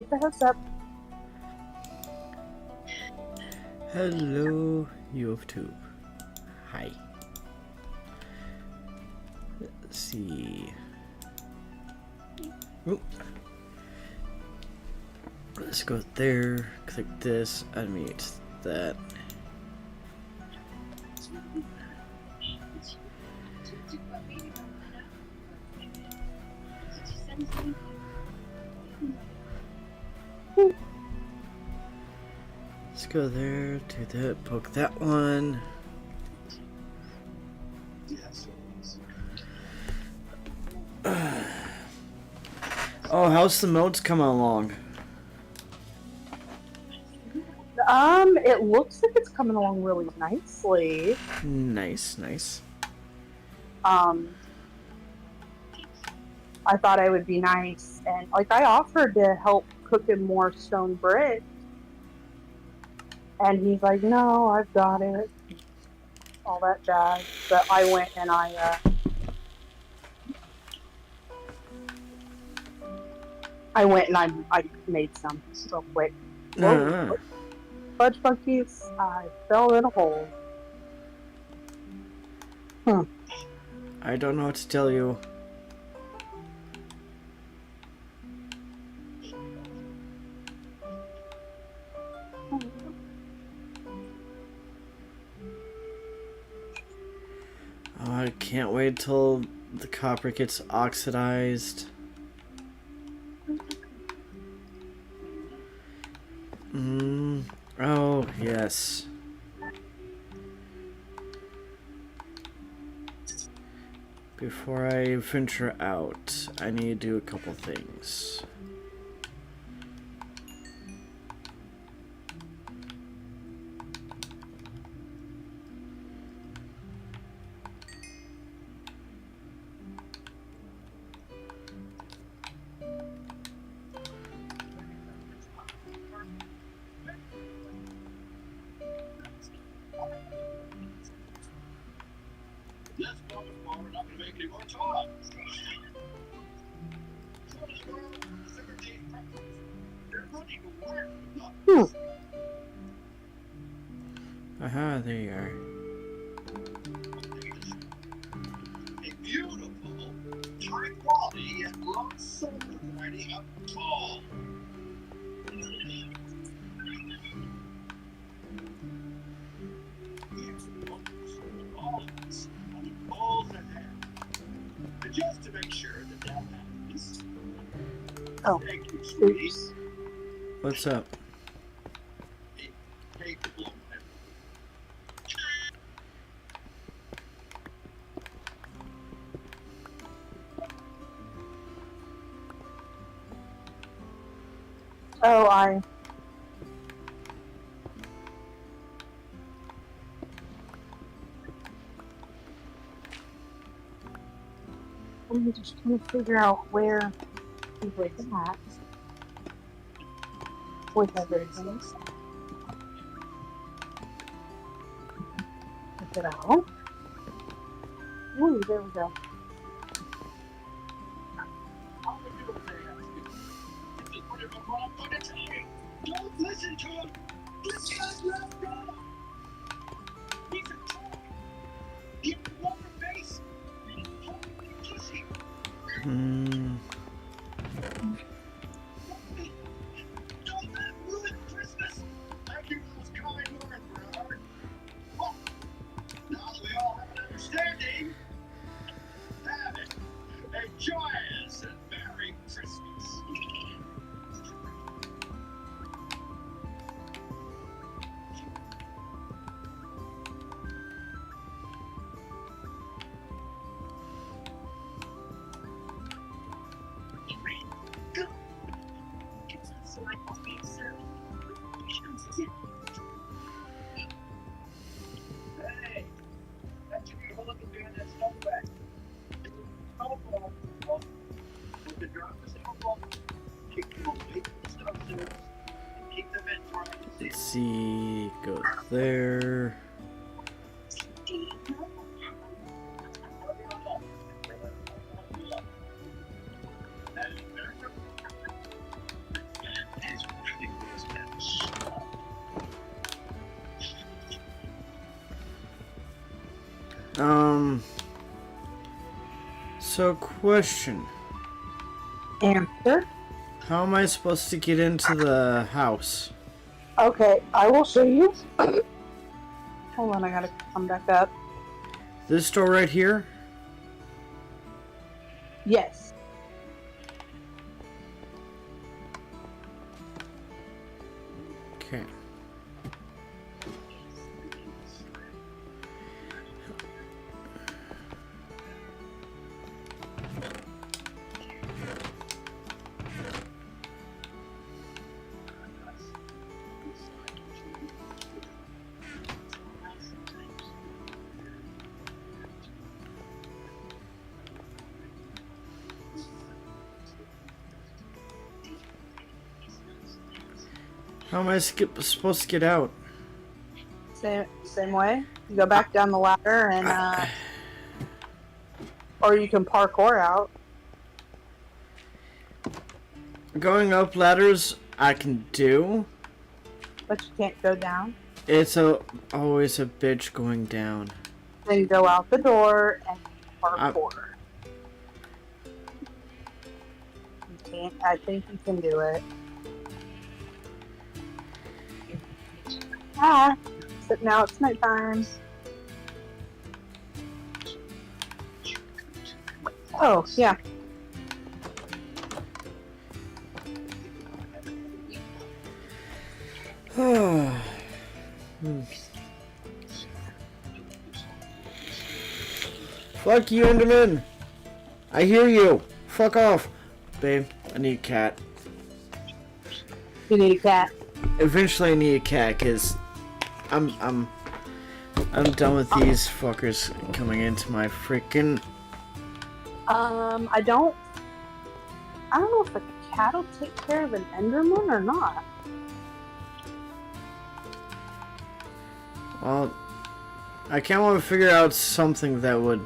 Get the heads up. Hello, YouTube. Hi. Let's see. Oop. Let's go there, click this, unmute that. Let's go there, do that, poke that one. Oh, how's the modes coming along? It looks like it's coming along really nicely. Nice, nice. I thought I would be nice, and like I offered to help cook him more stone brick, and he's like, "No, I've got it." All that jazz. But I went and I made some real quick. Whoa, fudge monkeys! I fell in a hole. I don't know what to tell you. Oh, I can't wait till the copper gets oxidized. Oh, yes. Before I venture out, I need to do a couple things. Aha, there you are. A beautiful, high quality, and long soul variety of tall. Just to make sure that happens. Oh, thank you, sweetie. What's up? Oh, I'm just trying to figure out where he was at with everything. Check it out. Ooh, there we go. Don't listen to him. This guy's left go. He's a toy. Give him one face. Pussy. Don't let him ruin Christmas. Like you was kind Lord, Bernard. Well, now that we all have an understanding, have it. A joyous and Merry Christmas. Hey, that should be holding that stuff back. With the drop of snowball, keep those big stuff there, and keep them in dry. Let's see, go there. So, question. Answer. How am I supposed to get into the house? Okay, I will show you. Hold on, I gotta come back up. This door right here? Yes. Okay. How am I supposed to get out? Same way. You go back down the ladder and or you can parkour out. Going up ladders, I can do. But you can't go down. It's always a bitch going down. Then go out the door and parkour. You can't. I think you can do it. Except now it's nighttime. Oh, yeah. Fuck you, Enderman! I hear you! Fuck off! Babe, I need a cat. You need a cat. Eventually I need a cat, cause I'm done with these fuckers coming into my freaking... I don't know if a cat will take care of an Enderman or not. Well, I kind of want to figure out something that would...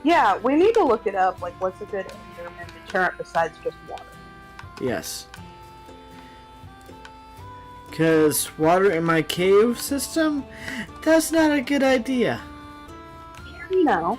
Yeah, we need to look it up, like what's a good Enderman deterrent besides just water. Yes. Because water in my cave system, that's not a good idea. No.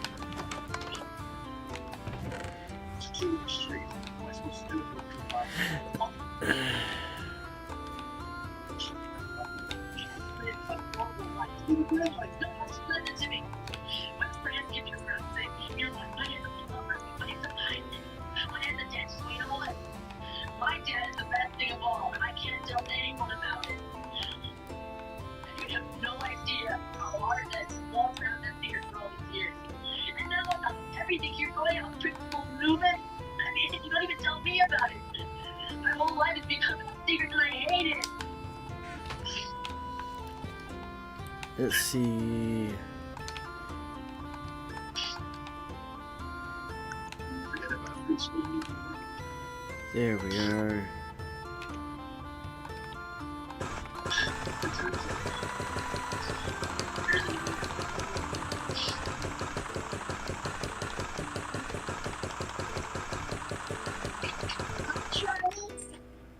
My dad is the best thing of all, and I can't tell anyone about it. You have no idea how hard that's walked around that theater for all these years. And now everything you're going on Principal Newman, I mean, you don't even tell me about it. My whole life has become a secret and I hate it. Let's see... There we are.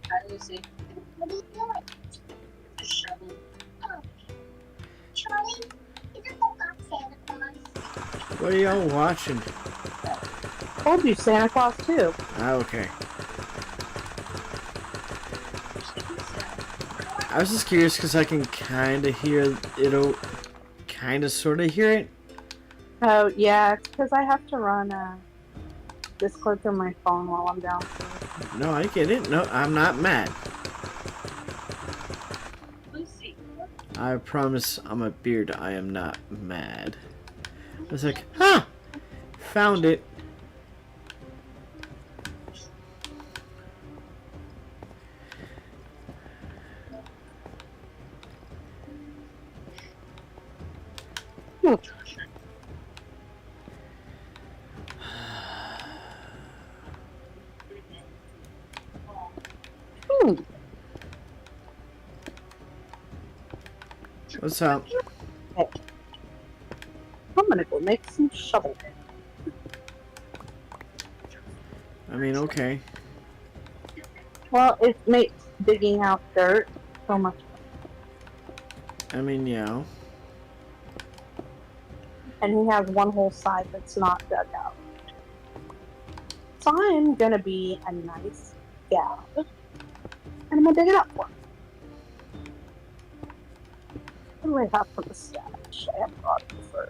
Hi, Lucy. What are you doing? A shovel. Oh. Charlie, isn't that not Santa Claus? What are y'all watching? Told you Santa Claus too. Ah, okay. I was just curious because I can kind of hear it'll kind of sort of hear it. Oh yeah, it's because I have to run Discord through my phone while I'm downstairs. No, I get it. No, I'm not mad. Lucy. I promise I'm a beard. I am not mad. I was like, huh! Found it. What's up? Okay. I'm gonna go make some shovel. I mean, okay. Well, it makes digging out dirt so much fun. I mean, yeah. And he has one whole side that's not dug out. So I'm gonna be a nice gal. And I'm gonna dig it up for him. What do I have for the stash? I have brought it for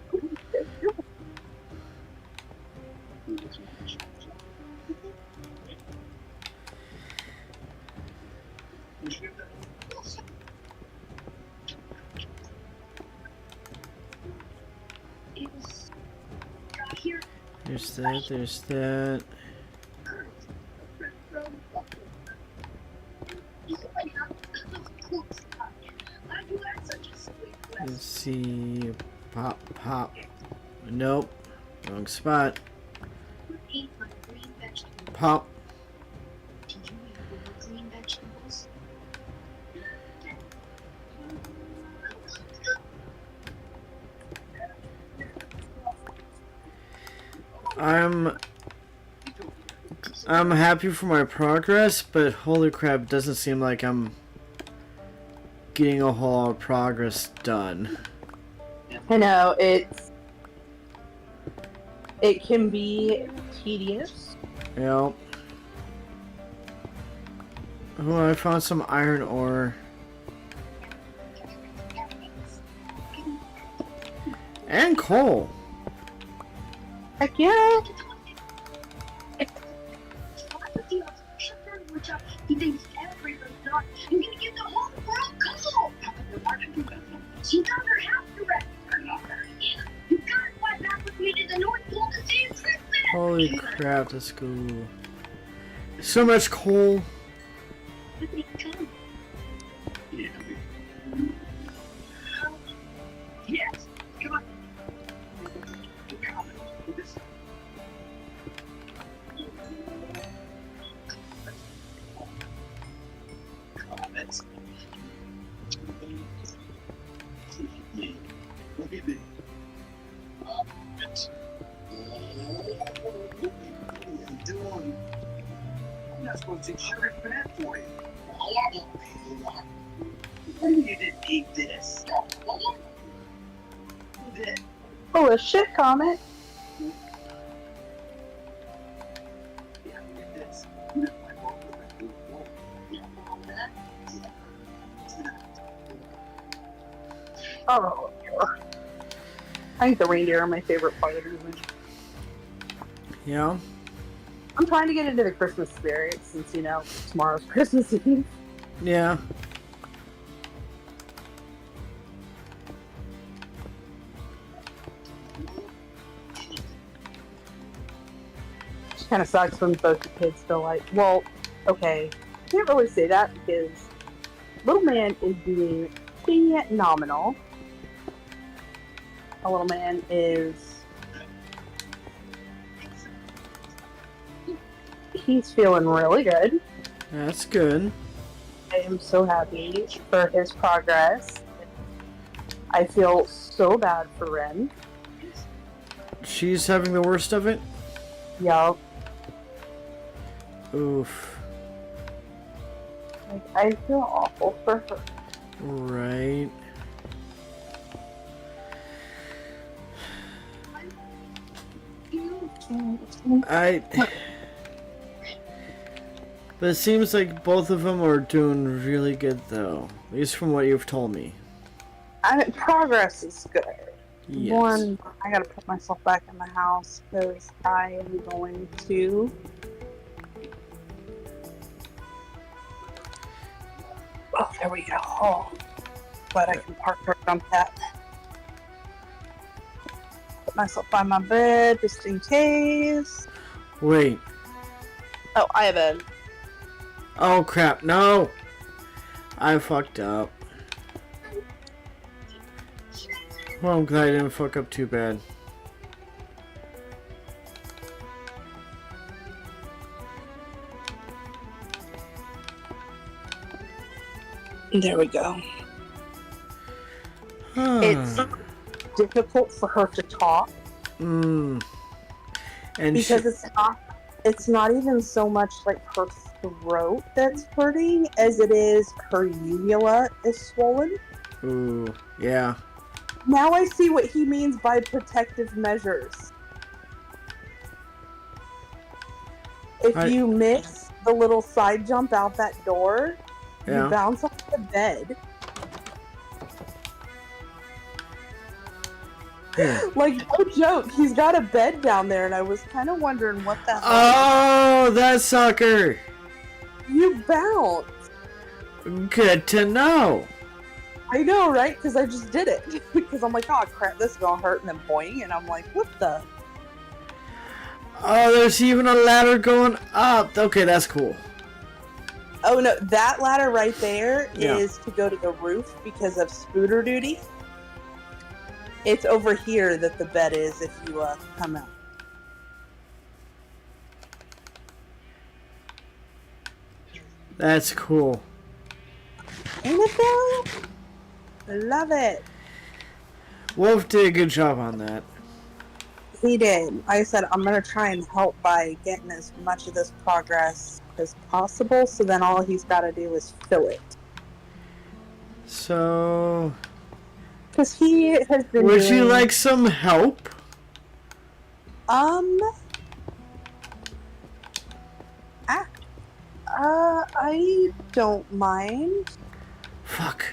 There's that, there's that. Let's see. Pop, pop. Nope. Wrong spot. Pop. I'm happy for my progress, but holy crap, it doesn't seem like I'm getting a whole lot of progress done. I know, it can be tedious. Yep. Oh, I found some iron ore. And coal. Heck yeah! He thinks everyone's not. I'm gonna give the whole world coal. She does her house direct. You gotta fly back with me to the North Pole to save Christmas. Holy crap, let's go. So much coal. Yeah. Yes. Come on. Look at me. What are you doing? I'm not supposed to take sugar for that for you. You didn't eat this. Who did? Oh, a shit comment. Yeah, look at this. Oh, I think the reindeer are my favorite part of the movie. Yeah. I'm trying to get into the Christmas spirit since, you know, tomorrow's Christmas Eve. Yeah. Which kind of sucks when both the kids feel like, well, okay, can't really say that because little man is doing phenomenal. A little man is, he's feeling really good. That's good. I am so happy for his progress. I feel so bad for Ren. She's having the worst of it? Yup. Oof. Like, I feel awful for her. Right. But it seems like both of them are doing really good, though. At least from what you've told me. Progress is good. Yes. One, I gotta put myself back in the house because I am going to. Oh, there we go. Oh, but I can park right on that. Put myself by my bed just in case. Wait. Oh, I have a. Oh crap, no! I fucked up. Well, I'm glad I didn't fuck up too bad. There we go. Huh. It's difficult for her to talk And because it's not even so much like her throat that's hurting as it is her uvula is swollen. ooh, yeah. Now I see what he means by protective measures. If you miss the little side jump out that door, you Yeah. bounce off the bed. Yeah. Like, no joke, he's got a bed down there, and I was kind of wondering what the hell. Oh, that sucker! You bounce. Good to know. I know, right? Because I just did it. Because I'm like, oh crap, this is gonna hurt, and then boing, and I'm like, what the? Oh, there's even a ladder going up. Okay, that's cool. Oh no, that ladder right there Yeah. is to go to the roof because of spooter duty. It's over here that the bed is if you come out. That's cool. Ain't it though? I love it. Wolf did a good job on that. He did. Like I said, I'm gonna try and help by getting as much of this progress as possible, so then all he's got to do is fill it. So, Because he has been would doing... you like some help? I don't mind. Fuck.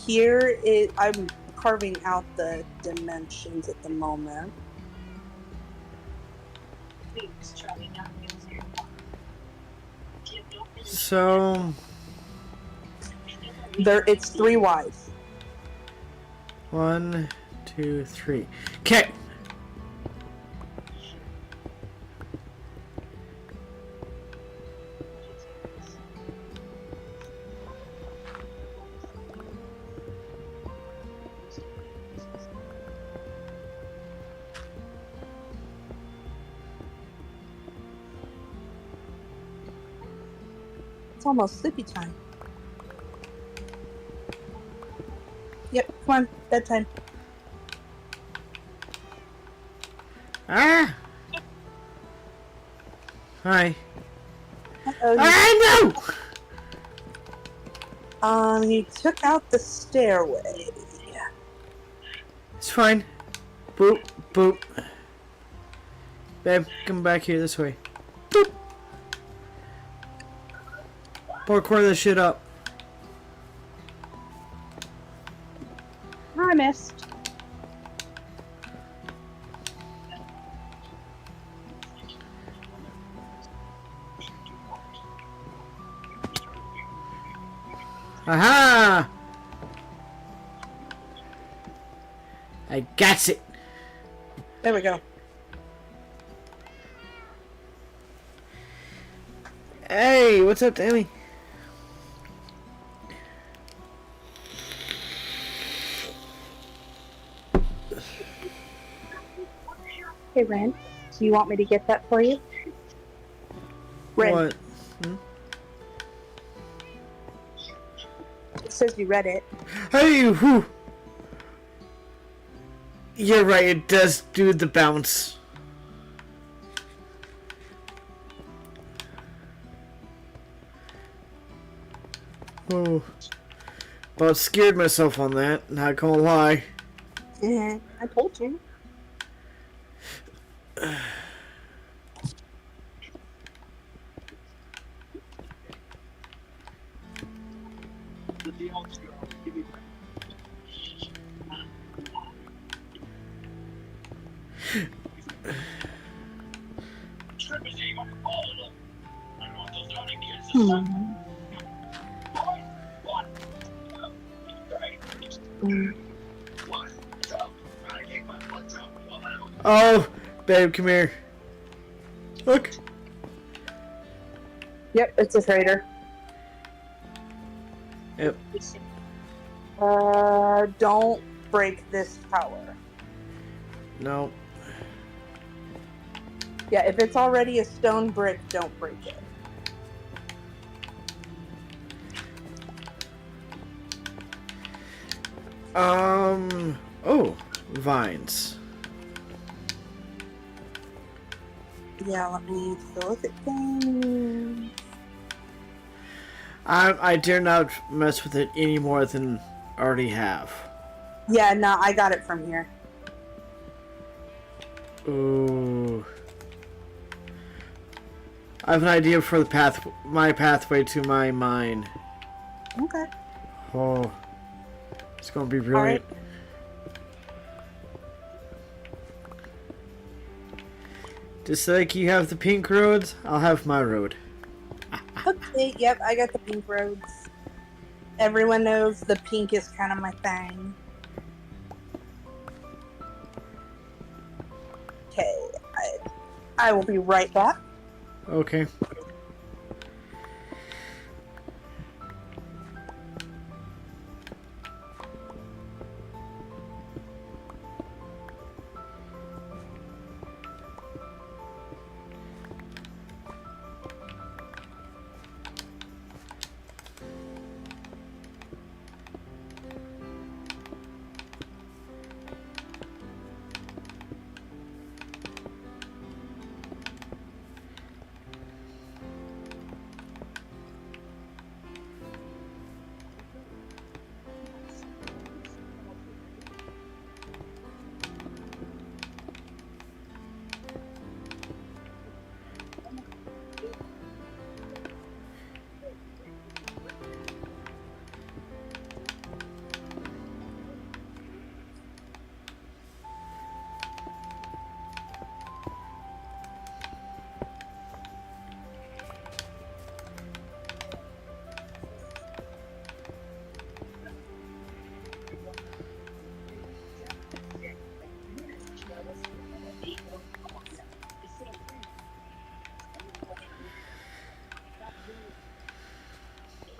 Here is... I'm carving out the dimensions at the moment. So, It's 3 wide. 1, 2, 3. Okay. It's almost sleepy time. Yep, come on, bedtime. Ah! Hi. Uh-oh, I know! you took out the stairway. It's fine. Boop, boop. Babe, come back here this way. Boop. Parkour this shit up. I missed. Aha! I got it. There we go. Hey, what's up, Tammy? Hey, Ren, do you want me to get that for you? Ren, What? it says you read it. Hey, whew. You're right, it does do the bounce. Oh. Well, scared myself on that, not gonna lie. I told you. Oh, babe, come here. Look. Yep, it's a freighter. Yep. Don't break this tower. No. Yeah, if it's already a stone brick, don't break it. Oh, vines. Yeah, let me look at things. I dare not mess with it any more than I already have. Yeah, no, I got it from here. Ooh. I have an idea for the my pathway to my mine. Okay. Oh, it's gonna be brilliant. Alright. Just like you have the pink roads, I'll have my road. Okay, yep, I got the pink roads. Everyone knows the pink is kind of my thing. Okay, I will be right back. Okay.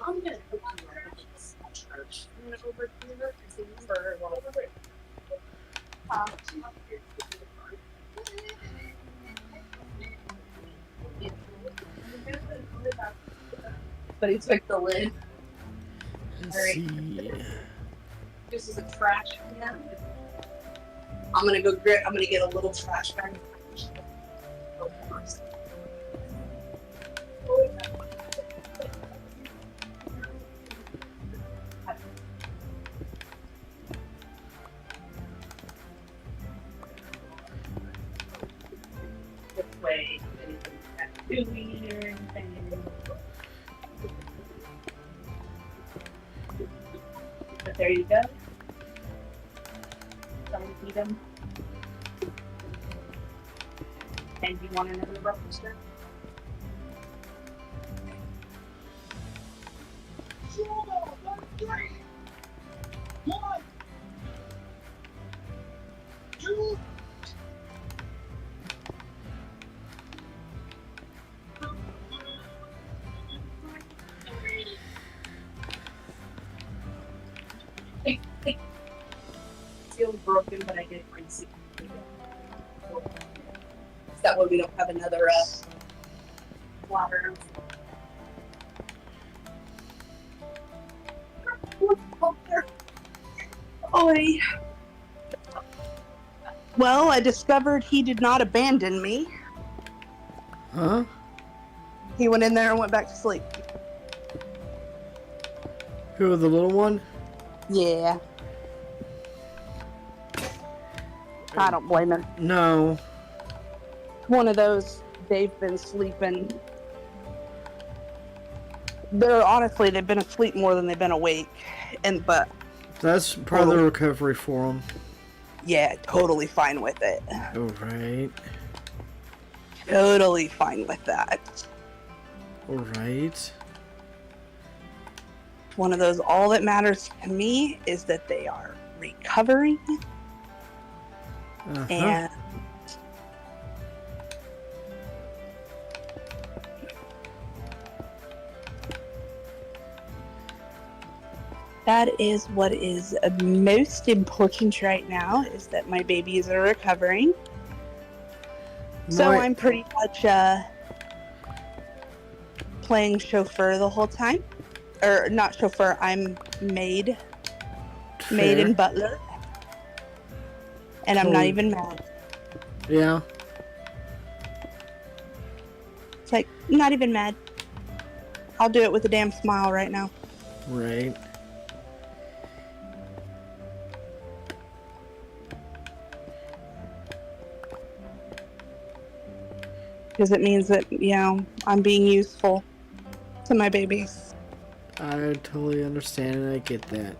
I'm gonna put you over this church. I'm gonna over here and see number whatever. But he took the lid. Let's Alright. see. This is a trash can. I'm gonna get a little trash bag. This way, anything or anything. But there you go. Don't eat them. And you want another rubber strip? Three, 1, 2. Feels broken, but I did rinse it. That way we don't have another water. Oi. Well, I discovered he did not abandon me. Huh? He went in there and went back to sleep. Who, the little one? Yeah. I don't blame him. No. One of those, they've been sleeping. They've been asleep more than they've been awake. But That's part of the recovery for him. yeah, totally fine with it. Alright. Totally fine with that. Alright. One of those, all that matters to me is that they are recovering Uh-huh. and that is what is most important right now, is that my babies are recovering. So My- I'm pretty much playing chauffeur the whole time. Or not chauffeur, I'm maid Fair. and butler. And I'm not Totally. even mad. Yeah. It's like, not even mad. I'll do it with a damn smile right now. Right. because it means that, you know, I'm being useful to my babies. I totally understand and I get that.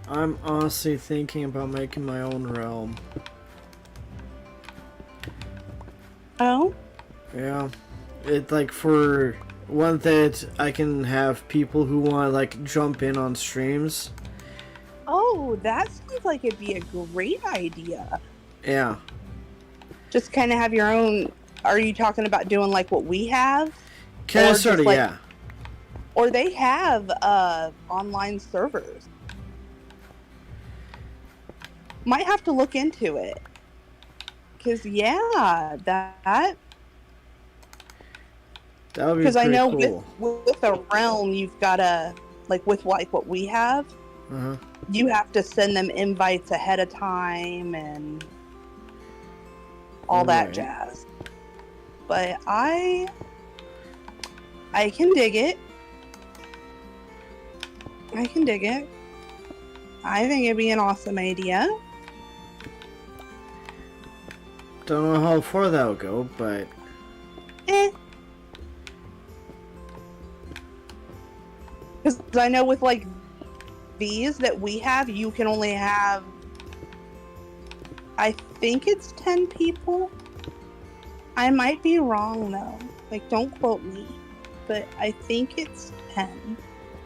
I'm honestly thinking about making my own realm. Oh? Yeah. It like for one that I can have people who want to like jump in on streams. Oh, that seems like it'd be a great idea. Yeah. Just kind of have your own. Are you talking about doing like what we have? Kind Or of just, sort of, like- yeah. Or they have online servers. Might have to look into it. Because, yeah, That would be because I pretty know cool. with a realm, you've got to, like with like what we have, Uh-huh. you have to send them invites ahead of time and all that Right. jazz. But I can dig it. I can dig it. I think it'd be an awesome idea. Don't know how far that'll go, but Because I know with like these that we have, you can only have, I think it's 10 people. I might be wrong though. Like, don't quote me, but I think it's 10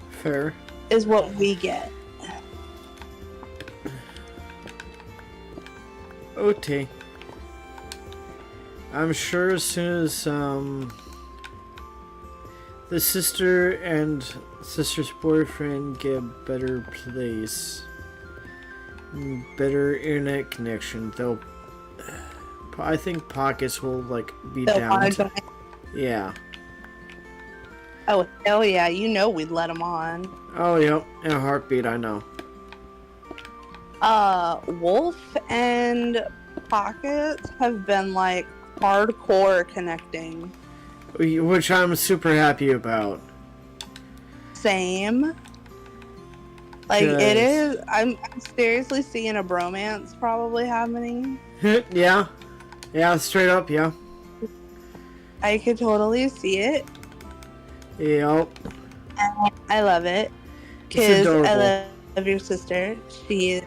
fair. is what we get. OT. I'm sure as soon as the sister and sister's boyfriend get a better place, better internet connection, they'll. I think pockets will like be So down. Yeah. Oh hell yeah! You know we'd let them on. Oh yeah, in a heartbeat. I know. Wolf and Pockets have been like hardcore connecting. Which I'm super happy about. Same. Like it Yes. is. I'm seriously seeing a bromance probably happening. Yeah. Yeah, straight up, yeah. I could totally see it. Yep. I love it. It's Because I adorable. love your sister. She is.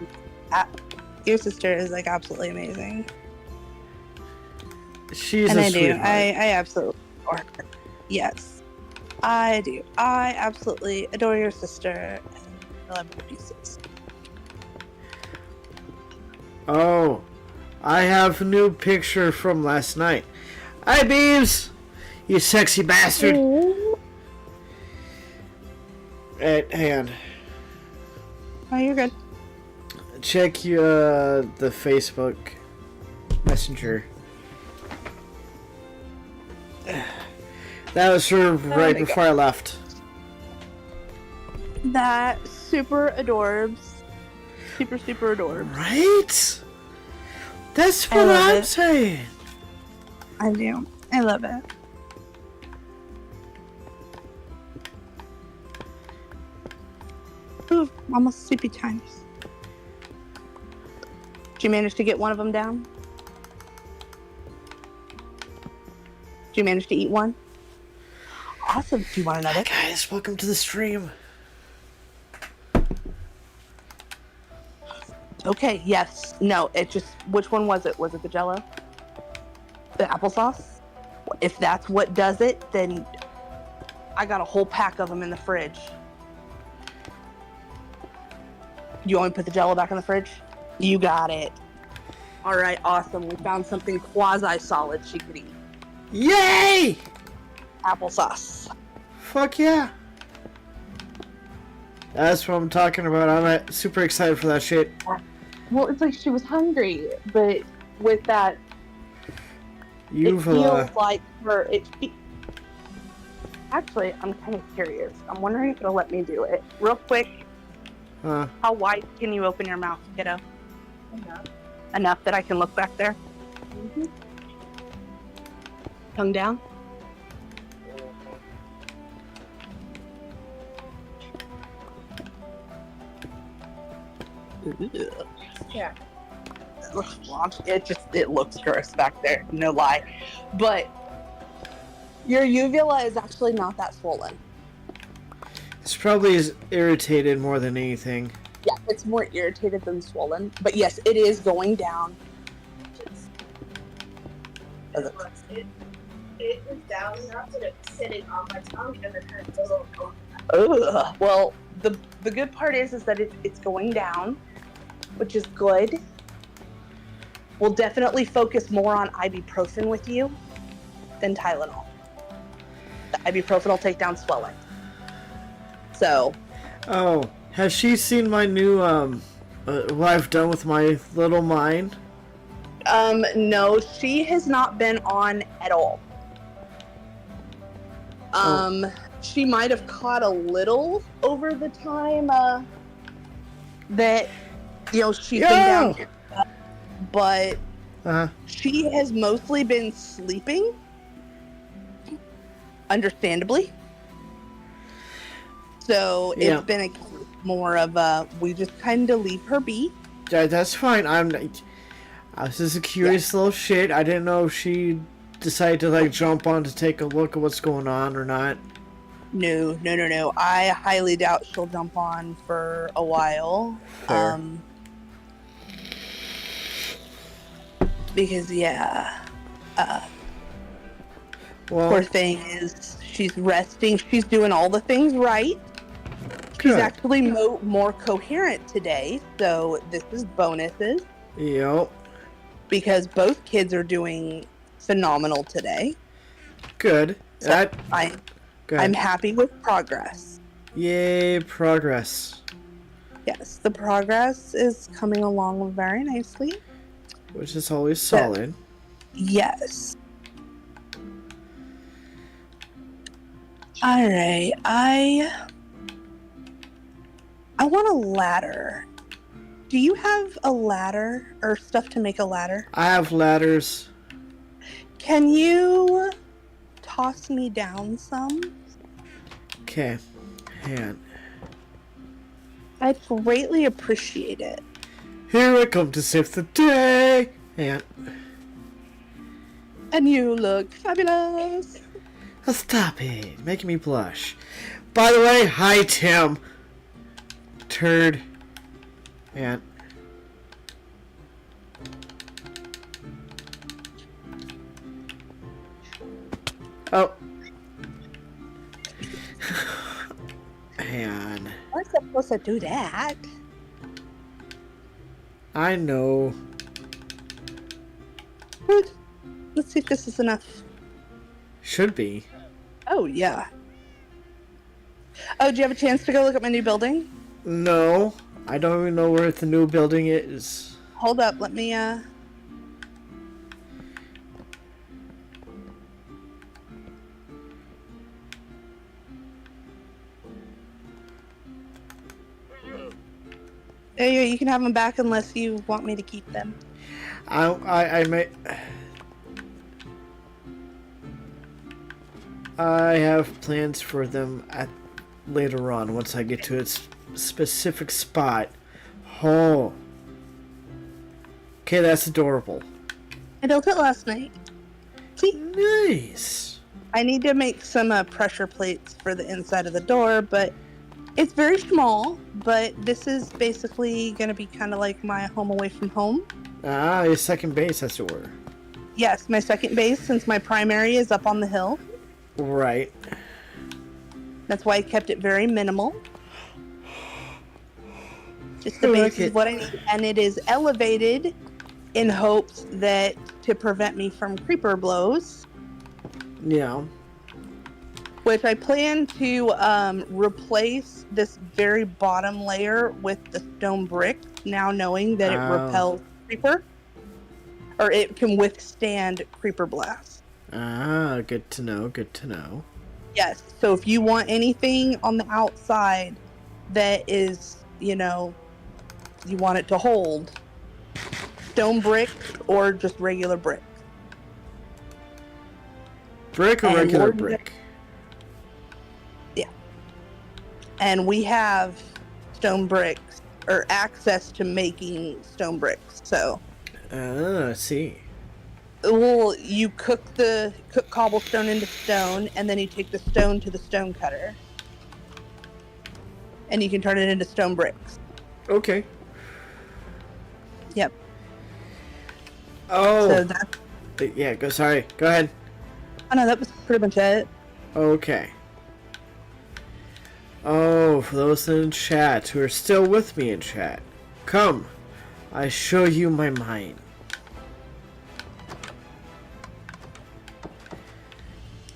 Your sister is like absolutely amazing. She's And a I do. sweetheart. I absolutely adore her. Yes. I do. I absolutely adore your sister and I love her to pieces. Oh, I have a new picture from last night. Hi, Beebs! You sexy bastard! Right, hang on. Oh, you're good. Check the Facebook Messenger. That was for right my before I left. That super adorbs. Super, super adorbs. Right? That's I what love I'm it. saying. I do. I love it. Ooh, almost sleepy times. Did you manage to get one of them down? Did you manage to eat one? Awesome. Do you want another? Hi guys, welcome to the stream. Okay, yes. No, it just... Which one was it? Was it the Jell-O? The applesauce? If that's what does it, then I got a whole pack of them in the fridge. You want me to put the Jell-O back in the fridge? You got it. All right, awesome. We found something quasi-solid she could eat. Yay! Applesauce. Fuck yeah. That's what I'm talking about. I'm super excited for that shit. Well, it's like she was hungry, but with that, You've it feels like her. Actually, I'm kind of curious. I'm wondering if it'll let me do it. Real quick, how wide can you open your mouth, kiddo? Enough that I can look back there. Tongue down. Yeah. It looks gross back there, no lie. But your uvula is actually not that swollen. It's probably is irritated more than anything. Yeah, it's more irritated than swollen. But yes, it is going down. It was down enough that it was sitting on my tongue and then had a little going. Ugh. Well, the good part is that it's going down, which is good. We'll definitely focus more on ibuprofen with you than Tylenol. The ibuprofen will take down swelling. So. Oh, has she seen my new what I've done with my little mine? No, she has not been on at all. She might have caught a little over the time that she's been down here, but she has mostly been sleeping, understandably. So it's been more of a we just kind of leave her be. Yeah, that's fine. I was just a curious little shit. I didn't know if she decided to like jump on to take a look at what's going on or not. No. I highly doubt she'll jump on for a while. Fair. Because poor thing is she's resting. She's doing all the things right. She's actually more coherent today, so this is bonuses. Yep. Because both kids are doing phenomenal today. Good. So I'm happy with progress. Yay, progress. Yes, the progress is coming along very nicely. Which is always solid. Yes. Alright, I want a ladder. Do you have a ladder or stuff to make a ladder? I have ladders. Can you toss me down some? Okay. Hand. I'd greatly appreciate it. Here I come to save the day. Hand. And you look fabulous. Oh, stop it. Making me blush. By the way, hi Tim. Turd. And oh. Man. We're supposed to do that. I know. Good. Let's see if this is enough. Should be. Oh, yeah. Oh, do you have a chance to go look at my new building? No. I don't even know where the new building is. Hold up, let me, Yeah, you can have them back unless you want me to keep them. I may... I have plans for them later on once I get to its specific spot. Oh. Okay, that's adorable. I built it last night. See? Nice. I need to make some pressure plates for the inside of the door, but it's very small. But this is basically going to be kind of like my home away from home. Ah, your second base, as it were. Yes, my second base, since my primary is up on the hill. Right. That's why I kept it very minimal. Just the base is what I need. And it is elevated in hopes that to prevent me from creeper blows. Yeah. Which I plan to replace this very bottom layer with the stone brick, now knowing that it repels creeper. Or it can withstand creeper blast. Ah, good to know, good to know. Yes, so if you want anything on the outside that is, you want it to hold, stone brick or just regular brick. Brick or And regular we're- brick? And we have stone bricks, or access to making stone bricks. So, I see. well, you cook cobblestone into stone, and then you take the stone to the stone cutter, and you can turn it into stone bricks. Okay. Yep. Oh. So that's. Yeah, sorry. Go ahead. I know that was pretty much it. Okay. Oh, for those in chat who are still with me in chat, come, I show you my mind.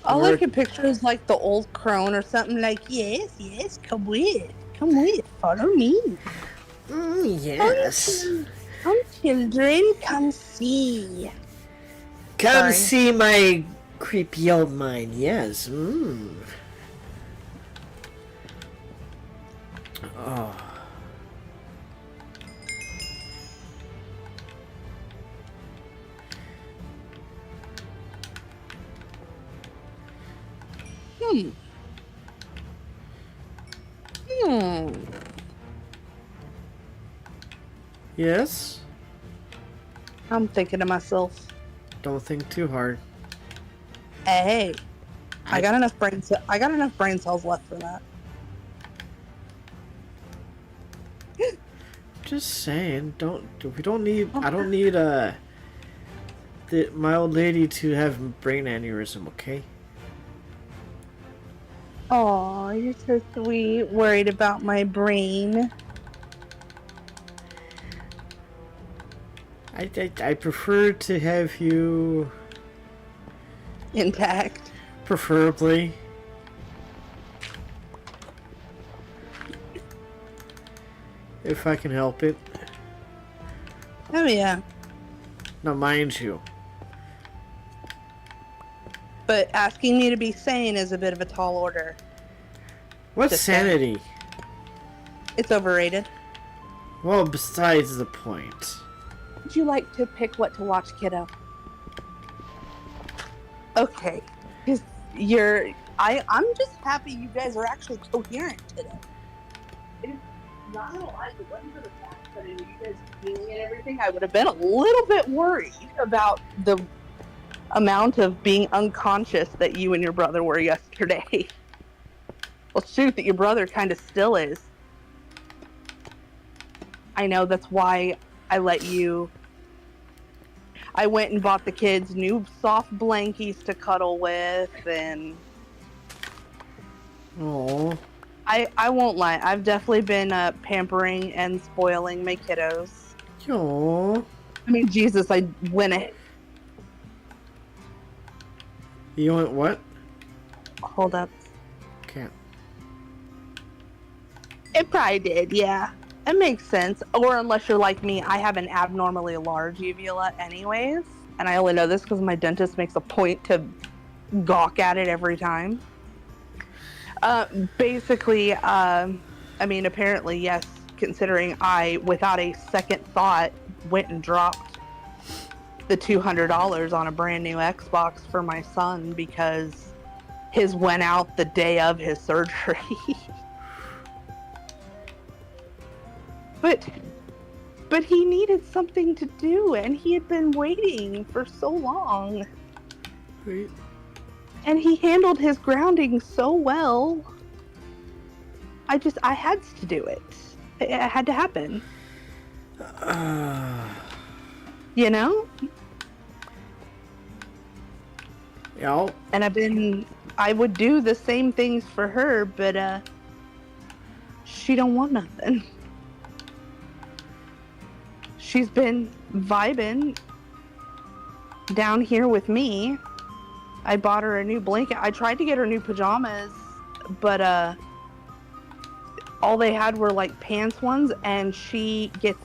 All I can picture is like the old crone or something like, yes, come with, follow me. Yes. Come children, come see. Come Sorry. see my creepy old mind, yes. Oh. Yes? I'm thinking to myself, Don't think too hard. hey, I got enough brain cells left for that. Just saying, we don't need, I don't need, my old lady to have brain aneurysm, okay? Oh, you're so sweet. Worried about my brain. I prefer to have you, Intact. preferably. If I can help it. Oh yeah. Now, mind you, But asking me to be sane is a bit of a tall order. what's Just saying. sanity? It's overrated. Well, besides the point. Would you like to pick what to watch, kiddo? Okay. Because I'm just happy you guys are actually coherent today. It's not gonna lie, if it wasn't for the fact that I knew you guys healing and everything, I would have been a little bit worried about the amount of being unconscious that you and your brother were yesterday. Well, shoot, that your brother kind of still is. I know, that's why I went and bought the kids new soft blankies to cuddle with, and Oh. I won't lie, I've definitely been pampering and spoiling my kiddos. Aw. I mean, Jesus, I went it. You went what? Hold up. Can't. It probably did, yeah. It makes sense. Or unless you're like me, I have an abnormally large uvula anyways. And I only know this because my dentist makes a point to gawk at it every time. Basically, I mean, apparently, yes, considering I, without a second thought, went and dropped the $200 on a brand new Xbox for my son because his went out the day of his surgery. But he needed something to do, and he had been waiting for so long. Wait. And he handled his grounding so well. I had to do it. It had to happen. You know? Yeah. And I would do the same things for her, but she don't want nothing. She's been vibing down here with me. I bought her a new blanket. I tried to get her new pajamas, but all they had were like pants ones, and she gets,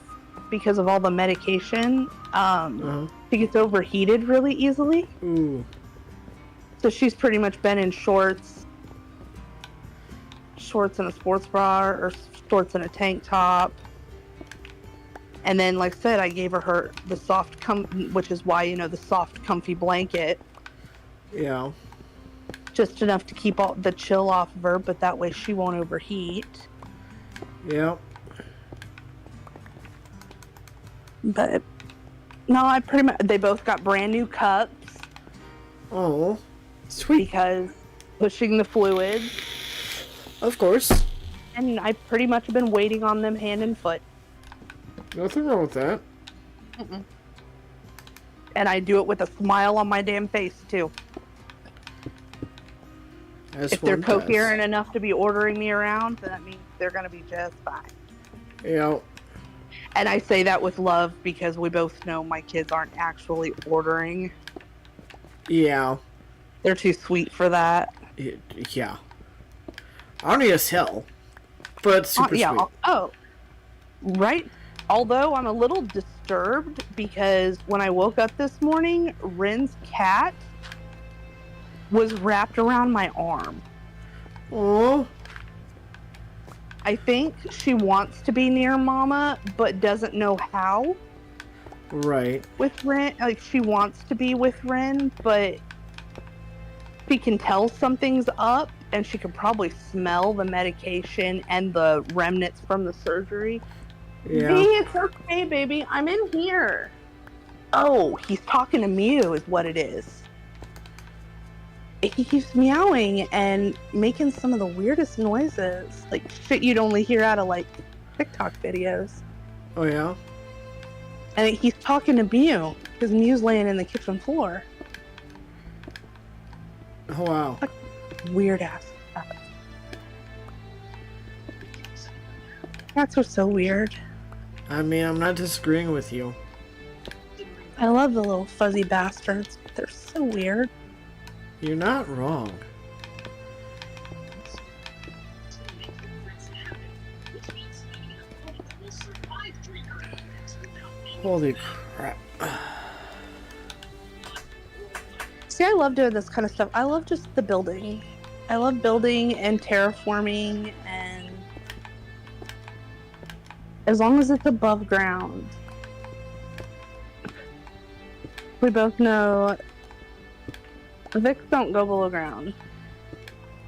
because of all the medication, she gets overheated really easily. Ooh. So she's pretty much been in shorts and a sports bra, or shorts and a tank top. And then, like I said, I gave her the soft, which is why, the soft, comfy blanket. Yeah. just enough to keep all the chill off of her, but that way she won't overheat. Yep. But no, I pretty much, they both got brand new cups Oh, sweet. because pushing the fluids, Of course. and I pretty much have been waiting on them hand and foot. Nothing wrong with that. And I do it with a smile on my damn face too. As If they're one does. coherent enough to be ordering me around, then that means they're gonna be just fine. Yeah. And I say that with love because we both know my kids aren't actually ordering. Yeah. They're too sweet for that. Yeah. Arnie as hell. But super yeah. sweet. Oh, right. Although I'm a little disturbed because when I woke up this morning, Ren's cat was wrapped around my arm. Oh. I think she wants to be near Mama, but doesn't know how Right. with Ren. Like, she wants to be with Ren, but she can tell something's up, and she can probably smell the medication and the remnants from the surgery. Yeah. V, it's okay, baby. I'm in here. Oh, he's talking to Mew is what it is. He keeps meowing and making some of the weirdest noises. Like shit you'd only hear out of like TikTok videos. Oh, yeah? And he's talking to Mew because Mew's laying in the kitchen floor. Oh, wow. Weird ass stuff. Cats are so weird. I mean, I'm not disagreeing with you. I love the little fuzzy bastards, but they're so weird. You're not wrong. Holy crap. See, I love doing this kind of stuff. I love just the building. I love building and terraforming, and as long as it's above ground. We both know Vics don't go below ground.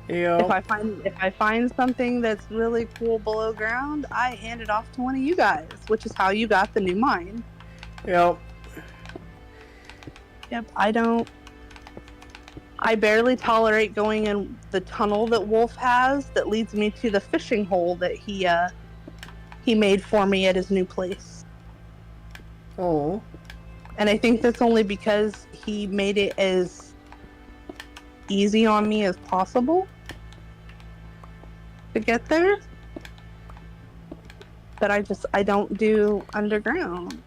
Yo. If I find something that's really cool below ground, I hand it off to one of you guys, which is how you got the new mine. Yep. Yep, I barely tolerate going in the tunnel that Wolf has that leads me to the fishing hole that he made for me at his new place. Oh. And I think that's only because he made it as easy on me as possible to get there. But I don't do underground.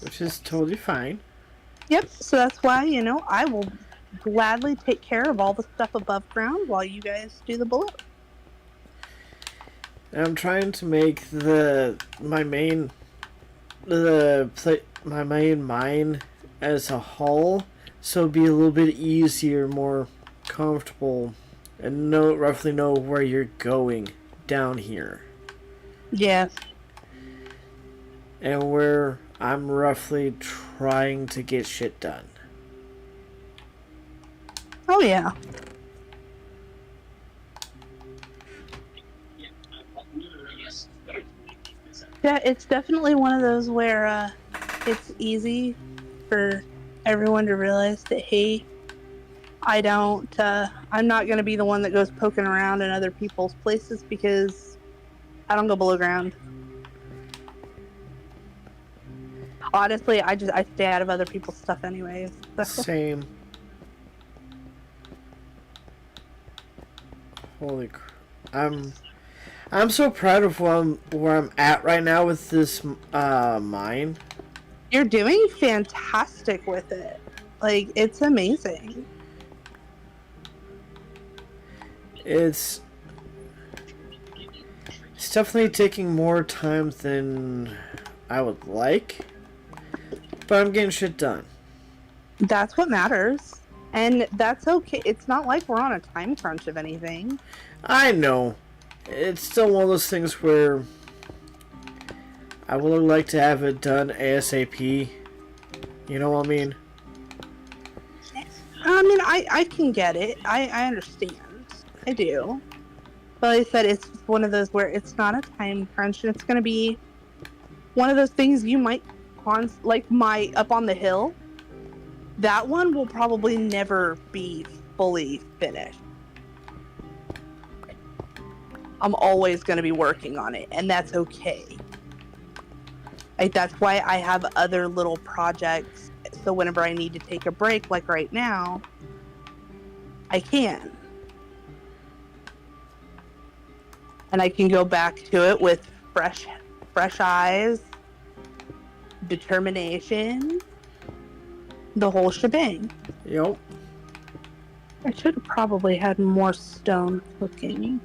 Which is totally fine. Yep, so that's why, I will gladly take care of all the stuff above ground while you guys do the below. I'm trying to make my main mine as a hull, so it'd be a little bit easier, more comfortable, and roughly know where you're going down here, Yeah. and where I'm roughly trying to get shit done. Oh yeah. Yeah, it's definitely one of those where it's easy for everyone to realize that, hey, I'm not going to be the one that goes poking around in other people's places because I don't go below ground. Honestly, I stay out of other people's stuff anyways. So. Same. Holy crap. I'm so proud of where I'm at right now with this mine. You're doing fantastic with it. Like, it's amazing. It's definitely taking more time than I would like, but I'm getting shit done. That's what matters. And that's okay. It's not like we're on a time crunch of anything. I know. It's still one of those things where I would like to have it done ASAP, You know what I mean? I mean, I can get it. I understand. I do. But like I said, it's one of those where it's not a time crunch, and it's going to be one of those things you might like my up on the hill. That one will probably never be fully finished. I'm always going to be working on it, and that's okay. Like, that's why I have other little projects. So whenever I need to take a break, like right now, I can. And I can go back to it with fresh eyes, determination, the whole shebang. Yep. I should have probably had more stone cooking.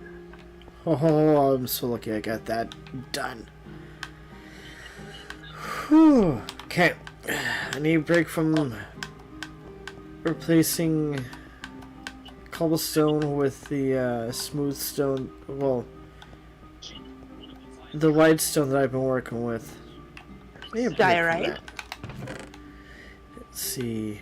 Oh, I'm so lucky I got that done. Whew. Okay. I need a break from replacing cobblestone with the smooth stone. Well, the white stone that I've been working with. Diorite. Let's see.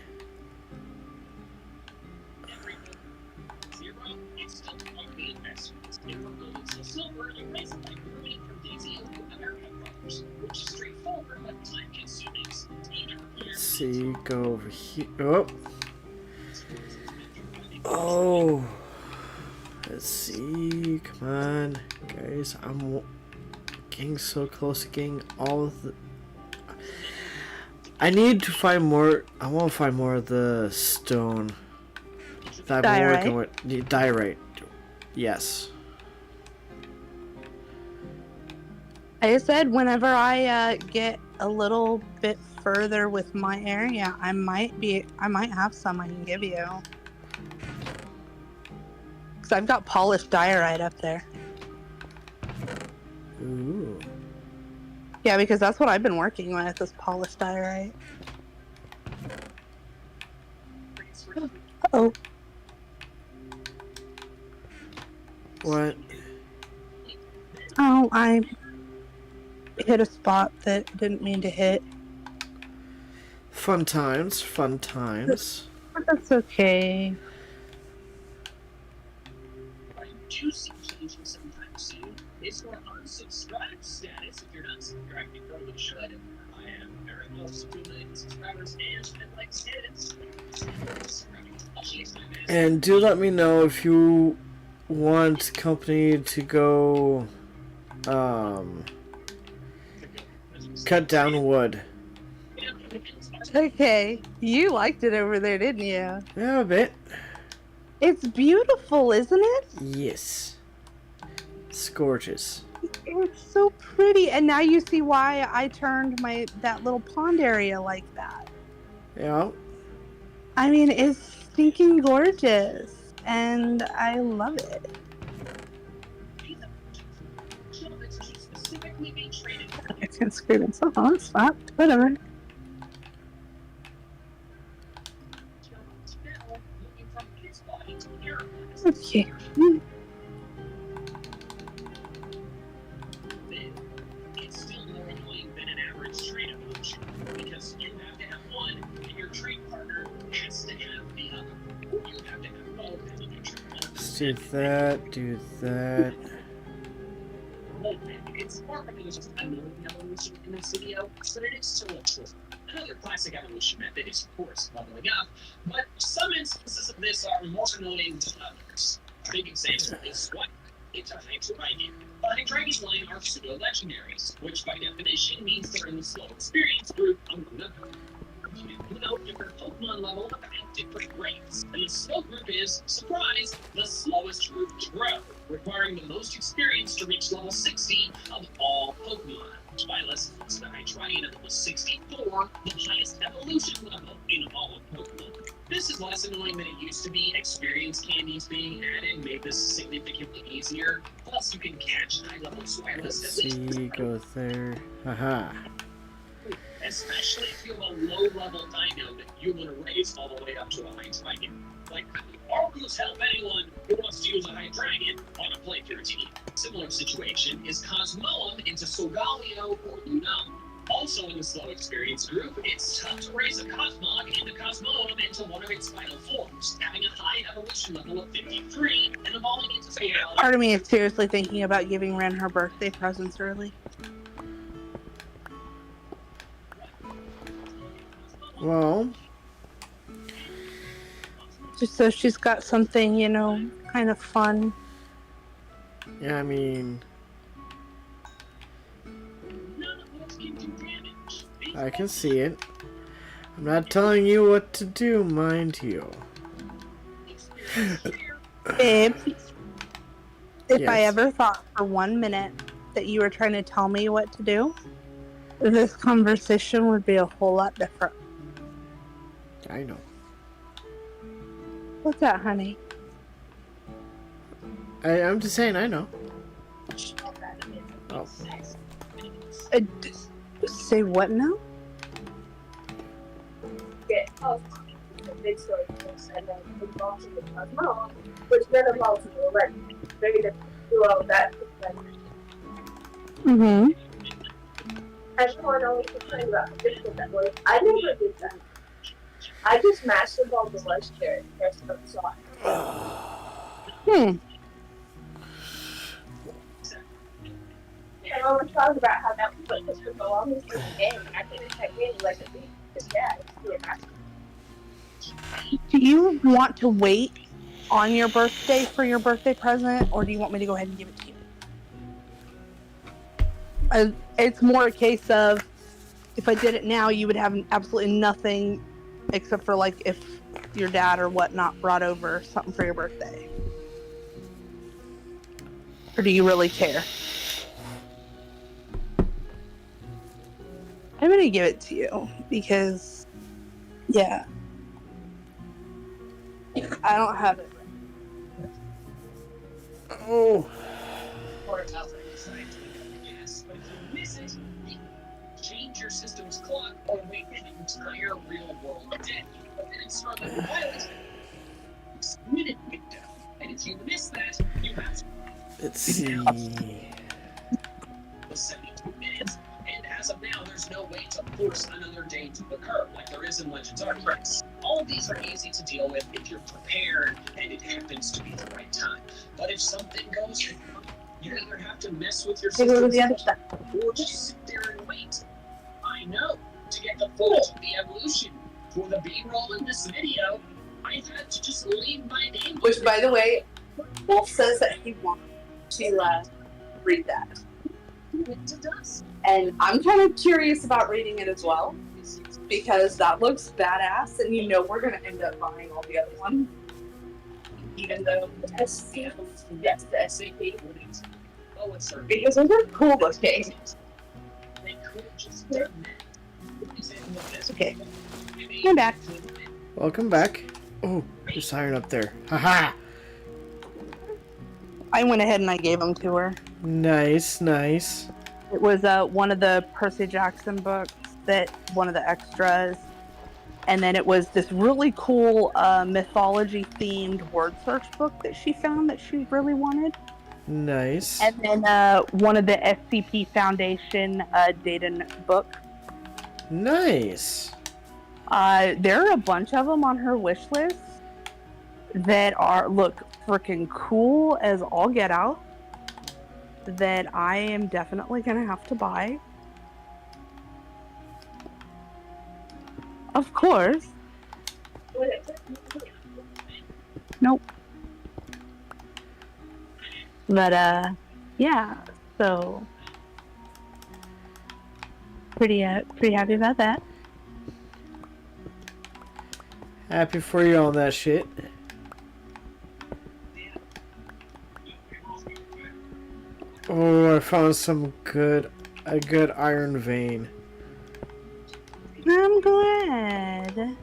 Let's see, go over here. Oh. Oh. Let's see. Come on, guys. I'm getting so close to getting all of the. I need to find more. I want to find more of the stone that I've been working with. Diorite. Yes. Like I said, whenever I get a little bit further with my area, I might have some I can give you. Cause I've got polished diorite up there. Ooh. Yeah, because that's what I've been working with, is polished diorite. Uh-oh. What? Oh, I hit a spot that didn't mean to hit. Fun times, fun times. But that's okay. I do see changing sometime soon. It's your unsubscribe status. If you're not subscribed, you probably should. I am very close to 2 million subscribers, and I'd like to hit it. And do let me know if you want company to go cut down wood. Okay, you liked it over there, didn't you? Yeah, a bit. It's beautiful, isn't it? Yes. It's gorgeous. It's so pretty, and now you see why I turned that little pond area like that. Yeah. I mean, it's stinking gorgeous, and I love it. I can't scream it so long. Stop. Whatever. Okay. It's still more annoying than an average trade evolution because you have to have one, and your trade partner has to have the other. You have to have both in your trade. Let's do that. Do that. It's more than just annoying evolution in this video, but it is still a tool. Another classic evolution method is, of course, leveling up, but some instances of this are more annoying than others. A big example is what? It's a Hydreigon. Hydreigon line are pseudo-legendaries, which by definition means they're in the slow experience group, among others. You know, different Pokemon level at different rates. And the slow group is, surprise, the slowest group to grow, requiring the most experience to reach level 60 of all Pokemon. By less than the Hydreigon at level 64, the highest evolution level in all of Pokemon. This is less annoying than it used to be. Experience candies being added made this significantly easier. Plus, you can catch high-level Swirlus Let's at least. see. Go there. Haha. Especially if you have a low-level dino that you want to raise all the way up to a Hydreigon. Like, Argus help anyone who wants to use a Hydreigon on a playthrough team. Similar situation is Cosmoem into Solgaleo or Lunala. Also in the slow experience group, it's tough to raise a cosmog and a cosmoem into one of its final forms, having a high evolution level of 53 and evolving into female. Part of me is seriously thinking about giving Ren her birthday presents early. Well, Just so she's got something, you know, kind of fun. yeah, I mean, None of which can do damage. I can see it. I'm not telling you what to do, mind you. Babe, if I Yes. ever thought for 1 minute that you were trying to tell me what to do, this conversation would be a whole lot different. I know. What's that, honey? I'm just saying, I know. Oh. Say what now? Get off the big story first, and then involved in the cosmos, which then involves you, like, very different to all of that. Mm-hmm. Everyone always complains about how difficult that was. I never did that. I just mastered all the legendary characters from the song. Hmm. And I was talking about how that was like for the longest in the game. I couldn't type in like a beat. Because yeah, it's really mastered. Do you want to wait on your birthday for your birthday present, or do you want me to go ahead and give it to you? It's more a case of, if I did it now, you would have absolutely nothing except for like if your dad or whatnot brought over something for your birthday. Or do you really care? I'm gonna give it to you because, yeah, I don't have it. Oh. Or nothing, yes, but if you miss it, you can change your system's clock or wait an entire real world day. But then it's from the pilot minute window. And if you miss that, you have to Let's see. 72 minutes. And as of now, there's no way to force another day to occur like there is in Legends Arceus. All of these are easy to deal with if you're prepared and it happens to be the right time. But if something goes wrong, you either have to mess with your Take over system the other stuff. or just sit there and wait. I know. To get the footage of the evolution for the B-roll in this video, I had to just leave my name. Which, by the way, Wolf says that he wants to read that. It does. And I'm kind of curious about reading it as well, because that looks badass, and you know we're going to end up buying all the other ones. Even though the SCP, yes, the SCP, Oh, it's certainly. because those are cool looking. They could have just done that. Okay, I'm back. Welcome back. Oh, there's Siren up there. Haha. I went ahead and I gave them to her. Nice, nice. It was one of the Percy Jackson books, that one of the extras, and then it was this really cool mythology-themed word search book that she found that she really wanted, Nice. and then one of the SCP Foundation data book. Nice. There are a bunch of them on her wish list that look freaking cool as all get out, that I am definitely gonna have to buy. Of course. Nope. But yeah, so pretty happy about that. Happy for you on that shit. Oh, I found a good iron vein. I'm glad.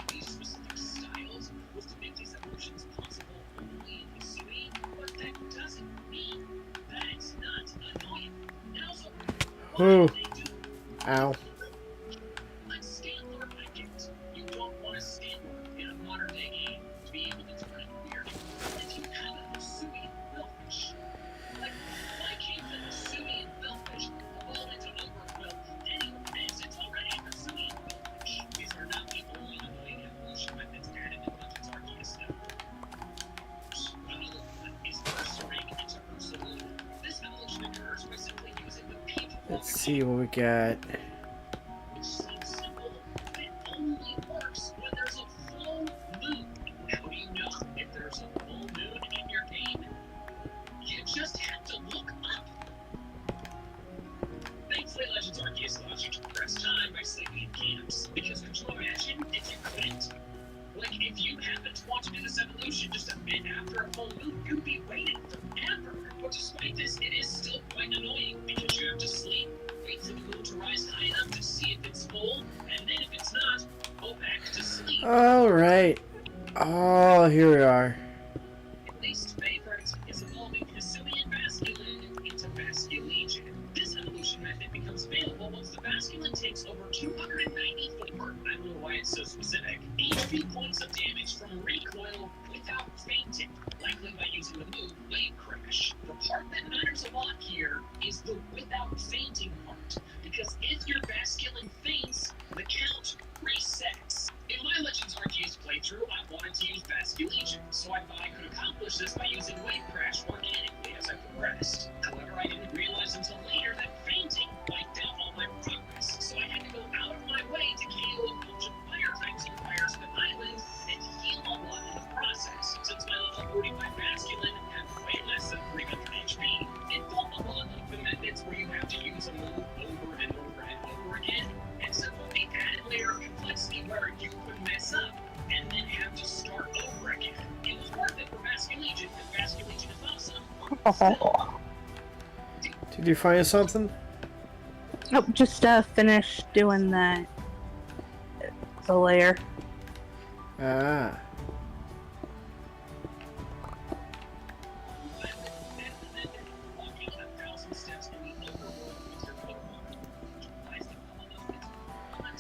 These specific styles was to make these evolutions possible only in the suite, but that doesn't mean that it's not annoying. And also, Oh. what they do. Ow. Like Scanlord, I get. You don't want a Scanlord in a modern day game to be able to turn it weird. If you have a Hisui Millfish, like see what we got. Which seems simple, but it only works when there's a full moon. How do you know if there's a full moon in your game? You just have to look up. Thankfully, Legends Arceus allows you to progress time by sleeping in camps, because could you imagine if you couldn't? Like, if you happened to want to do this evolution just a bit after a full moon, you'd be waiting forever. But despite this, it is still quite annoying, because you have to sleep, wait for the moon to rise high enough to see if it's full, and then if it's not, go back to sleep. Alright. Oh, here we are. At least favorite is evolving Hisuian Basculin into Basculegion. This evolution method becomes available once the Basculin takes over 294, I don't know why it's so specific, HP points of damage from recoil without fainting, likely by using the move Wave Crash. The part that matters a lot here is the without fainting part, because if your Basculin faints, the count resets. In my Legends Arceus playthrough, I wanted to use Basculegion, so I thought I could accomplish this by using Wave Crash organically as I progressed. However, I didn't realize until later that fainting wiped out all my progress, so I had to go out of my way to KO a bunch of fire types and Firespit Island and heal a lot in the process, since my level 45 Basculin had way less than 300 HP. It felt a lot like the methods where you have to use a move over and over and over again, except for the added layer of complexity where you could mess up and then have to start over again. It was worth it for Basculegion, because Basculegion is awesome. Still, Did you find something? Nope, just finish doing the layer. Ah. walking 1,000 steps in the overworld with your Pokemon, which applies to all of its Pokemon,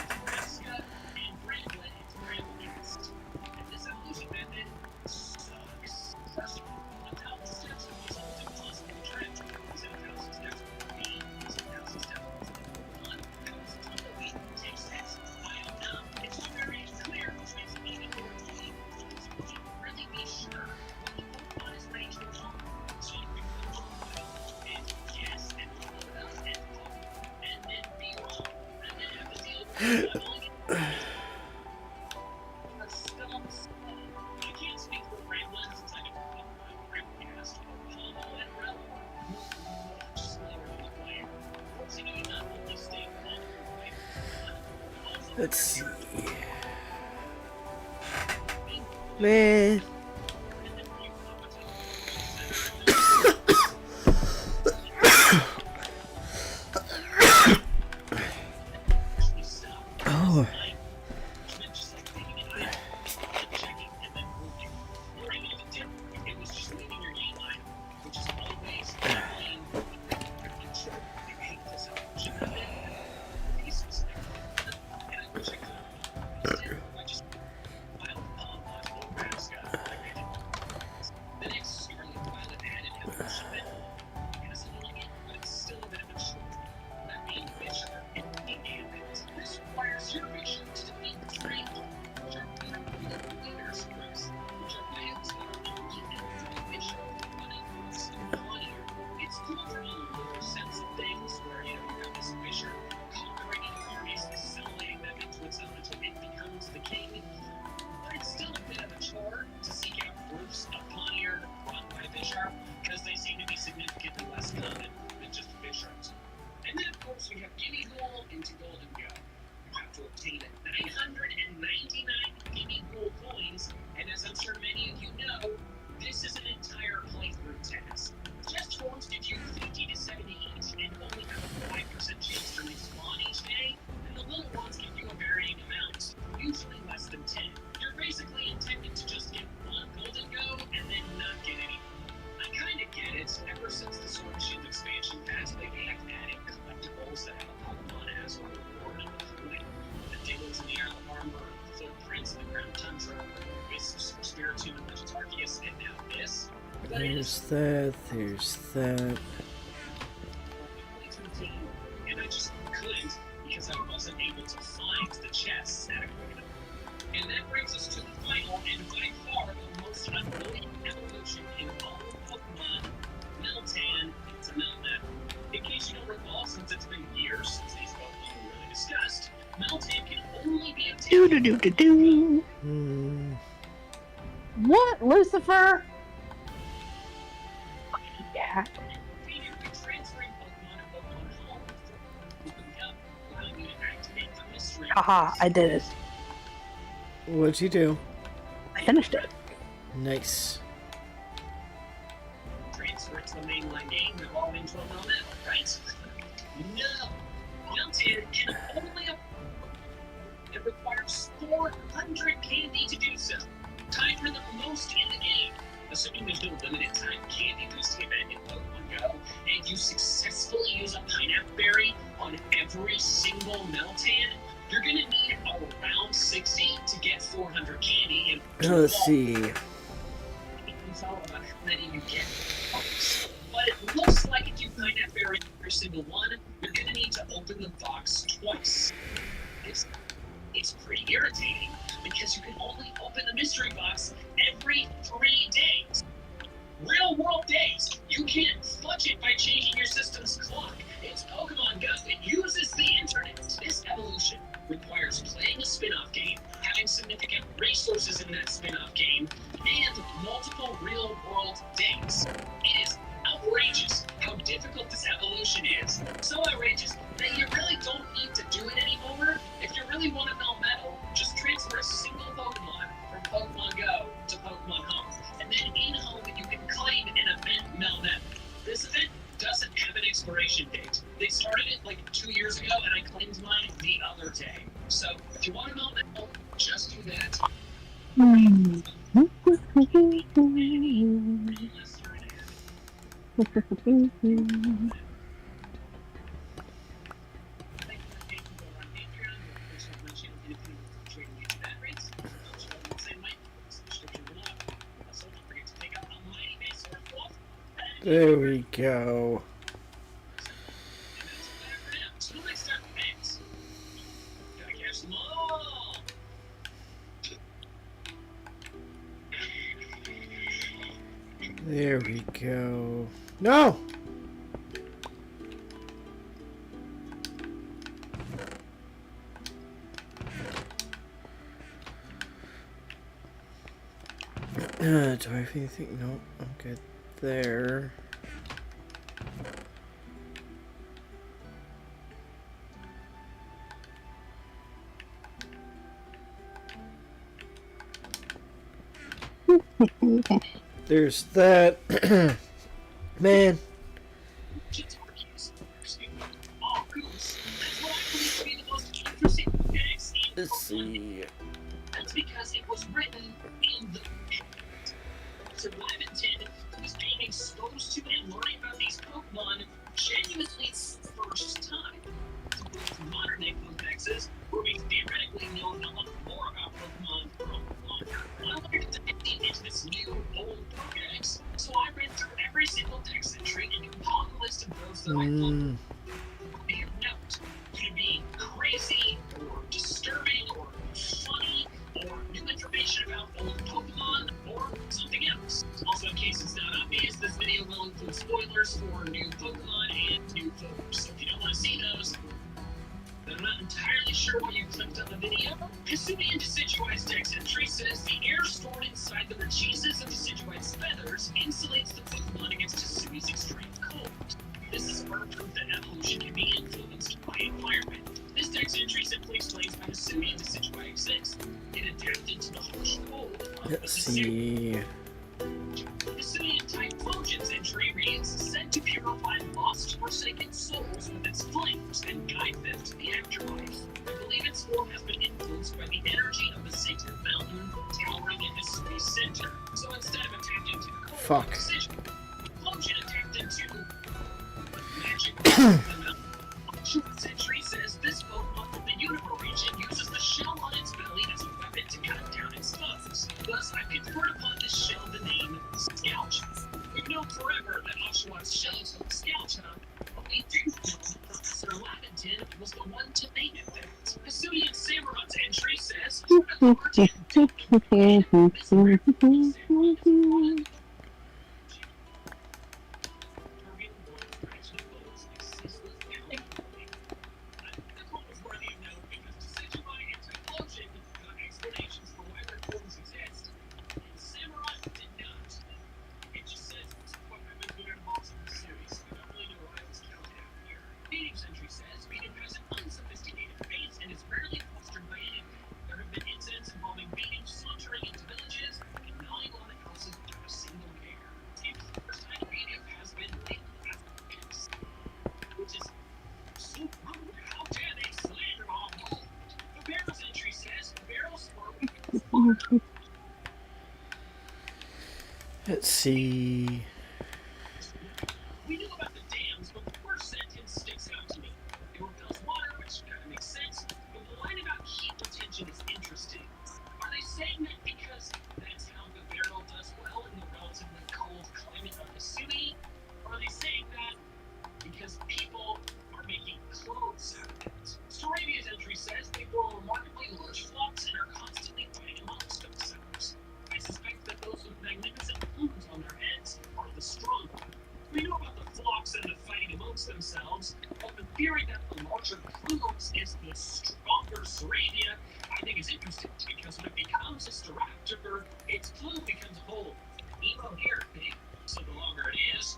Nebraska, and Bramble into Bramblecast. And this evolution method sucks. First of all, 1,000 steps is almost impossible to track. 7,000 steps per week, 7,000 steps per Pokemon, 1,000 times a week takes sense. I don't know. It's not very clear which makes it even more annoying. So you should really be sure when the Pokemon is ready to evolve. So you can go and guess and follow it up and hope and then be wrong and then have to deal with leveling it. The stumps. I can't speak for Ramblin since I don't know my Ramblcast, but Hollow and Rel move much slower than the player, forcing you to not only stay calm and wait for fun, but also Let's see. and Man. then you actually stop. Oh. Just like taking an item, checking, and then moving. Or even if it didn't work, it was just leaving your game line, which is always playing I'm sure you hate this evolution method. Be specific. And I wish I could. I just piled on Nebraska like I did. The next Scarlet Violet added evolution method. Has annoying it, but it's still a bit of a chore. That being Fisher and the Ambit. This requires your vision to defeat the Trample, which are leaders groups, which are items that are only found in Fisher, running groups, and Claudier. It's cool for all the little sense of things where, you have this Fisher conquering armies, assimilating them into its own until it becomes the king. But it's still a bit of a chore to seek out groups of Claudier run by Fisher, because they seem to be significantly less common than just Fishers. And then, of course, we have Gimme Ghoul into Golden Go. You have to obtain 999 Gimme Ghoul coins, and as I'm sure many of you know, this is an entire playthrough task. Chest forms give you 50 to 70 each, and only have a 5% chance to respawn each day, and the little ones give you a varying amount, usually less than 10. You're basically intended to just get one Golden Go, and then not get any. I kinda get it. Ever since the Sword and Shield expansion pass, they kept adding collectibles that have a Pokemon as a reward, like the Diglets in the Isle of Armor, Footprints in the Ground Tundra, Wisps for Spiritomb and Legends Arceus, and now this. But it is There's that. and I just couldn't because I wasn't able to find the chests adequately. And that brings us to the final and by far the most annoying evolution in all of Pokemon, Meltan into Meltmap. In case you don't recall, since it's been years since these Pokemon were really discussed, Meltan can only be obtained. Do. Hmm. What, Lucifer? Yeah. Obtaining by transferring Pokemon to Pokemon Home from Pokemon Go, allowing you to activate the mystery. Haha, I did it. What'd you do? I finished it. Nice. Transfer it to the mainline game involving 12 Meltan, right? No! Meltan can only it requires 400 candy to do so. Tied for the most in the game. Assuming there's no limited time candy boosting event in Pokemon Go, and you successfully use a pineapple berry on every single Meltan, you're gonna need around 60 to get 400 candy. And Let's see. it's all about how many you get. But it looks like if you pineapple berry every single one, you're gonna need to open the box twice. It's pretty irritating because you can only open the mystery box every 3 days. Real world days. You can't fudge it by changing your system's clock. It's Pokemon Go. It uses the internet. This evolution requires playing a spin-off game, having significant resources in that spin-off game, and multiple real world days. It is outrageous how difficult this evolution is. So outrageous that you really don't need to do it anymore. If you really want to Melmetal, just transfer a single Pokemon from Pokemon Go to Pokemon Home. And then in Home, you can claim an event Melmetal. This event doesn't have an expiration date. They started it like 2 years ago, and I claimed mine the other day. So if you want to Melmetal, just do that. Unless you're an addict. There we go. There we go. No! Do I have anything? No, I'm good there. There's that. Man. Let's see. That's because it was written in the Dwarven was being exposed to and learning about these Pokemon genuinely first time. Modern day Pokédexes were being theoretically known a lot more about Pokemon for a longer. I wanted to dive into this new old Pokédex, so I read through every single Dex entry and compiled a list of those that I loved. Be of note, could be crazy or disturbing or funny or new information about old Pokemon or something else. Also, in case it's not obvious, this video will include spoilers for new Pokemon and new folks. So if you don't want to see those, then I'm not entirely sure why you clicked on the video. Kasumi and Decidueye's Dex entry says the air stored inside the Rechises of Decidueye's feathers insulates the Pokemon against Kasumi's extreme cold. This is further proof that evolution can be influenced by environment. This Dex entry simply explains how Kasumi and Decidueye exist. It adapted to the harsh cold of Let's the see. Kasumi type Fulgens entry reads, said to purify lost, forsaken souls with its flames and guide them to the afterlife. I believe its form has been influenced by the energy of the sacred mountain towering in Kasumi's center. So instead of attacking to the cold of decision, Fulgen attacked into the magic of the mountain. This entry says this Pokemon from the Universe region uses the shell on its belly as a weapon to cut down its foes. Thus, I've conferred upon this shell the name Scourge. We've known forever that Oshawott shells with Scourge, but we do know that Professor Lavington was the one to name it that. Kasumi and Samurot's entry says, Let's see. We knew about the dams, but the first sentence sticks out to me. It repels water, which kind of makes sense, but the line about heat retention is interesting. Are they saying that because that's how the barrel does well in the relatively cold climate of the city? Or are they saying that because people are making clothes out of it? Storavia's entry says they grow remarkably large flocks and are constantly fighting amongst themselves. I suspect that those with magnificent plumes on their heads are the strong ones. We know about the flocks and the fighting amongst themselves, but the theory that the larger plumes is the stronger Saravia, I think is interesting, because when it becomes a Staraptor, its plume becomes a whole emo hair thing, so the longer it is,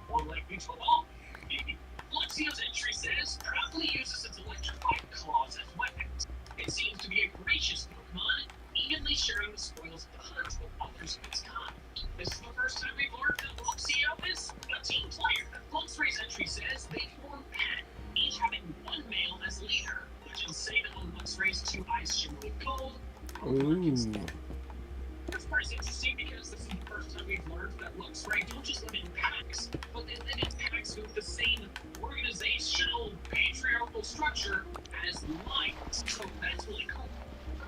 more likely to evolve. Maybe. Luxio's entry says, proudly uses its electrified claws as weapons. It seems to be a gracious Pokemon, evenly sharing the spoils of the hunt with others of its kind. This is the first time we've learned that Luxio is a team player. Luxray's entry says they form pack, each having one male as leader, which is say that when Luxray's two eyes shimmer with gold, this part is interesting because this is the first time we've learned that Luxray don't just live in packs, but they live in packs with the same organizational patriarchal structure as lions. So that's really cool.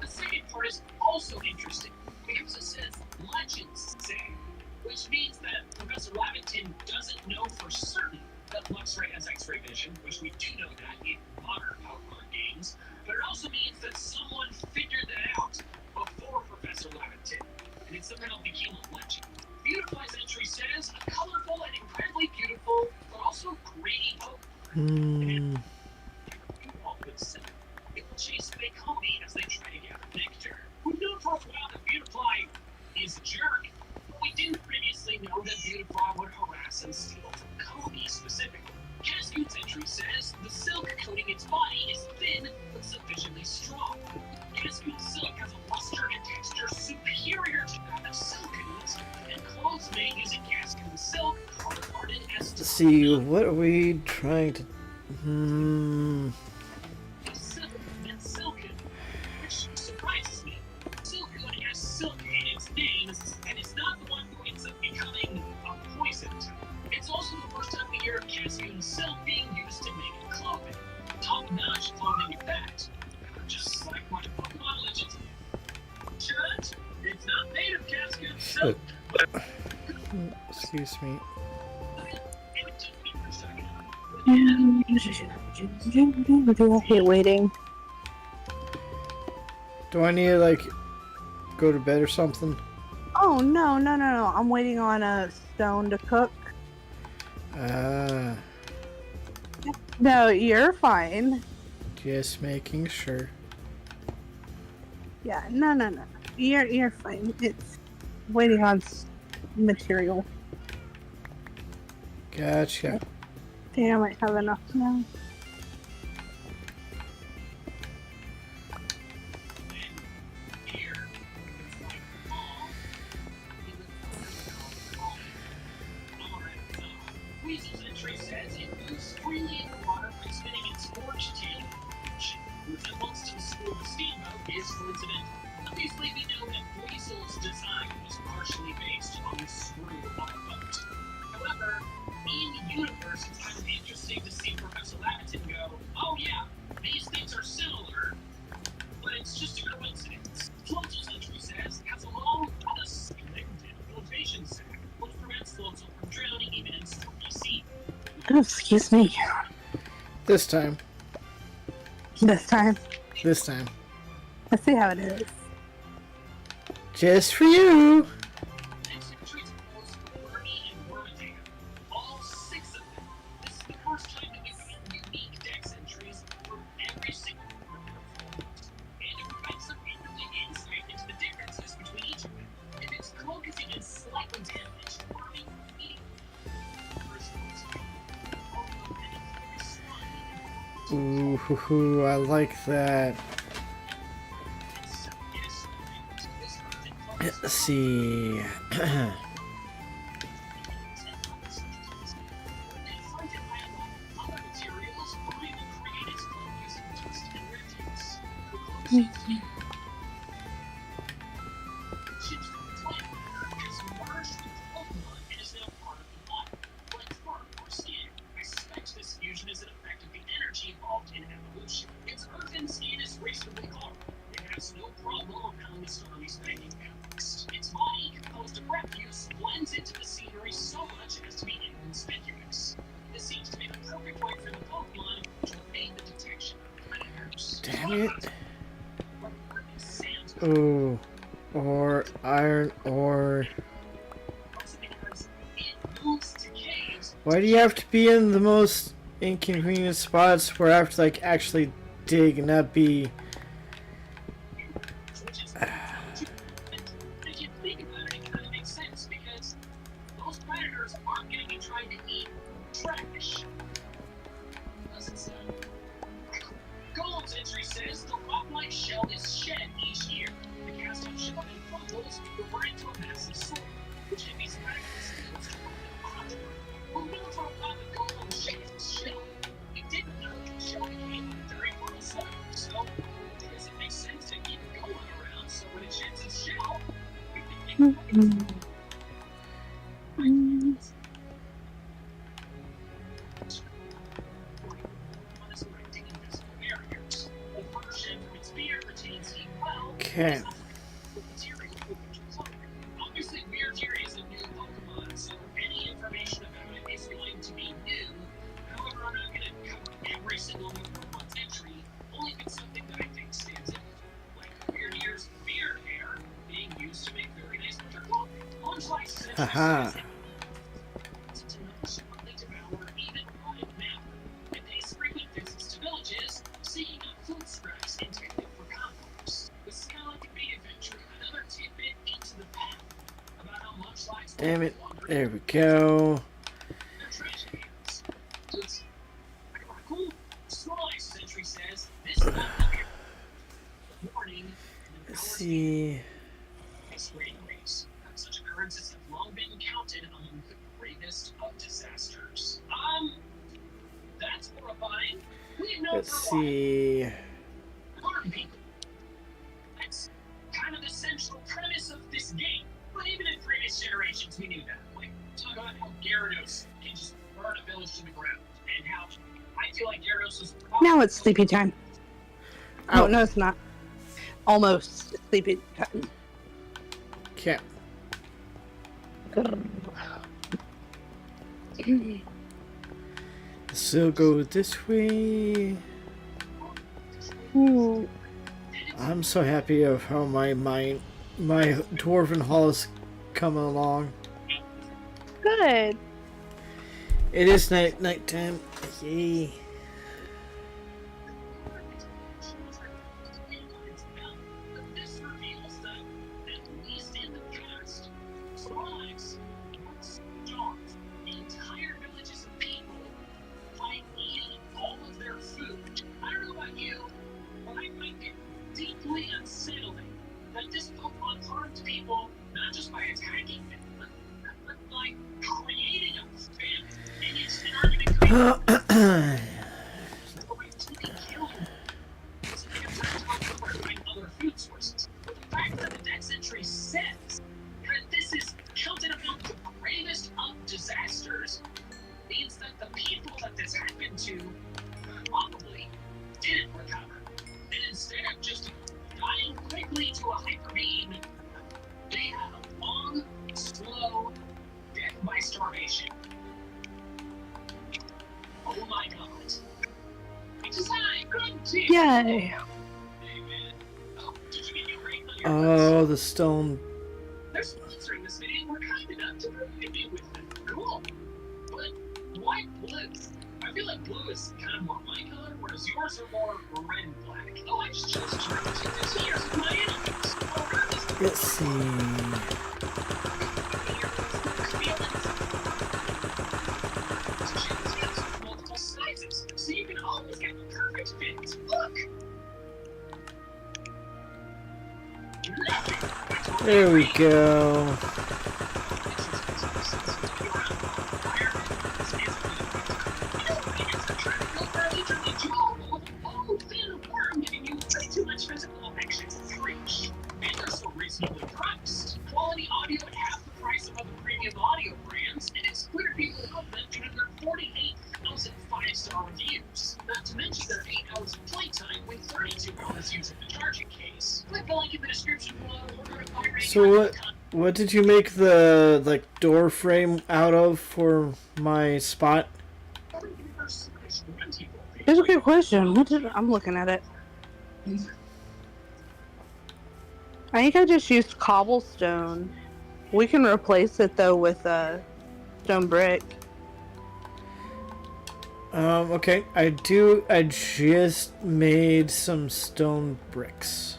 The second part is also interesting because it says legends say, which means that Professor Lavington doesn't know for certain that Luxray has X-ray vision, which we do know that in modern Pokemon games, but it also means that someone figured that out before Professor Lavington, and it somehow became a legend. Beautify's entry says, a colorful and incredibly beautiful, but also greedy Pokemon. It will chase away Coney as they try to gather nectar. We've known for a while that Beautifly is a jerk, but we didn't previously know that Beautifly would harass and steal from Coney specifically. Cascoo's entry says, the silk coating its body is thin but sufficiently strong. Cascoon's silk has a luster and texture superior to that of Silcoon's, and clothes made using Cascoon's silk are regarded as Let's see, what are we trying to... silk and Silcoon, which surprises me. Silcoon has silk in its name, and it's not the one who ends up becoming a poison. It's also the first time we hear of Cascoon's silk being used to make clothing. Top-notch clothing at that. Just like my Pokemon Legends. Shut! It's not made of Cascoon's silk, but... Excuse me. I hate waiting. Do I need to, like, go to bed or something? Oh, no. I'm waiting on a stone to cook. No, you're fine. Just making sure. Yeah, no. You're fine. It's waiting on material. Gotcha. I think I might have enough now. Weasel's entry says it moves freely in the water by spinning its forged tail. The resemblance to the screw of a steamboat is coincidental. Obviously, we know that Weasel's design was partially based on the screw of a boat. However, in universe, it's kind of interesting to see Professor Lavington go, oh yeah, these things are similar, but it's just a coincidence. Floatzel's entry says it has a long, unsplendid flotation sac, which prevents Floatzel from drowning even in stormy sea. Oh, excuse me. This time. This time. Let's see how it is. Just for you. Next entries was Wormy and Wormadam. All 6 of them. This is the first time that we've gotten unique dex entries from every single one of their forms. And it provides some interesting insight into the differences between each of them. If its focusing is slightly damaged, Wormy will be Ooh, I like that. Let's see. Damn it. Oh, or iron ore. Why do you have to be in the most inconvenient spots where I have to like actually dig and not be? If you think about it, it kind of makes sense because those predators aren't going to be trying to eat trash. Unless it's Golem's entry says the rock-like shell is shed each year. The cast-off shell then crumbles, converting to a massive sword, which can be miraculously used to run the When we talk about the golem shaped shell, we didn't know the shell became very fertile soil, so I guess it makes sense to keep it going around so when it sheds its shell, we can make it. Okay. Obviously, Weird Fury is a new Pokemon, so any information about it is going to be new. However, I'm not going to cover every single new Pokemon's entry, only if it's something that I think stands out. Like Weird Ear's beard hair being used to make very nice winter clothing. Launchlight says Haha. to notice what they devour even rotted matter, and pays frequent visits to villages, seeking out food scraps intended for compost. The Skeleton Bee adventure, another tidbit into the path about how much life Damn it. There we go. their trash cans. It's cool. Snorlax's entry says this is not warning. Let's see. Ice wave waves. Such occurrences have long been counted among the greatest of disasters. That's horrifying. We've known Let's for a while. see. Harm people. That's kind of the central premise of this game. But even in previous generations, we knew that. Like, talk about how Gyarados can just burn a village to the ground, and how I feel like Gyarados was. Now it's sleepy time. Ow. Oh, no, it's not. Almost sleepy time. Okay. So go this way. Ooh. I'm so happy of how my dwarven hall is coming along. Good. It is nighttime. Yay. This reveals that, at least in the past, Snorlax once starved the entire villages of people by eating all of their food. I don't know about you, but I find it deeply unsettling that this Pokemon harmed people not just by attacking them, but by creating a famine. And it's an argument created other food sources. But the fact that the Dex entry says that this is counted among the gravest of disasters means that the people that this happened to probably didn't recover. And instead of just dying quickly to a hyper beam, they had a long, slow death by starvation. Oh my god. Design, good team. Yay. Oh, did you get your ring on your Oh, the stone. They're sponsoring this video. We're kind enough to provide me with them. Cool. But why blue? I feel like blue is kind of more my color, whereas yours are more red and black. Oh, I just chose to represent this here with my enemies. Oh, red is Let's see. multiple sizes, so you can always get the perfect fit. Look. There we go. Quality audio at half the price of other premium audio brands, and it's clear people love them due to their 48,000 five-star reviews. Not to mention their 8 hours of playtime with 32 hours using the charging case. Click the link in the description below. Order a buy rate So what did you make the like door frame out of for my spot? That's a good question. I'm looking at it. I think I just used cobblestone. We can replace it though with stone brick. Okay. I just made some stone bricks.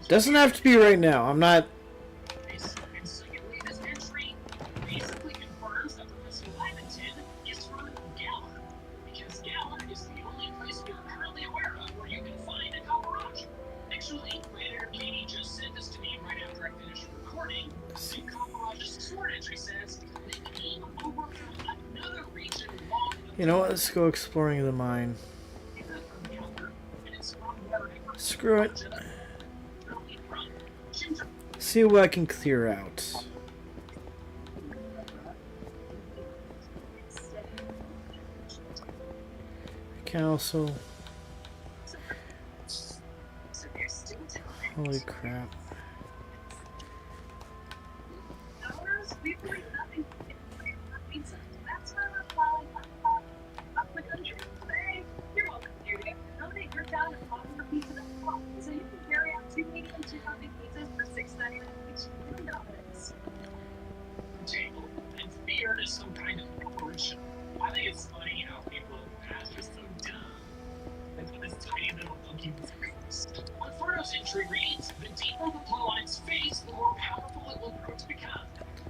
Doesn't have to be right now. I'm not. And secondly, this entry basically confirms that Professor Lavington is from Gala, because Gala is the only place we're currently aware of where you can find a copper object. Actually, later, Katie just sent this to me right after I finished recording. The Copperaj's sword entry says they came over from another region long You know what? Let's go exploring the mine. Screw it. See what I can clear out. I can also. Holy crap. Table and feared as some kind of corporation. I think it's funny how people are just so dumb. And put this tiny little monkey with rings. Inferno's entry reads, the deeper the blue line's face, the more powerful it will grow to become.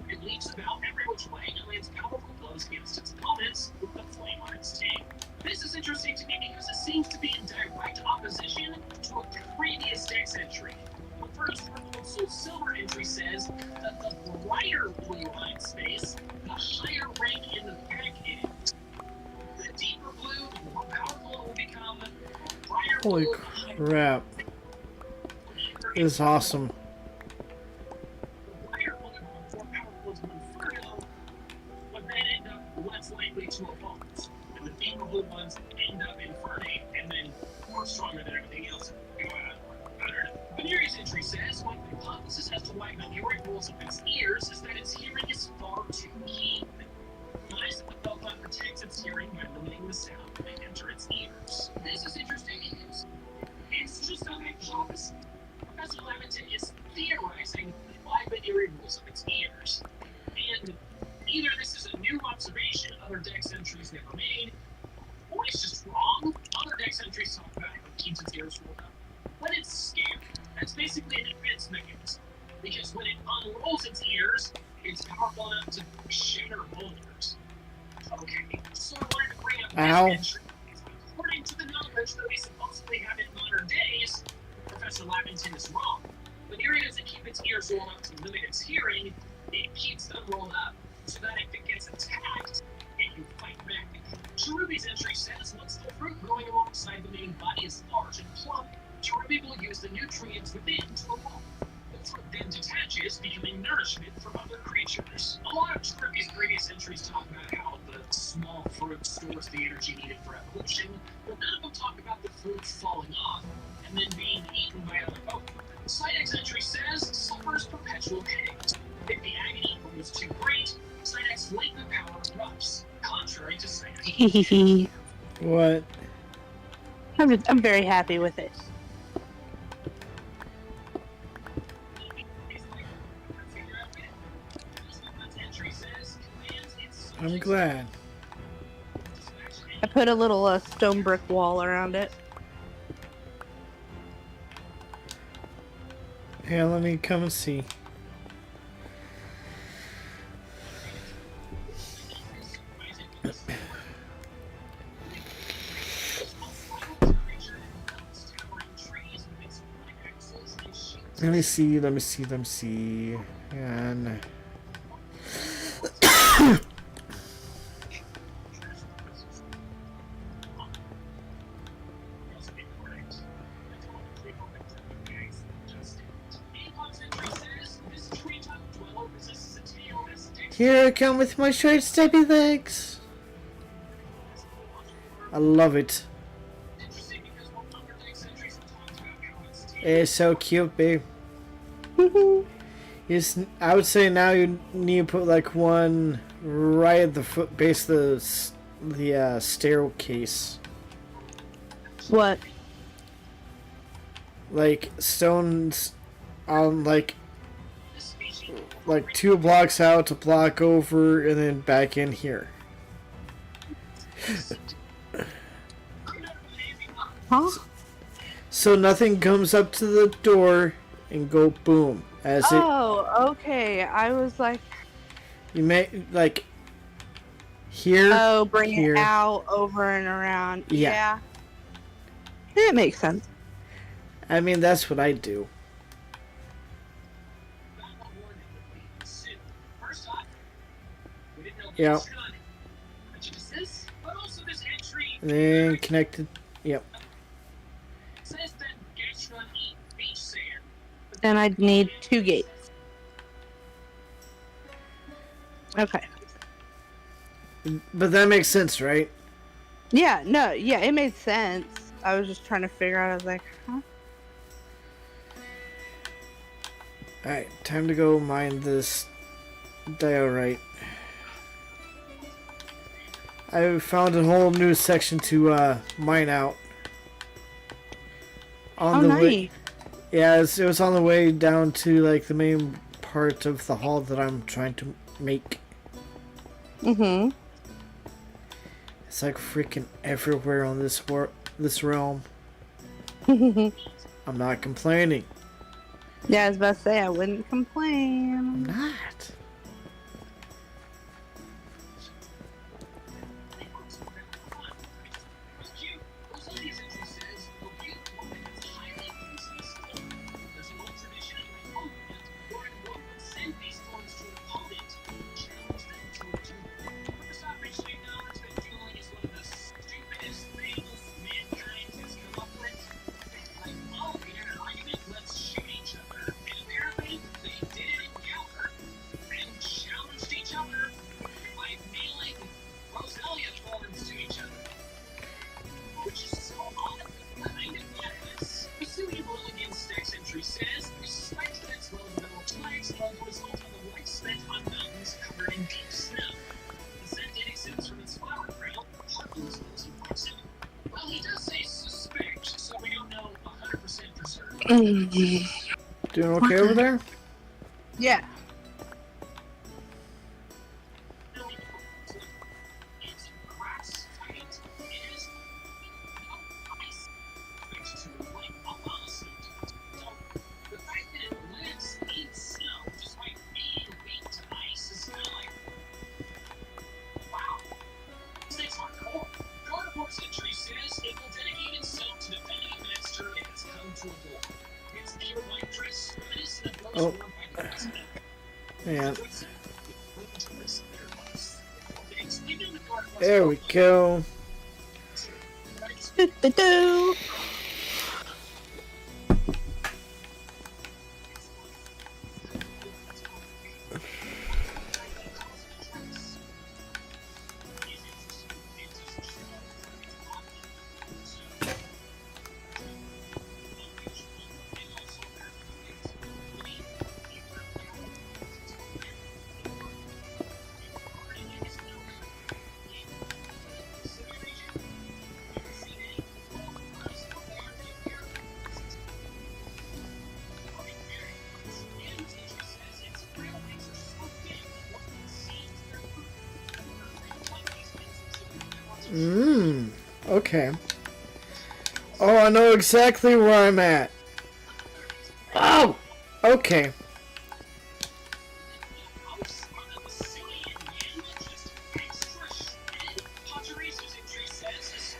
It leaps about every which way and lands powerful blows against its opponents with the flame on its tail. This is interesting to me because it seems to be in direct opposition to a previous dex entry. The first Proposal Silver entry says that the brighter blue line space, the higher rank in the pack is. The deeper blue, the more powerful it will become. The brighter Holy blue, crap. This is awesome. the brighter blue, the more powerful is Inferno, but then end up less likely to evolve. And the deeper blue ones end up Infernape, and then more stronger than everything else. I don't know. Venere's entry says, one hypothesis as to why Venere rolls up its ears is that its hearing is far too keen. Nice that the Beltline protects its hearing by limiting the sound that may enter its ears. This is interesting because it's just a hypothesis. Professor Lavington is theorizing why Venere rolls up its ears. And either this is a new observation other dex entries never made, or it's just wrong. Other dex entries talk about how it keeps its ears rolled up. When it's scared, that's basically an defense mechanism. Because when it unrolls its ears, it's powerful enough to shatter boulders. Okay, so I wanted to bring up Ow. this entry. According to the knowledge that we supposedly have in modern days, Professor Lavington is wrong. Venere doesn't keep its ears rolled up to limit its hearing, it keeps them rolled up so that if it gets attacked, it can fight back. Cherubi's entry says once the fruit growing alongside the main body is large and plump, Cherubi will use the nutrients within to evolve. The fruit then detaches, becoming nourishment for other creatures. A lot of Cherubi's previous entries talk about how the small fruit stores the energy needed for evolution, but none of them talk about the fruit falling off and then being eaten by other Pokemon. Psyduck's entry says, suffers perpetual headaches. If the agony was too great, Psyduck's latent power erupts, contrary to Psyduck. What? I'm very happy with it. I'm glad. I put a little stone brick wall around it. Here, let me come and see. Let me see. And here I come with my short steppy legs. I love it. Interesting because one other dex entries talks about how It's so cute, babe. I would say now you need to put like one right at the foot base of the staircase. What? Like stones on like 2 blocks out to block over and then back in here. Huh? So nothing comes up to the door and go boom. As Oh, okay. I was like, you may like here. oh, bring here. it out, over and around. Yeah. Yeah. It makes sense. I mean, that's what I do. Yeah. And then connected. Yep. And I'd need 2 gates. Okay. But that makes sense, right? Yeah, no, yeah, it made sense. I was just trying to figure out, I was like, huh? Alright, time to go mine this diorite. I found a whole new section to mine out. On nice. way, yeah, it was on the way down to like the main part of the hall that I'm trying to make. Mm-hmm. It's like freaking everywhere on this realm. Yeah, I'm not complaining. I was about to say, I wouldn't I'm complain. not. Mm. Doing okay over there? Yeah. Oh. Man. There we go. Do-do-do. Okay. Oh, I know exactly where I'm at. Oh! Okay.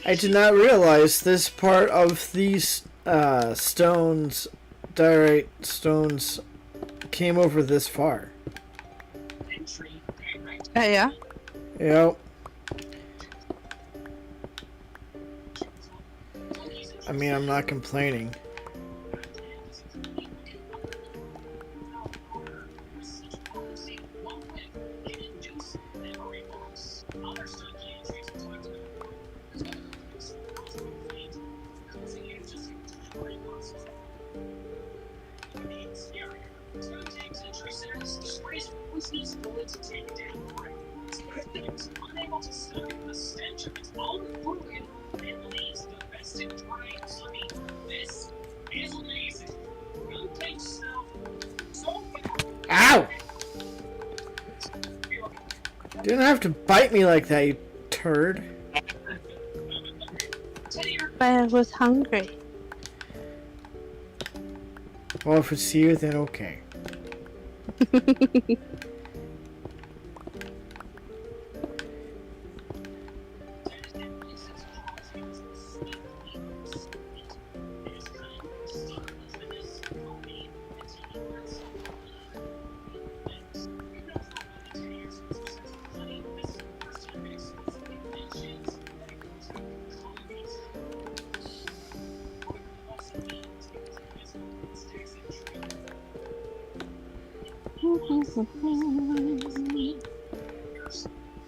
I did not realize this part of these stones, diorite stones, came over this far. Yeah. Yep. I mean, I'm not complaining. The exterior. Stonetake's entry says, disgrace ruthlessness willing to take down prey. It's unable to stomach the stench of its own food, and leaves the vested prey honey. This is amazing. Stonetake's smell so Ow! Didn't have to bite me like that, you turd. But I was hungry. Well, if it's you, then okay.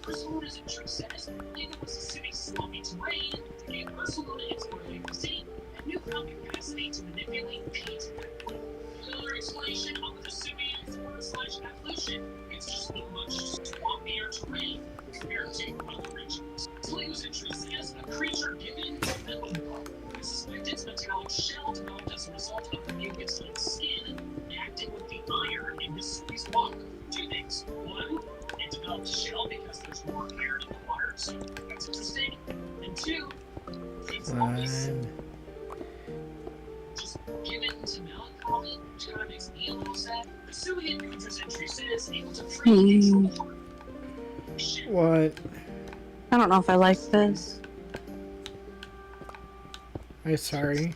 Barcelona's entry says, Lena was a city sloppy terrain, gave Barcelona its early cuisine and newfound capacity to manipulate peat. Another explanation of the Vesuvian/evolution. It's just a much swampier terrain compared to other regions. Toledo's entry says, a creature given a metal bug. We suspect its metallic shell developed as a result of the mucus on its skin reacting with the iron in Vesuvius water. Two things. One, it developed a shell because there's more iron in the water, so that's interesting. And two, it's always just given to melancholy, which kind of makes me a little sad. Vesuvian Kudra's entry says able to freely control shit. What? I don't know if I like this. I'm sorry.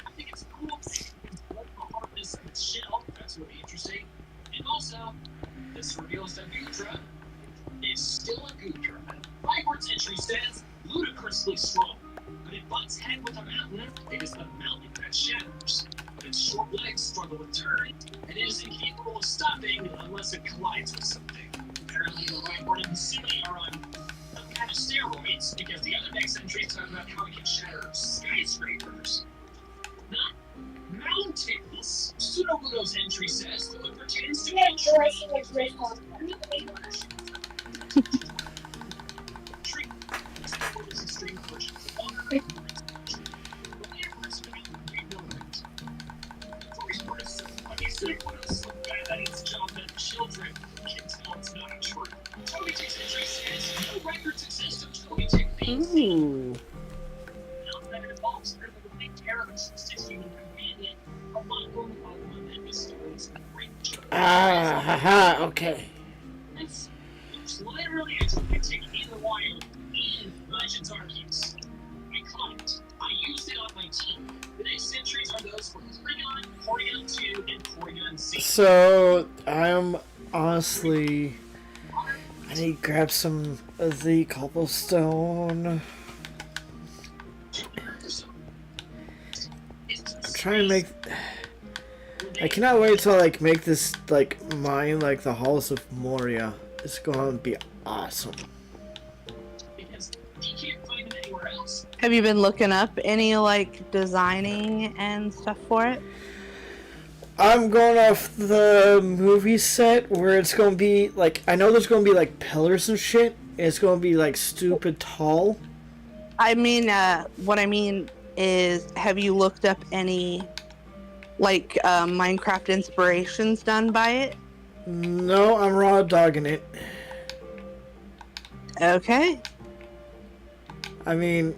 I think it's cool. It's like the hardness of its shell. That's really interesting. And also, this reveals that Gudra is still a Gudra. Viper's entry says, ludicrously strong, but it butts head with a mountain because the mountain that shatters. Its short legs struggle with turn, and it is incapable of stopping unless it collides with something. Apparently, the Viper and the City are on some kind of steroids because the other next entries talk about how it can shatter skyscrapers. Not mountains. Pseudo-Budo's entry says that it pertains to extreme versions of water. Children can tell it's not a truth. Toby Tick's entry says no records exist of Toby Tick being seen. Ooh. Now that it involves her with a big terrorist to human companion, a mongrel Pokemon that bestows a great joke. Ah, haha, okay. It's literally a Toby Tick in the wild in Legends Arceus. I caught it. I used it on my team. The next entries are those for Porygon, Porygon 2, and Porygon Z. So, I'm honestly... I need to grab some of the cobblestone. I'm trying to make... I cannot wait till, like, make this, like, mine, like, the Halls of Moria. It's going to be awesome. Because you can't find them anywhere else. Have you been looking up any like designing and stuff for it? I'm going off the movie set where it's going to be, like, I know there's going to be, like, pillars and shit. And it's going to be, like, stupid tall. I mean, what I mean is, have you looked up any like Minecraft inspirations done by it? No, I'm raw dogging it. Okay. I mean,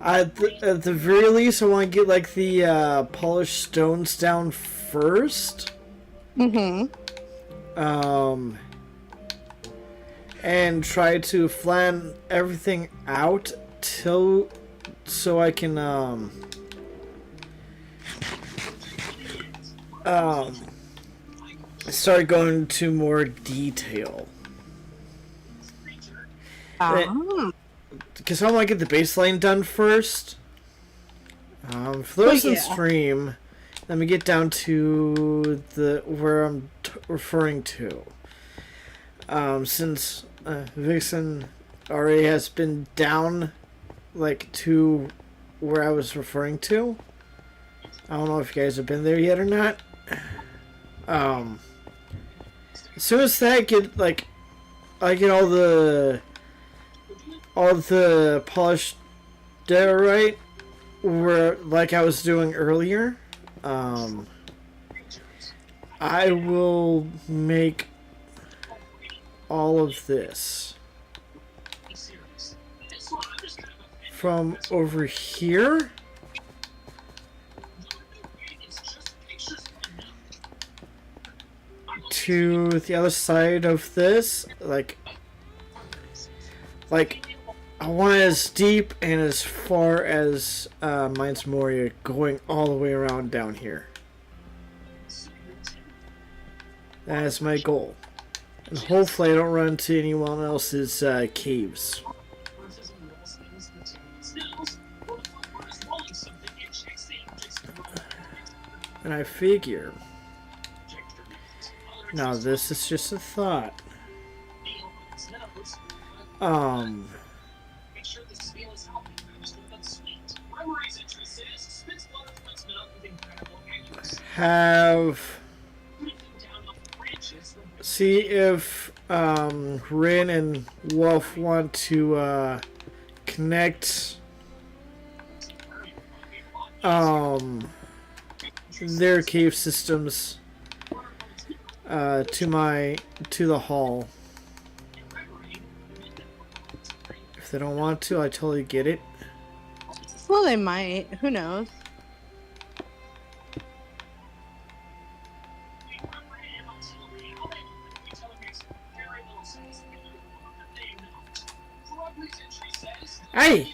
at the very least, I want to get, like, the polished stones down first. Mm-hmm. And try to flatten everything out so I can start going into more detail. Because I want to get the baseline done first. For those in stream, let me get down to where I'm referring to. Since Vixen already has been down, like, to where I was referring to. I don't know if you guys have been there yet or not. As soon as that get like, I get all the polished diorite, where like I was doing earlier, I will make all of this from over here to the other side of this. Like I want it as deep and as far as Mines Moria, going all the way around down here. That is my goal. And hopefully I don't run into anyone else's caves. And I figure... Now this is just a thought. See if Rin and Wolf want to connect their cave systems to the hall. If they don't want to, I totally get it. Well, they might. Who knows? Hey!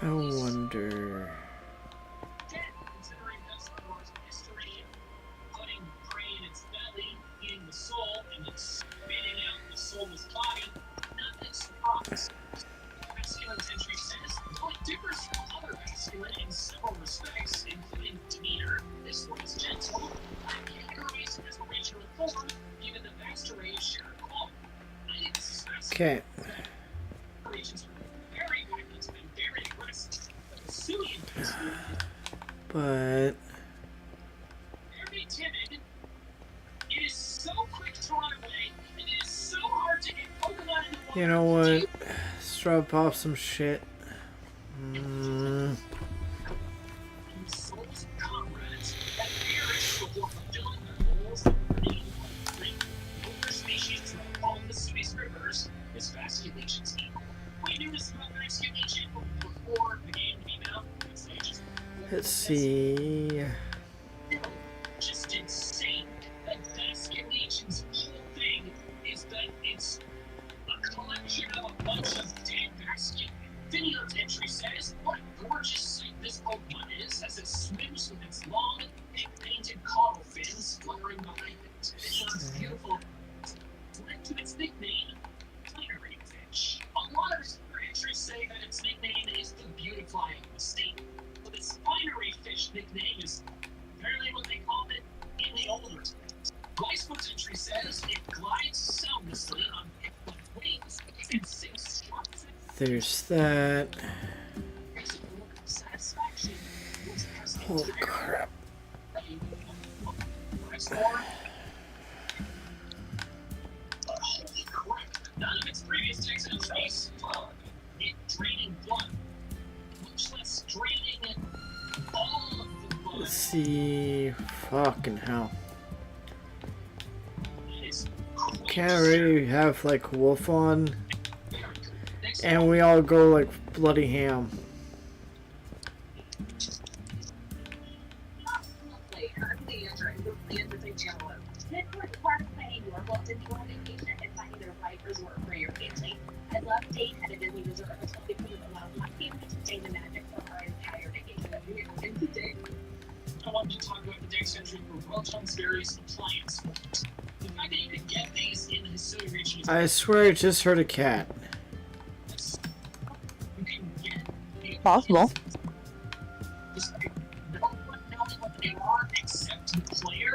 I wonder... Okay. But you know what? Let's drop off some shit. Let's see. Just insane. That Basket Legion's whole thing is that it's a collection of a bunch of dead basket. Video's entry says what a gorgeous sight this Pokemon is as it swims with its long, pink-painted caudal fins fluttering behind it. Video's beautiful. Led to its nickname, Flickering Fish. A lot of its entries say that its nickname is the beautifying state. But its Finery Fish nickname is apparently what they called it in the older days. Weisman's entry says it glides soundlessly on wings and sinks sharply. There's that. Oh crap. But holy crap, none of its previous text entries it draining blood, much less draining all of the blood. Let's see. Fucking hell. Can't really have like Wolf on, and we all go like bloody ham. I love Date had a Disney resort because it allowed my family to stay the magic for our entire vacation. I wanted to talk about the Dex entry for Welchon's various appliance forms. The fact that you can get these in the Hisui region is I swear I just heard a cat. you can get Possible. don't know what they are except the player,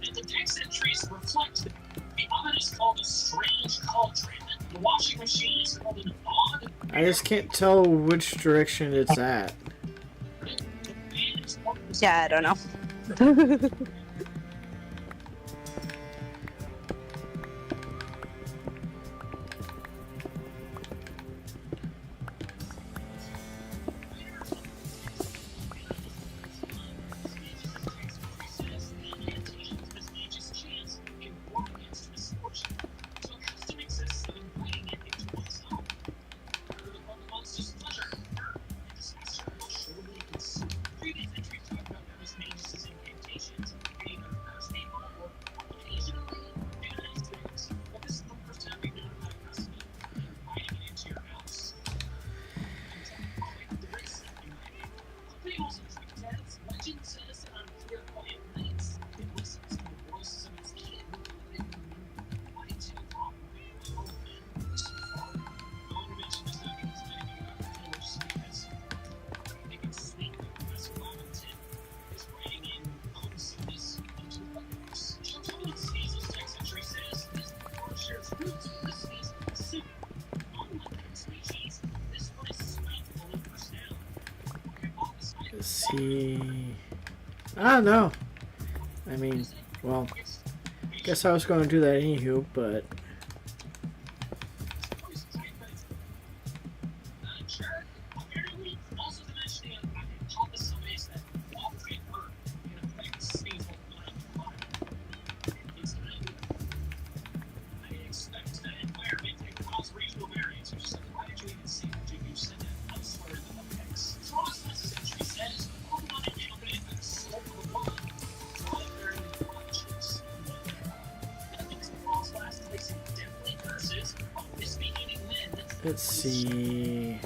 and the Dex entries reflect them. The oven is called a strange cauldron. The washing machine is called an odd. I just can't tell which direction it's at. The fan is called the Yeah, I don't know. Let's see. I don't know. I mean, well, guess I was going to do that anywho, but let's see.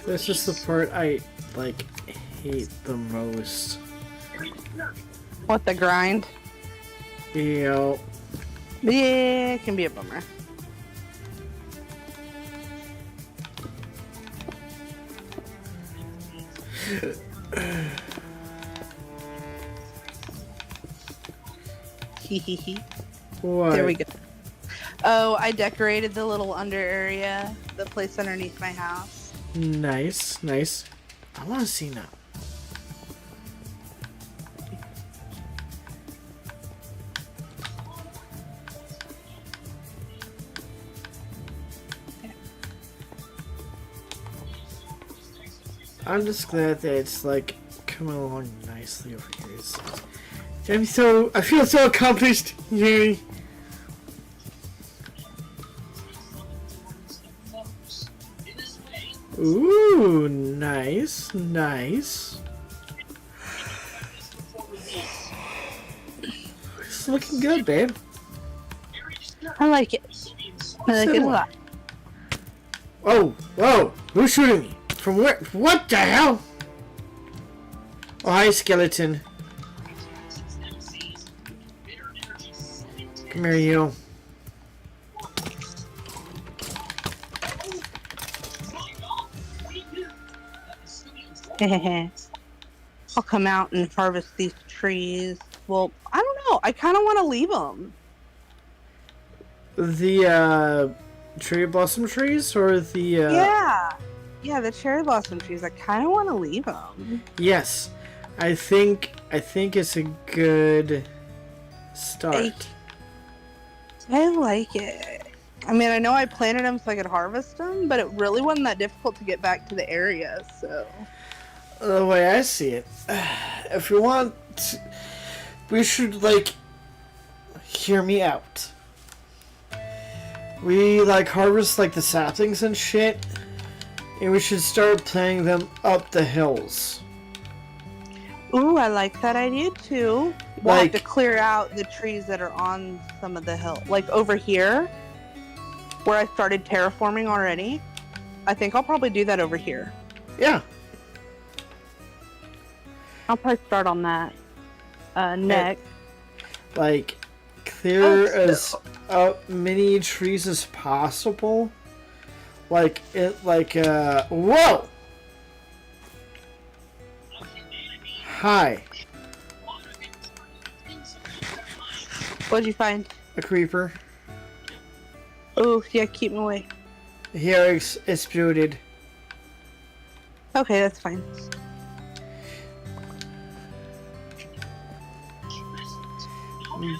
This is the part I, like, hate the most. What, the grind? Yeah. Yeah, it can be a bummer. Hee. What? There we go. Oh, I decorated the little under area, the place underneath my house. Nice, nice. I want to see now. I'm just glad that it's like coming along nicely over here. I feel so accomplished. Yay. Ooh, nice, nice. It's looking good, babe. I like it. I like it a lot. Oh, whoa, who's shooting me? From where? What the hell? Oh, hi, skeleton. Come here, you. I'll come out and harvest these trees. Well, I don't know. I kind of want to leave them. The cherry blossom trees or the Yeah, the cherry blossom trees. I kind of want to leave them. Yes, I think it's a good start. I like it. I mean, I know I planted them so I could harvest them, but it really wasn't that difficult to get back to the area, so... The way I see it, if we want to, we should, like, hear me out. We, like, harvest, like, the saplings and shit, and we should start planting them up the hills. Ooh, I like that idea, too. We'll have to Like- clear out the trees that are on some of the hill. Like, over here, where I started terraforming already. I think I'll probably do that over here. Yeah. I'll probably start on that next. Like, clear as many trees as possible. Like, whoa! Hi. What'd you find? A creeper. Ooh, yeah, keep me away. Here exploded. Okay, that's fine.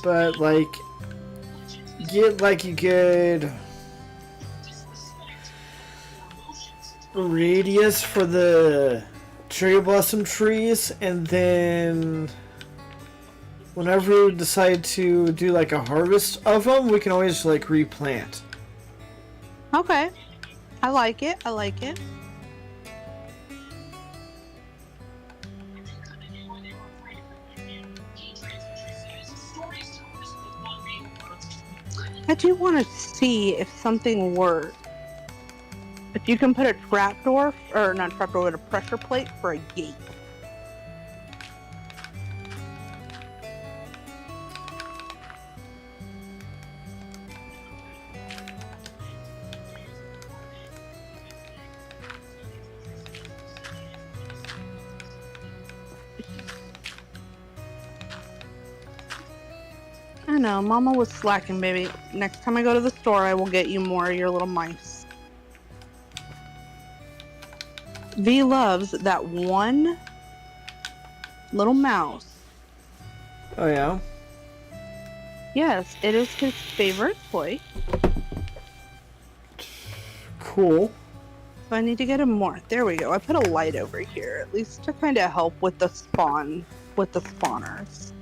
But, like, get, like, a good radius for the cherry blossom trees, and then whenever we decide to do, like, a harvest of them, we can always, like, replant. Okay. I like it. I like it. I do want to see if something works. If you can put a trapdoor, or not trapdoor, but a pressure plate for a gate. I know, Mama was slacking, baby. Next time I go to the store, I will get you more of your little mice. V loves that one little mouse. Oh, yeah? Yes, it is his favorite toy. Cool. So I need to get him more. There we go. I put a light over here, at least to kind of help with the spawners.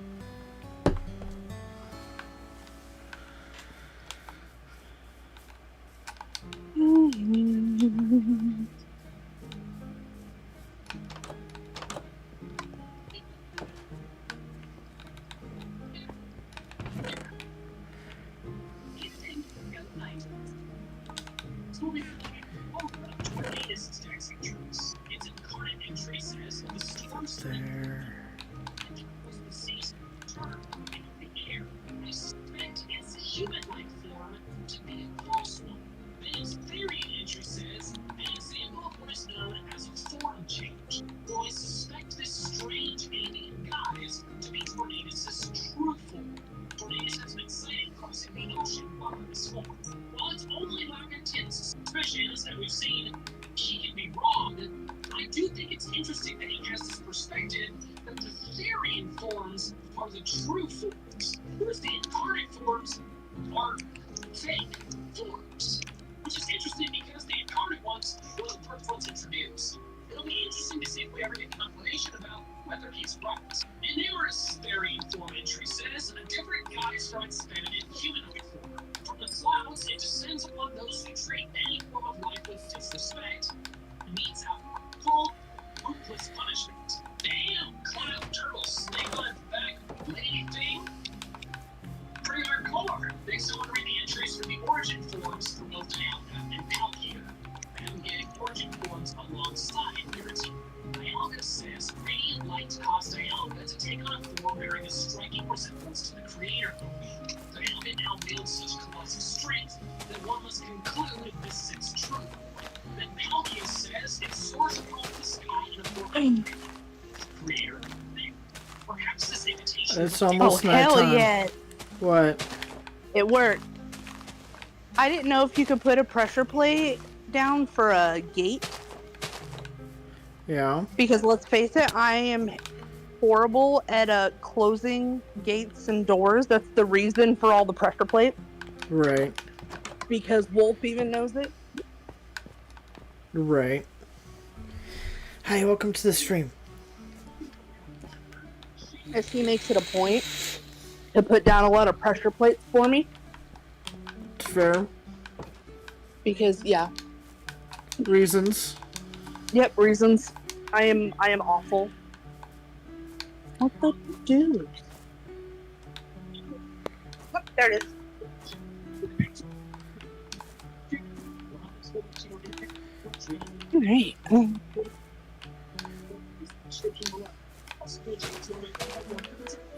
There. Human-like form to be a false one. This variant entry says an example of what is known as a form change. Though I suspect this strange alien guise to be Tornadus' true form. Tornadus has been sighted crossing the ocean while in this form. While it's only my intense suspicions that we've seen, he can be wrong. I do think it's interesting that he has this perspective that the Therian forms are the true forms, whereas the incarnate forms are fake forms. Which is interesting because the incarnate ones were the first ones introduced. It'll be interesting to see if we ever get confirmation about whether he's right. A numerous Therian form entry says a different guise from its feminine humanoid form. From the clouds, it descends upon those who treat any form of life with disrespect and meets out full, ruthless punishment. Damn, cloud turtle, snake on its back, lady thing. Pretty hardcore. Next, I want to read the entries for the origin forms for both Ialga and Palkia. I am getting origin forms alongside Purity. Ialga says radiant light caused Ialga to take on a form bearing a striking resemblance to the creator form. Ialga now wields such colossal strength that one must conclude this is its true form. Then Palkia says it soars across the sky in a form of creator. It's Oh, almost hell nighttime. yeah. What? It worked. I didn't know if you could put a pressure plate down for a gate. Yeah. Because let's face it, I am horrible at closing gates and doors. That's the reason for all the pressure plates. Right. Because Wolf even knows it. Right. Hi, welcome to the stream. As he makes it a point to put down a lot of pressure plates for me. Fair. Because yeah. Reasons. Yep, reasons. I am awful. What the dude? Oh, there it is. Alright.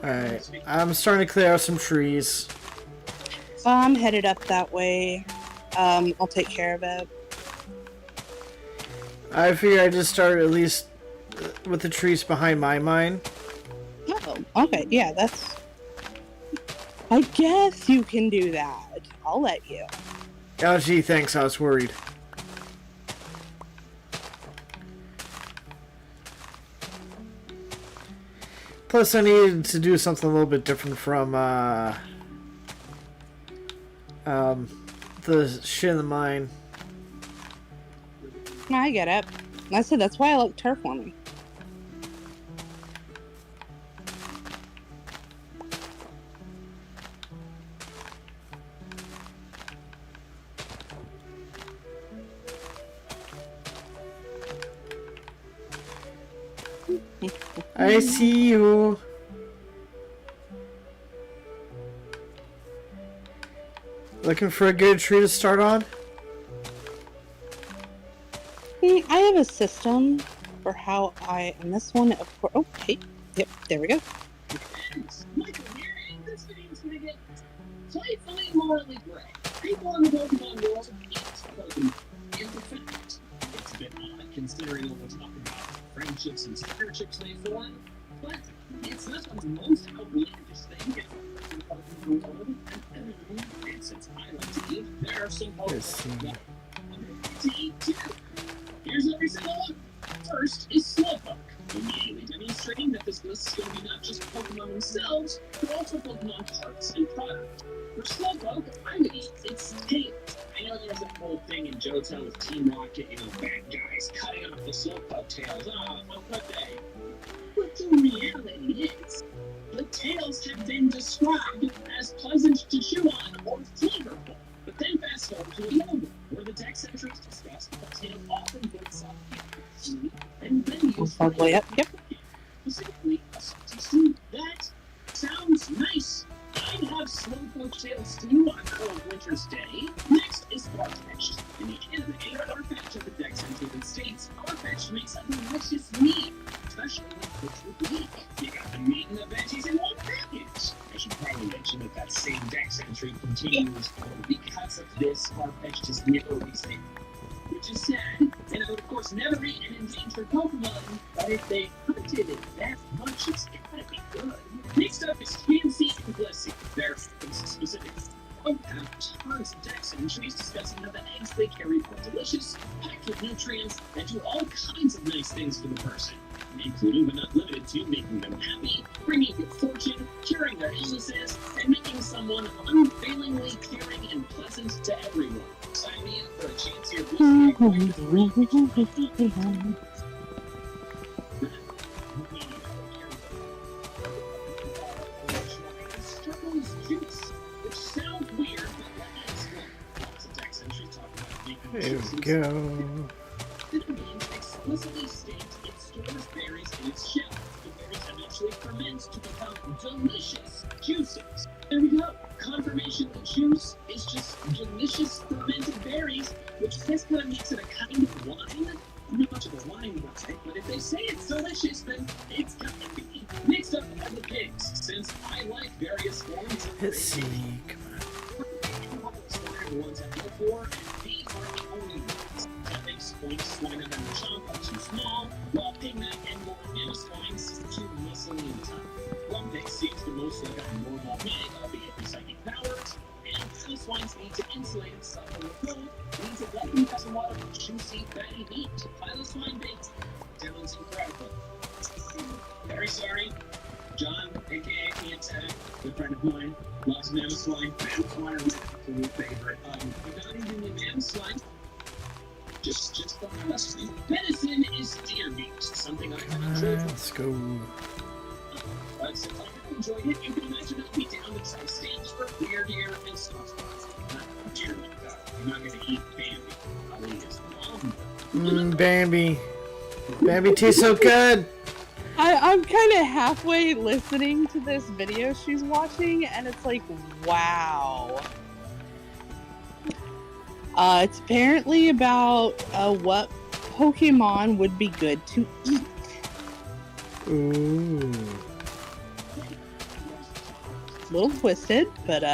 Alright. I'm starting to clear out some trees. I'm headed up that way. I'll take care of it. I figure I just start at least with the trees behind my mine. Oh, okay. Yeah, that's... I guess you can do that. I'll let you. Oh, gee, thanks. I was worried. Plus, I needed to do something a little bit different from, the shit in the mine. I get it. I said that's why I like terraforming. I see you. Looking for a good tree to start on? I have a system for how I... And this one, of course... Oh, hey. Yep, there we go. Michael here, and this video is gonna get playfully morally gray. People in the Pokemon world hate Pokemon. And in fact, it's a bit odd considering all the talk about friendships and partnerships they form, but it's not the most outlandish thing in the Pokemon world. And since I like to eat, there are some Let's see. Pokemon that I'm going to eat too. Here's every single one. First is Slowpoke, immediately demonstrating that this list is going to be not just Pokemon themselves, but also Pokemon parts and products. For Slowpoke, I'm going to eat its tail. I know there's that whole thing in Johto with Team Rocket, bad guys cutting off the Slowpoke tails. Oh, what day. But the reality is, the tails have been described as pleasant to chew on or flavorful. But then fast forward to the other one, where the text entries discuss that the tail often puts up and then used All the way up, yep. specifically a salty soup. That sounds nice. I'd have Slowpoke tail stew on a cold winter's day. Next is Farfetch'd. In the anime, Farfetch'd of the Dex entry states Farfetch'd makes a delicious meat, especially when cooked with leek. You got the meat and the veggies in one package. I should probably mention that that same Dex entry continues because of this Farfetch'd is never releasing. Which is sad, and I would of course never eat an endangered Pokemon, but if they hunted it that much, it's gotta be good. Next up is Fancy and Blissey. They're specific. Have tons of Dex entries discussing how the eggs they carry are delicious, packed with nutrients, and do all kinds of nice things for the person, including but not limited to making them happy, bringing good fortune, curing their illnesses, and making someone unfailingly caring and pleasant to everyone. Sign me up for a chance here. Struggles juice, which sounds weird, but that is what lots of Dex entries talk about making There juices. we go. Vitamins explicitly state it stores berries in its shell. The berries eventually ferment to become delicious juices. There we go. Confirmation that juice is just delicious fermented berries, which just kind of makes it a kind of wine. I'm not much of a wine guy, but if they say it's delicious, then it's gotta be. Next up are the pigs, since I like various forms of Let's see. gravy. Come on. The ones I look for, and these are the only ones. That makes Oinks, Swiner, and Machamp too small, while Pignet and more Nanoswines too muscly and tough. One thing It seems the most like a normal being, albeit with psychic powers. And pilot swines need to insulate itself from the cold, means it likely doesn't want to juicy, fatty meat. Pilot swine bait. Sounds incredible. Very sorry. John, aka Antenna, good friend of mine, loves mammoth swine. Mammoth swine are my absolute favorite. Not even the mammoth swine. Just the rest. Venison is deer meat, something I have enjoyed. Let's go. But since I have enjoyed it, you can imagine I'll be down to try steaks for deer and stuff. Not deer meat, though. I'm not gonna eat Bambi. I'll eat his mom. Bambi. Bambi tastes so good. I'm kind of halfway listening to this video she's watching, and it's like, wow. It's apparently about what Pokemon would be good to eat. Ooh. A little twisted, but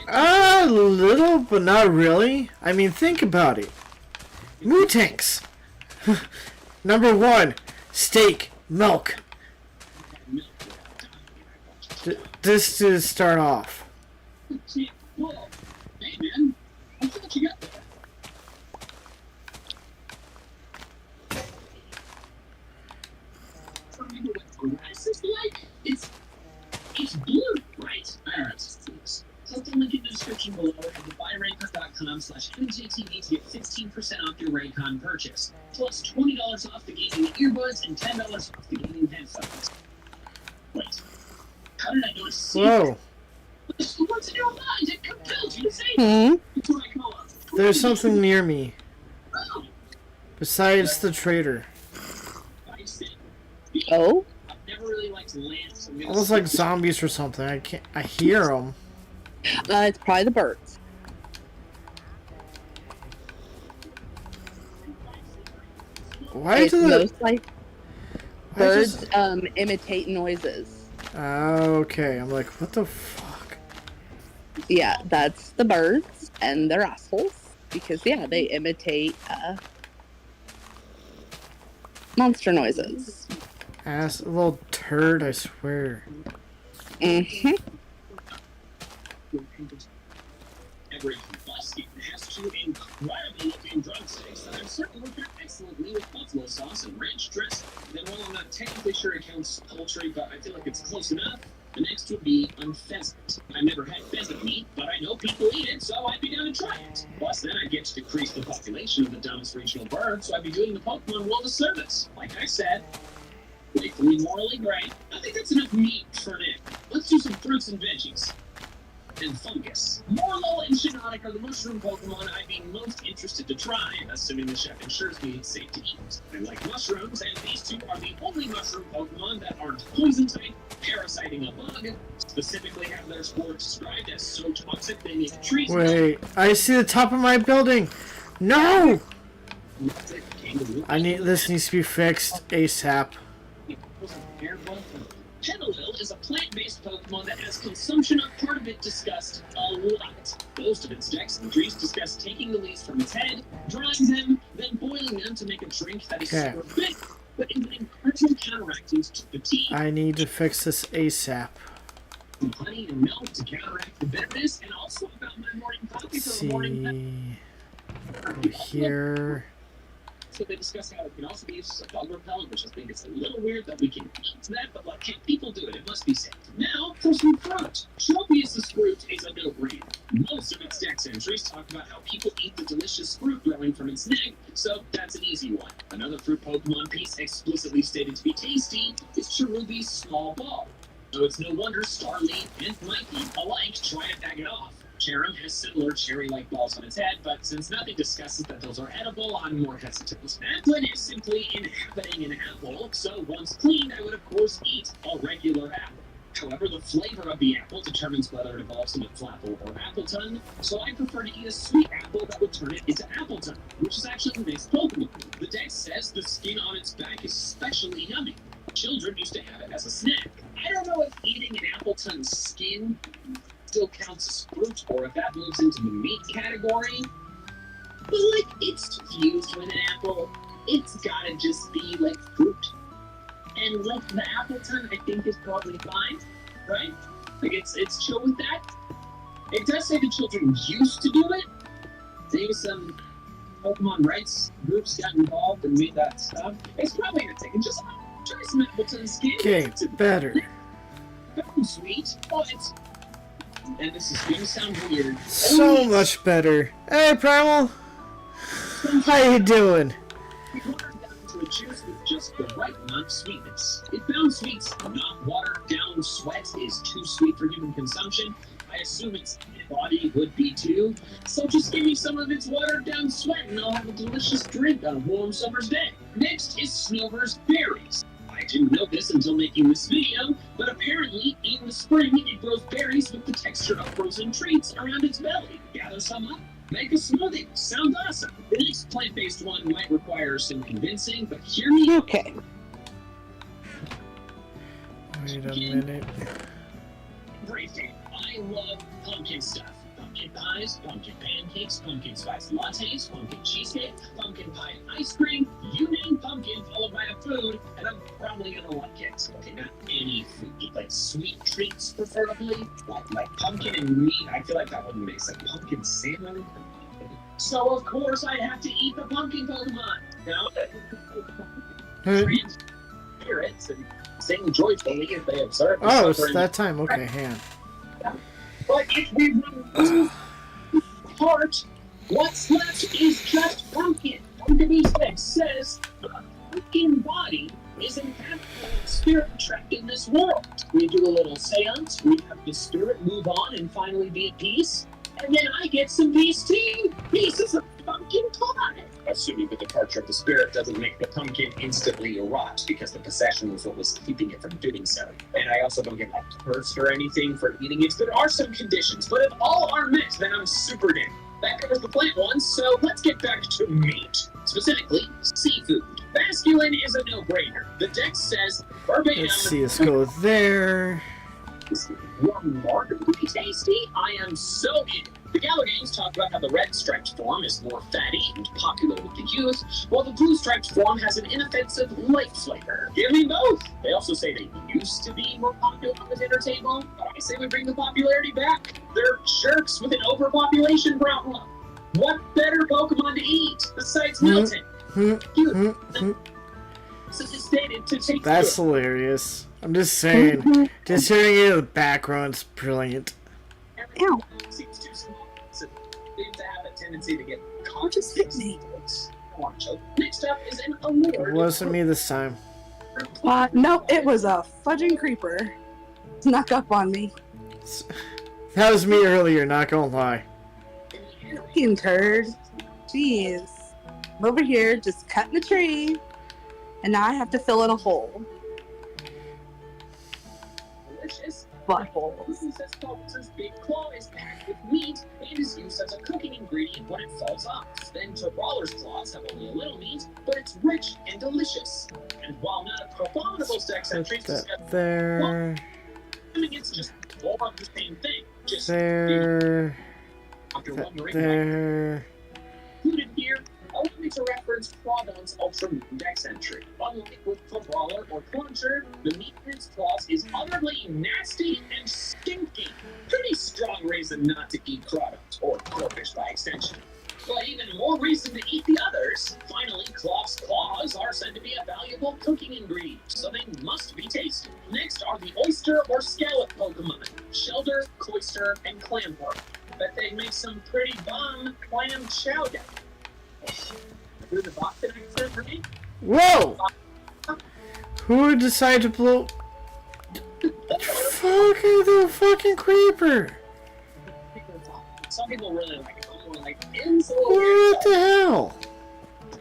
A little, but not really. I mean, think about it. Mutanks. Number 1, steak, milk. This to start off. Well, hey man, I thought you got there. Remember what grass is like? It's blue, right? Alright, click the link in the description below and to buyraycon.com/MJTV to get 16% off your Raycon purchase, plus $20 off the gaming earbuds and $10 off the gaming headphones. Wait, how did I notice secret? Whoa. What's in your mind? It compels you to say that. It's what I call a There's something near me. Oh, Besides the trader. I see. oh, I've never really liked land, so I'm gonna Almost like zombies or something. I hear them. it's probably the birds. Why It's do the... most like I birds just- imitate noises. Okay, I'm like, what the fuck? Yeah, that's the birds, and they're assholes because yeah, they imitate monster noises. Ass, a little turd, I swear. Mm-hmm. Every busty has two incredible looking drumsticks that I'm certain would pair excellently with buffalo sauce and ranch dressing. Then, while I'm not technically sure it counts poultry, but I feel like it's close enough, the next would be pheasant. I've never had pheasant meat, but I know people eat it, so I'd be down to try it. Plus, then I'd get to decrease the population of the dumbest regional bird, so I'd be doing the Pokemon world a service. Like I said, playfully morally gray. I think that's enough meat for now. Let's do some fruits and veggies. And fungus. Morlo and Shiinotic are the mushroom Pokemon I'd be most interested to try, assuming the chef ensures me it's safe to eat. I like mushrooms, and these two are the only mushroom Pokemon that aren't poison type, parasiting a bug, specifically have their spores described as so toxic they make trees. Wait, I see the top of my building. No! This needs to be fixed ASAP. Tennelil is a plant-based Pokemon that has consumption of part of it discussed a lot. Most of its decks and trees discuss taking the leaves from its head, drying them, then boiling them to make a drink that is super bitter, but is partially counteracting to fatigue. I need to fix this ASAP. Honey and milk to counteract the bitterness, and also about my morning coffee for the morning. Over here. So they discuss how it can also be used as a bug repellent, which I think is a little weird that we can eat that, but like, hey, people do it, it must be safe. Now, for some fruit. Tropius' fruit is a no-brainer. Most of its dex entries talk about how people eat the delicious fruit growing from its neck, so that's an easy one. Another fruit Pokemon piece explicitly stated to be tasty is Cherubi's small ball. So it's no wonder Starly and Mikey alike try to bag it off. Cherum has similar cherry-like balls on its head, but since nothing discusses that those are edible, I'm more hesitant. Applin is simply inhabiting an apple, so once cleaned, I would of course eat a regular apple. However, the flavor of the apple determines whether it evolves into Flapple or Appleton, so I prefer to eat a sweet apple that would turn it into Appleton, which is actually the next Pokemon. The dex says the skin on its back is especially yummy. Children used to have it as a snack. I don't know if eating an Appleton's skin still counts as fruit, or if that moves into the meat category. But like, it's fused with an apple. It's gotta just be like fruit. And like the Appleton, I think is probably fine, right? Like it's chill with that. It does say the children used to do it. Maybe some Pokemon rights groups got involved and made that stuff. It's probably gonna take just try some Appleton skin. Okay, It's better. very sweet, but and this is gonna sound weird. So much better. Hey, Primal. How you doing? We watered down to a juice with just the right amount of sweetness. It found sweets, not watered down sweat is too sweet for human consumption. I assume its body would be too. So just give me some of its watered down sweat and I'll have a delicious drink on a warm summer's day. Next is Snover's berries. I didn't know this until making this video, but apparently in the spring it grows berries with the texture of frozen treats around its belly. Gather some up, make a smoothie. Sounds awesome. The next plant-based one might require some convincing, but hear me out. Okay. Wait a minute. Briefing. I love pumpkin stuff. Pumpkin pies, pumpkin pancakes, pumpkin spice lattes, pumpkin cheesecake, pumpkin pie ice cream. You name pumpkin followed by a food, and I'm probably gonna like it. Okay, not any food, like sweet treats preferably, like pumpkin and meat. I feel like that wouldn't make sense. Pumpkin salmon. So of course I have to eat the pumpkin Pokemon. Now, spirits and sing joyfully if they observe. the Oh, it's suffering. that time. Okay, hang on. But if we remove part, what's left is just pumpkin. Underneath text says the pumpkin body is an absolute spirit trapped in this world. We do a little seance, we have the spirit move on and finally be at peace, and then I get some peace too. Pieces of pumpkin pie. Assuming the departure of the spirit doesn't make the pumpkin instantly rot, because the possession was what was keeping it from doing so. And I also don't get like cursed or anything for eating it. There are some conditions, but if all are met, then I'm super down. That covers the plant ones, so let's get back to meat. Specifically, seafood. Masculine is a no-brainer. The dex says verbatim. Let's see us go there. Remarkably tasty. I am so in. The Gallo games talk about how the red striped form is more fatty and popular with the youth, while the blue striped form has an inoffensive light flavor. Give me both. They also say they used to be more popular on the dinner table, but I say we bring the popularity back. They're jerks with an overpopulation problem. What better Pokemon to eat besides Milton? Sophisticated to take. That's hilarious. I'm just saying. Just hearing it in the background's brilliant. Ow. Seems too small. So they seem to have a tendency to get Just hit me. Next up is an It award. wasn't me this time. No, it was a fudging creeper. Snuck up on me. That was me earlier, not gonna lie. Fucking turd. Jeez. I'm over here just cutting a tree, and now I have to fill in a hole. Delicious. Butthole. This says Culbert's big claw is packed with meat and is used as a cooking ingredient when it falls off. Then Brawler's claws have only a little meat, but it's rich and delicious. And while not a abominable sex entry, Put that there. I mean, it's just more of the same thing. Just There. after That wondering there. included here, allow me to reference Claudon's Ultra Moon Dex entry. Unlike with Brawler or Cruncher, the meat in its claws is utterly nasty and stinky. Pretty strong reason not to eat Crawdons, or Corfish by extension. But even more reason to eat the others. Finally, Cloth's claws are said to be a valuable cooking ingredient, so they must be tasty. Next are the oyster or scallop Pokemon, Shelder, Cloyster, and Clamworm. Bet they make some pretty bomb clam chowder. Through the box that I sent for me? Whoa! Who would decide to blow? Fucking the fucking creeper! Some people really like it. Like, it's a little What the hell?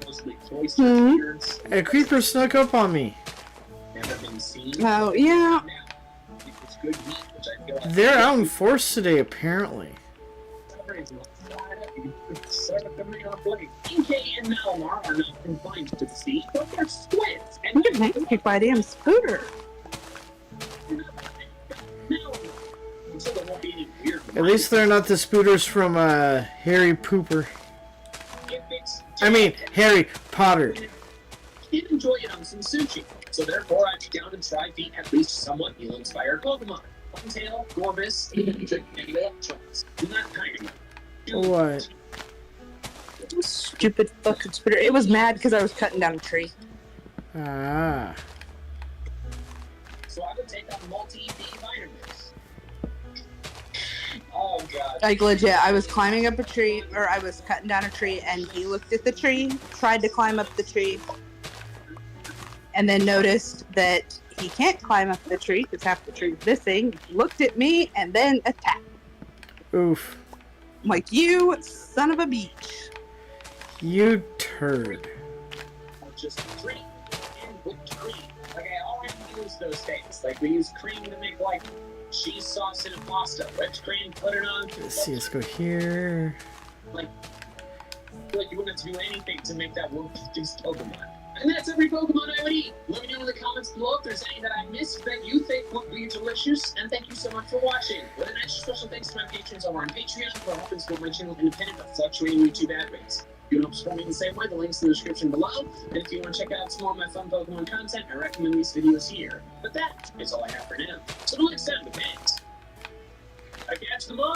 mostly cloister beards. A creeper snuck up on me. Never been seen. Oh, yeah. It's good meat, which I feel like They're out in force today, apparently. Inkay and Malamar are not confined to the sea, but they're squids. And Look at that kick by damn scooter. so there won't be any weird At least they're not the spooters from Harry Pooper. I mean, Harry Potter. he'd enjoy it on some sushi. So therefore, I began to try the at least somewhat eel-inspired Pokemon. Funtail, Gorbis, and Electros. Not kind of. What? Stupid fucking spitter. It was mad because I was cutting down a tree. Ah. So I would take on multi-B vitamins. Oh god. Like legit, I was climbing up a tree, or I was cutting down a tree, and he looked at the tree, tried to climb up the tree, and then noticed that he can't climb up the tree because half the tree is missing. Looked at me and then attacked. Oof. I'm like, you son of a beach. You turd. Just cream and whipped cream. Like I already used those things. Like we use cream to make like cheese sauce in a pasta. Whipped cream, put it on. Let's see, let's go here. Like you wouldn't have to do anything to make that one just Pokemon. And that's every Pokemon I would eat. Let me know in the comments below if there's any that I missed that you think would be delicious. And thank you so much for watching. With an extra special thanks to my patrons over on Patreon for helping support my channel independent of fluctuating YouTube ad rates. If you want to support me in the same way, the link's in the description below. And if you want to check out some more of my fun Pokemon content, I recommend these videos here. But that is all I have for now. So until next time, thanks. I catch them all!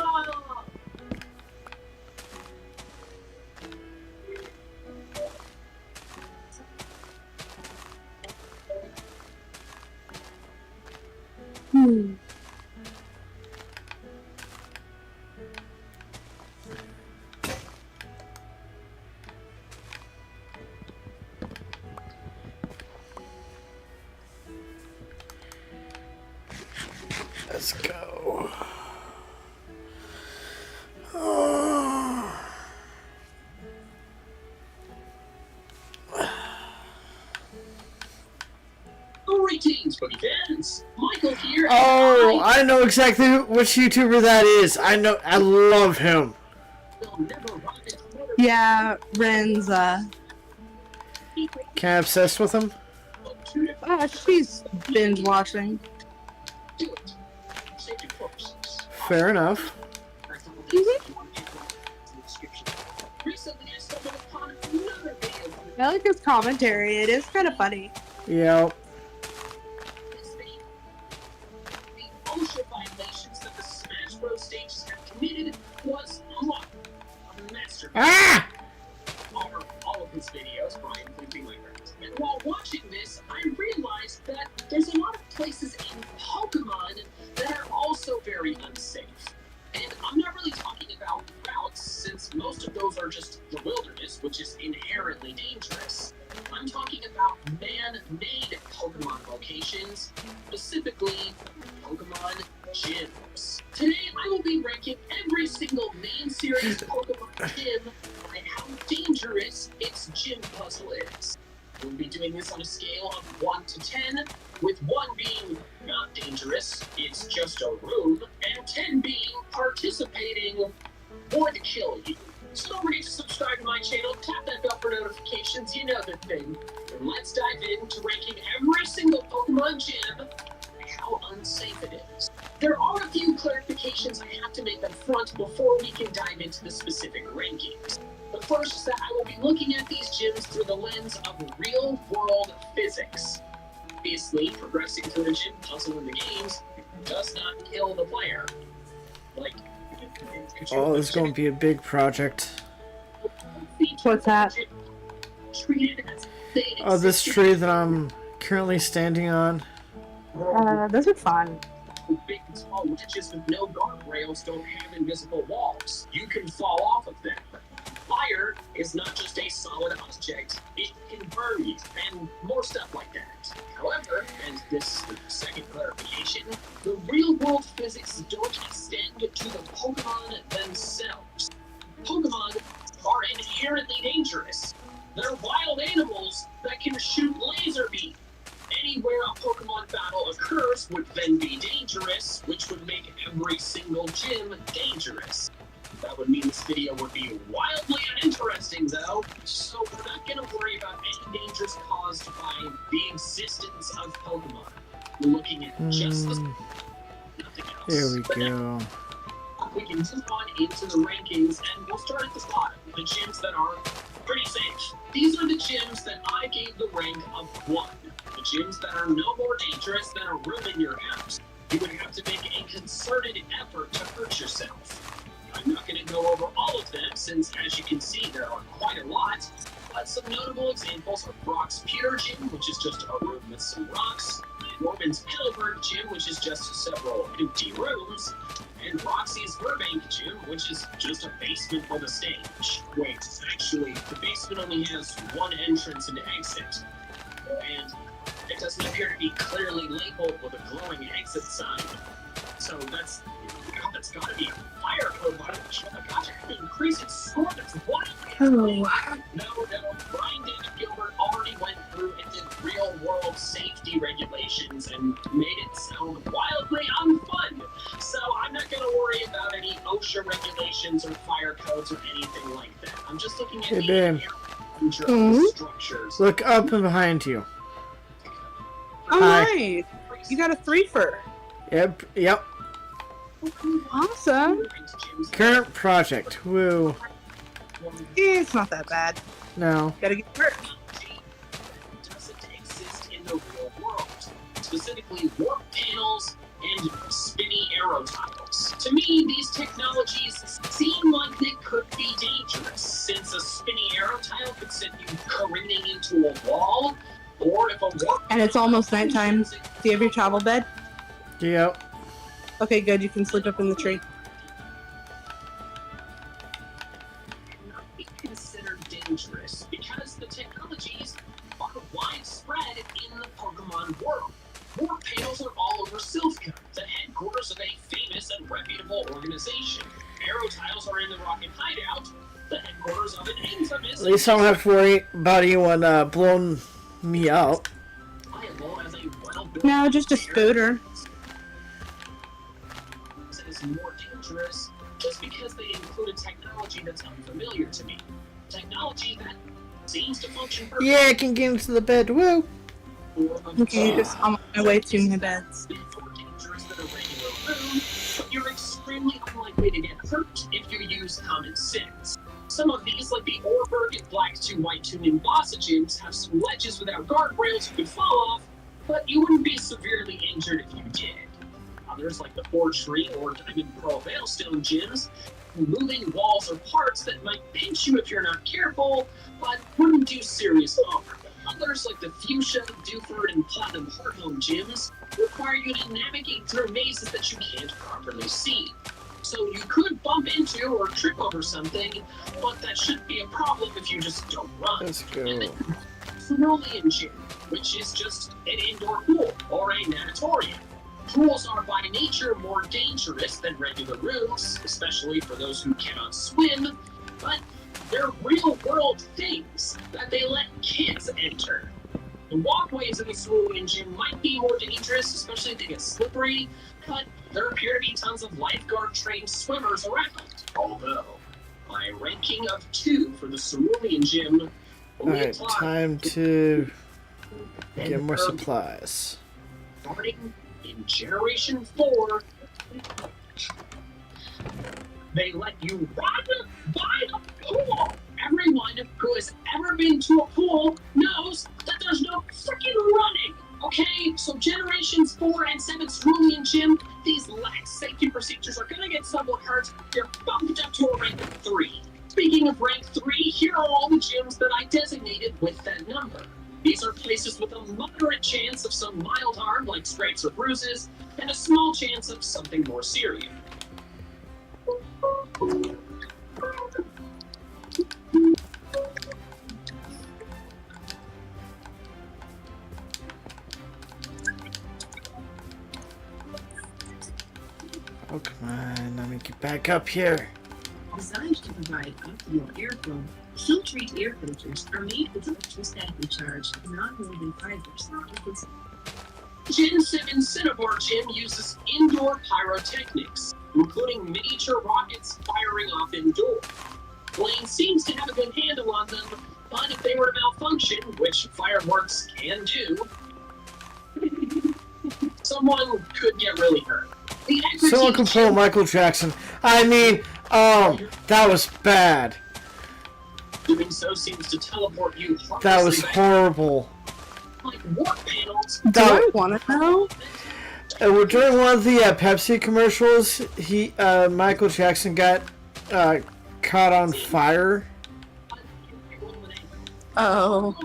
Let's go. Greetings, Boogie fans! Michael here. Oh, I know exactly which YouTuber that is. I love him. Yeah, Ren's, Can I obsessed with him? she's binge watching. Fair enough. I like his commentary. It is kind of funny. Yep. The OSHA violations that the Smash Bros. Stages have committed was a masterpiece. Ah! All of his videos, Brian, including my friends. And while watching this, I realized that there's a lot of places in Pokemon that are also very unsafe. And I'm not really talking about routes, since most of those are just the wilderness, which is inherently dangerous. I'm talking about man-made Pokemon locations, specifically Pokemon gyms. Today, I will be ranking every single main series Pokemon gym by how dangerous its gym puzzle is. We'll be doing this on a scale of 1 to 10, with 1 being not dangerous, it's just a room, and 10 being participating would kill you. So don't forget to subscribe to my channel, tap that bell for notifications, you know the thing. And let's dive into ranking every single Pokemon gym and how unsafe it is. There are a few clarifications I have to make up front before we can dive into the specific rankings. The first is that I will be looking at these gyms through the lens of real-world physics. Obviously, progressing through a gym puzzle in the games does not kill the player. Like, Oh, this is going to be a big project. What's that? Oh, this tree that I'm currently standing on. Those are fun. Big and small ledges with no guardrails don't have invisible walls. You can fall off of them. Fire is not just a solid object, it can burn you, and more stuff like that. However, and this is the second clarification, the real-world physics don't extend to the Pokemon themselves. Pokemon are inherently dangerous. They're wild animals that can shoot laser beams. Anywhere a Pokemon battle occurs would then be dangerous, which would make every single gym dangerous. That would mean this video would be wildly uninteresting though, so we're not going to worry about any dangers caused by the existence of Pokemon. We're looking at just the nothing else. Here we But go. we can move on into the rankings, and we'll start at the bottom. The gyms that are pretty safe. These are the gyms that I gave the rank of 1. The gyms that are no more dangerous than a room in your house. You would have to make a concerted effort to hurt yourself. I'm not going to go over all of them since, as you can see, there are quite a lot. But some notable examples are Brock's Pewter Gym, which is just a room with some rocks, Norman's Pillowberg Gym, which is just several empty rooms, and Roxy's Burbank Gym, which is just a basement with a stage. Wait, actually, the basement only has one entrance and exit, and it doesn't appear to be clearly labeled with a glowing exit sign. So that's gotta be a fire code. Oh my gosh, I have to increase its score. That's wildly high. No, Brian David Gilbert already went through and did real world safety regulations and made it sound wildly unfun. So I'm not gonna worry about any OSHA regulations or fire codes or anything like that. I'm just looking at Hey, the Ben. future of the structures. Look up and behind you. Oh, Hi. nice. You got a 3-fer. Yep. Awesome. Current project. Woo. It's not that bad. No. Gotta get work. Doesn't exist in the real world. Specifically, warp panels and spinny arrow tiles. To me, these technologies seem like they could be dangerous, since a spinny arrow tile could send you careening into a wall, or if a warp And it's almost nighttime. Do you have your travel bed? Yep. Okay, good. You can sleep up in the tree. cannot be considered dangerous because the technologies are widespread in the Pokemon world. Warp panels are all over Silphco, the headquarters of a famous and reputable organization. Arrow tiles are in the Rocket Hideout, the headquarters of an infamous... At least I don't have to worry about anyone blowing me out. Viable as a well-built No, just a scooter. is more dangerous just because they include a technology that's unfamiliar to me. Technology that seems to function perfectly. Yeah, I can get into the bed. Woo! Okay, just on my way to my beds. More dangerous than a regular room, but you're extremely unlikely to get hurt if you use common sense. Some of these, like the Orberg and Black 2 White 2 Nimbasa gyms, have some ledges without guardrails you could fall off, but you wouldn't be severely injured if you did. Others, like the Forge Tree or Diamond Pearl Veilstone gyms, moving walls or parts that might pinch you if you're not careful, but wouldn't do serious harm. Others, like the Fuchsia, Dewford, and Platinum Hearthome gyms, require you to navigate through mazes that you can't properly see. So you could bump into or trip over something, but that shouldn't be a problem if you just don't run. Let's go. And then Cerulean Gym, which is just an indoor pool or a natatorium. Pools are by nature more dangerous than regular rooms, especially for those who cannot swim, but they're real-world things that they let kids enter. The walkways in the Cerulean Gym might be more dangerous, especially if they get slippery, but there appear to be tons of lifeguard-trained swimmers around. Although, my ranking of 2 for the Cerulean Gym only Alright, applies time to and get more urban. supplies. Starting in Generation 4, they let you run by the pool. Everyone who has ever been to a pool knows that there's no freaking running. Okay, so Generations 4 and 7 Cerulean Gym, these lax safety procedures are gonna get someone hurt. You're bumped up to a rank of 3. Speaking of rank 3, here are all the gyms that I designated with that number. These are places with a moderate chance of some mild harm, like scrapes or bruises, and a small chance of something more serious. Oh, come on. Let me get back up here. Designed to provide optimal airflow, Silk-treat air filters are made with electrostatically charged, non-woven fibers. Gen 7 Cinnabar Gym uses indoor pyrotechnics, including miniature rockets firing off indoors. Blaine seems to have a good handle on them, but if they were to malfunction, which fireworks can do, someone could get really hurt. The Someone can pull Michael Jackson. I mean, that was bad. Doing so seems to teleport you That was harmlessly back horrible. like warp panels. Do I want to know? During one of the Pepsi commercials, Michael Jackson got caught on fire. Oh.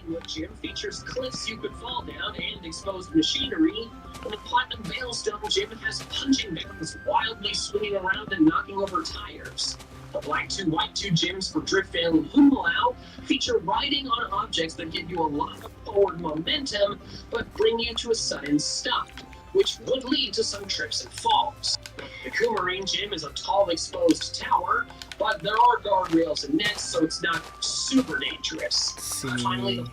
What gym features cliffs you could fall down and exposed machinery, and the Platinum Veilstone gym has punching bags wildly swinging around and knocking over tires. The Black 2 White 2 gyms for Driftvale and Humalau feature riding on objects that give you a lot of forward momentum, but bring you to a sudden stop, which would lead to some trips and falls. The Coumarine gym is a tall exposed tower, but there are guardrails and nets, so it's not super dangerous. Finally,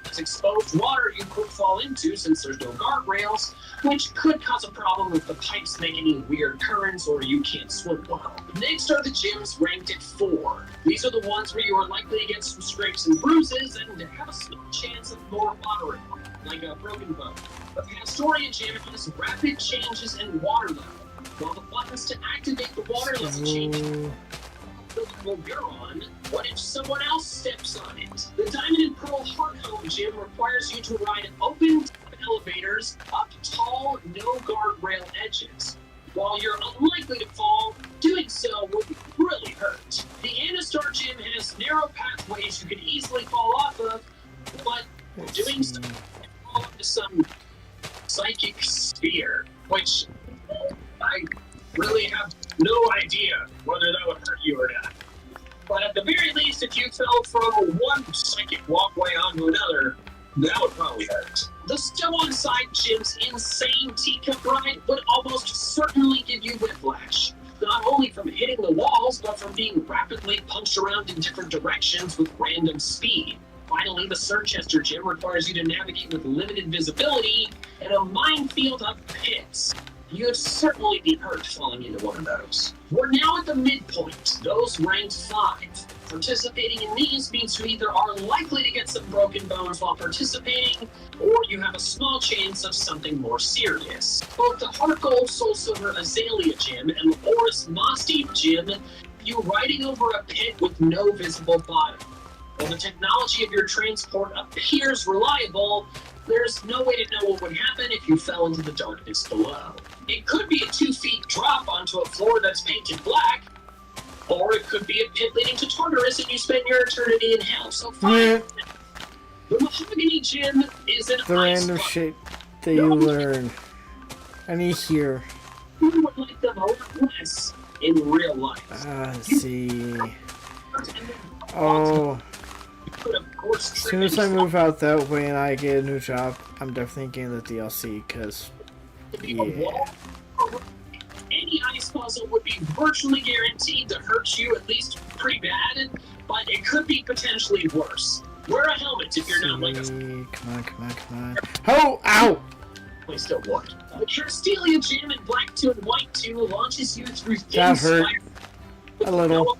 there's exposed water you could fall into since there's no guardrails, which could cause a problem if the pipes make any weird currents or you can't swim well. Next are the gyms ranked at 4. These are the ones where you are likely to get some scrapes and bruises and have a small chance of more water, like a broken bone. The Pastoria gym has rapid changes in water level, while the buttons to activate the water level change will go on. What if someone else steps on it? The Diamond and Pearl Heartcomb gym requires you to ride open elevators up tall, no guardrail edges. While you're unlikely to fall, doing so would really hurt. The Anastar gym has narrow pathways you could easily fall off of, but doing so would fall into some psychic sphere, which I really have no idea whether that would hurt you or not. But at the very least, if you fell from one psychic walkway onto another, that would probably hurt. The Stow-on Side gym's insane teacup ride would almost certainly give you whiplash, not only from hitting the walls, but from being rapidly punched around in different directions with random speed. Finally, the Surchester gym requires you to navigate with limited visibility and a minefield of pits. You'd certainly be hurt falling into one of those. We're now at the midpoint, those ranked 5. Participating in these means you either are likely to get some broken bones while participating, or you have a small chance of something more serious. Both the Heart Gold Soul Silver Azalea gym and the Oris Mossdeep gym have you riding over a pit with no visible bottom. While the technology of your transport appears reliable, there's no way to know what would happen if you fell into the darkness below. It could be a 2-feet drop onto a floor that's painted black, or it could be a pit leading to Tartarus and you spend your eternity in hell. So fine. The Mahogany Gym is an The ice random bucket. shit that you learn. I need here. You would like them a lot less in real life. Let's see. Oh. You could, of course, As soon as I move out that way and I get a new job, I'm definitely getting the DLC, because, yeah. Any ice puzzle would be virtually guaranteed to hurt you at least pretty bad, but it could be potentially worse. Wear a helmet if you're not like a... Come on. Oh! Ow! Please still what? The Castelia Gym in Black 2 and White 2 launches you through That thin hurt. spikes A little.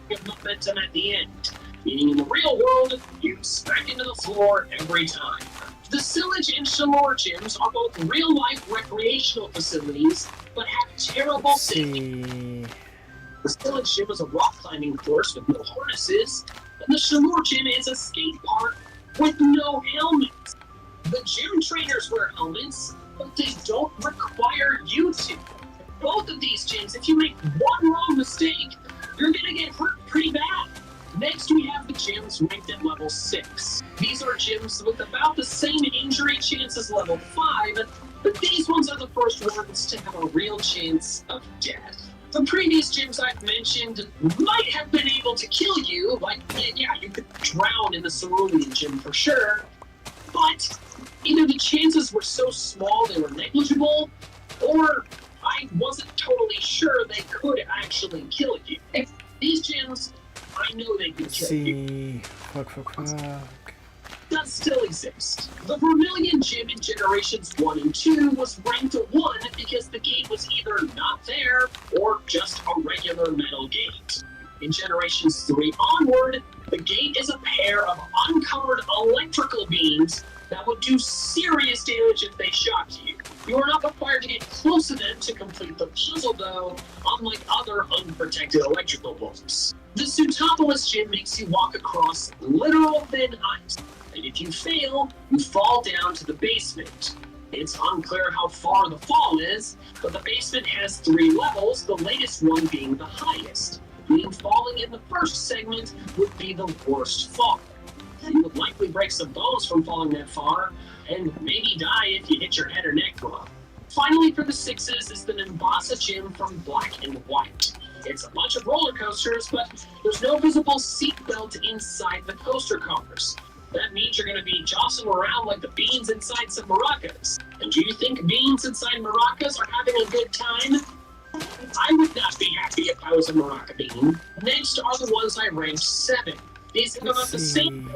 with momentum at the end. Meaning in the real world, you smack into the floor every time. The Sillage and Shalor gyms are both real-life recreational facilities, but have terrible safety. See. The Sillage gym is a rock climbing course with no harnesses, and the Shalor gym is a skate park with no helmets. The gym trainers wear helmets, but they don't require you to. Both of these gyms, if you make one wrong mistake, you're gonna get hurt pretty bad. Next, we have the gyms ranked at level 6. These are gyms with about the same injury chance as level 5, but these ones are the first ones to have a real chance of death. The previous gyms I've mentioned might have been able to kill you, like, yeah, you could drown in the Cerulean gym for sure, but either the chances were so small they were negligible, or I wasn't totally sure they could actually kill you. These gyms, I know they can kill you. See. Fuck. Does still exist. The Vermilion Gym in Generations 1 and 2 was ranked a 1 because the gate was either not there or just a regular metal gate. In Generations 3 onward, the gate is a pair of uncovered electrical beams that would do serious damage if they shocked you. You are not required to get close to them to complete the puzzle, though, unlike other unprotected electrical bolts. The Sutopolis gym makes you walk across literal thin ice, and if you fail, you fall down to the basement. It's unclear how far the fall is, but the basement has 3 levels, the latest one being the highest, meaning falling in the first segment would be the worst fall. You would likely break some bones from falling that far, and maybe die if you hit your head or neck wrong. Finally, for the 6s is the Nimbasa gym from Black and White. It's a bunch of roller coasters, but there's no visible seat belt inside the coaster cars. That means you're going to be jostling around like the beans inside some maracas. And do you think beans inside maracas are having a good time? I would not be happy if I was a maraca bean. Next are the ones I ranked 7. These have about the same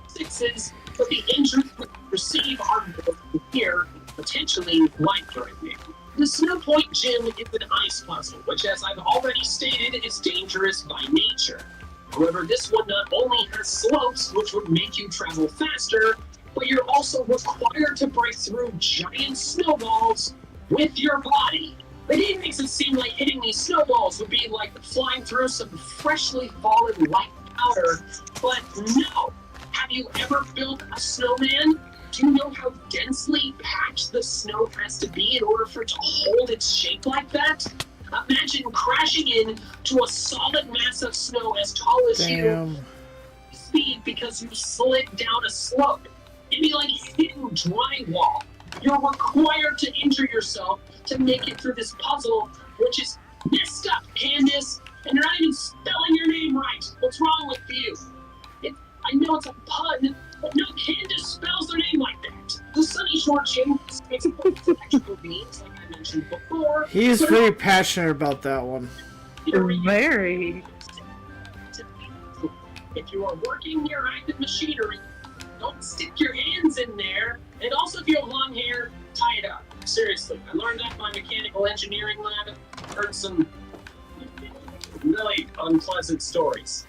6s, but the injuries we receive are more severe, potentially life-threatening. The Snow Point Gym is an ice puzzle, which, as I've already stated, is dangerous by nature. However, this one not only has slopes, which would make you travel faster, but you're also required to break through giant snowballs with your body. The game makes it seem like hitting these snowballs would be like flying through some freshly fallen white powder, but no! Have you ever built a snowman? Do you know how densely packed the snow has to be in order for it to hold its shape like that? Imagine crashing into a solid mass of snow as tall as you speed because you slid down a slope. It'd be like hitting drywall. You're required to injure yourself to make it through this puzzle, which is messed up, Candace. And you're not even spelling your name right. What's wrong with you? I know it's a pun, but no Candace spells their name like that. The Sunny Shore Gym makes electrical beams, like I mentioned before. He's very passionate about that one. Very. If you are working near active machinery, don't stick your hands in there. And also, if you have long hair, tie it up. Seriously, I learned that in my mechanical engineering lab. Heard some really unpleasant stories.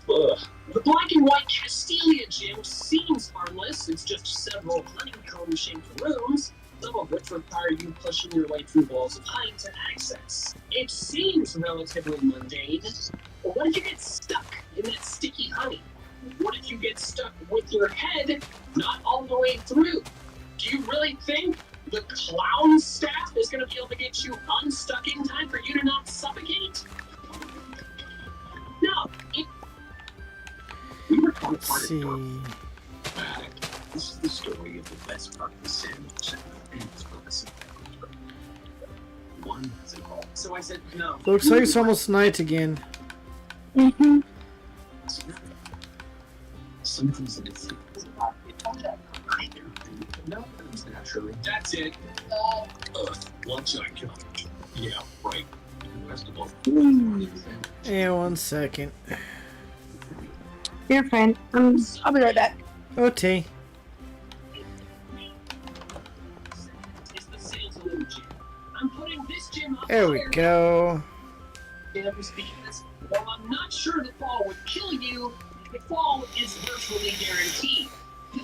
Ugh. The Black and White Castelia Gym seems harmless. It's just several honeycomb-shaped rooms, some of which require you pushing your way through walls of height to access. It seems relatively mundane, but what if you get stuck in that sticky honey? What if you get stuck with your head not all the way through? Do you really think the clown staff is going to be able to get you unstuck in time for you to not suffocate? No. Let's see. This is the story of the best part of the sandwich. One has a call. So I said no. Looks like it's almost night again. Mm-hmm. Something's in its no, naturally. That's it. Once I got yeah, right. Festival. Hey, 1 second. Here, friend. I'll be right back. OT. It's the sales little gym. I'm putting this gym up There we higher. go. Because while I'm not sure the fall would kill you, the fall is virtually guaranteed.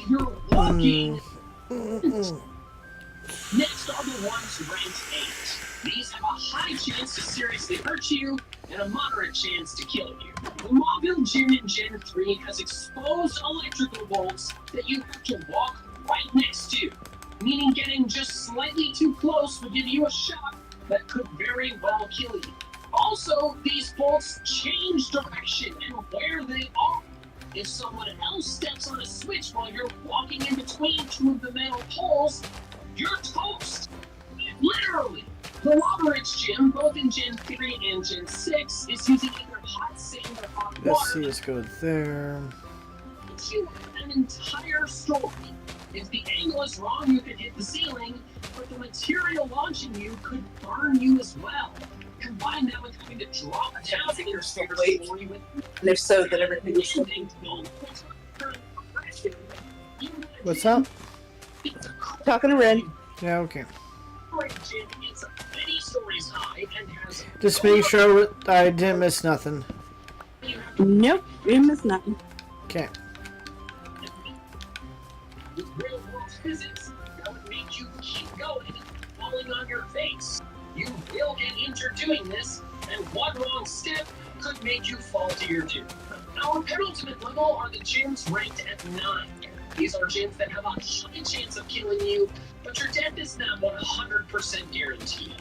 You're walking. Next are the ones ranked 8. These have a high chance to seriously hurt you and a moderate chance to kill you. The Mobile Gym in Gen 3 has exposed electrical bolts that you have to walk right next to, meaning getting just slightly too close will give you a shock that could very well kill you. Also, these bolts change direction and where they are. If someone else steps on a switch while you're walking in between 2 of the metal poles, you're toast. Literally. The Lava-Rich Gym, both in Gen 3 and Gen 6, is using either hot sand or hot Let's water. see, let's go there. It's you an entire story. If the angle is wrong, you could hit the ceiling, but the material launching you could burn you as well. Combine that with having to drop down think in you're so your late. story with And if so, that everything is What's up? talking to Red. Yeah, okay. It's many stories high and has Just making sure I didn't miss nothing. Nope, you missed nothing. Okay. with real world physics, make you keep going, falling on your face. You will get injured doing this, and one wrong step could make you fall to your doom. Our penultimate level are the gyms ranked at 9. These are gyms that have a high chance of killing you, but your death is not 100% guaranteed.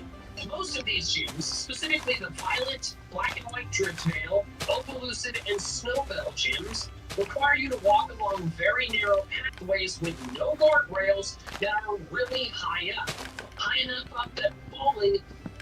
Most of these gyms, specifically the Violet, Black and White Driftmail, Opalucid, and Snowbell gyms, require you to walk along very narrow pathways with no guardrails that are really high up. High enough up that falling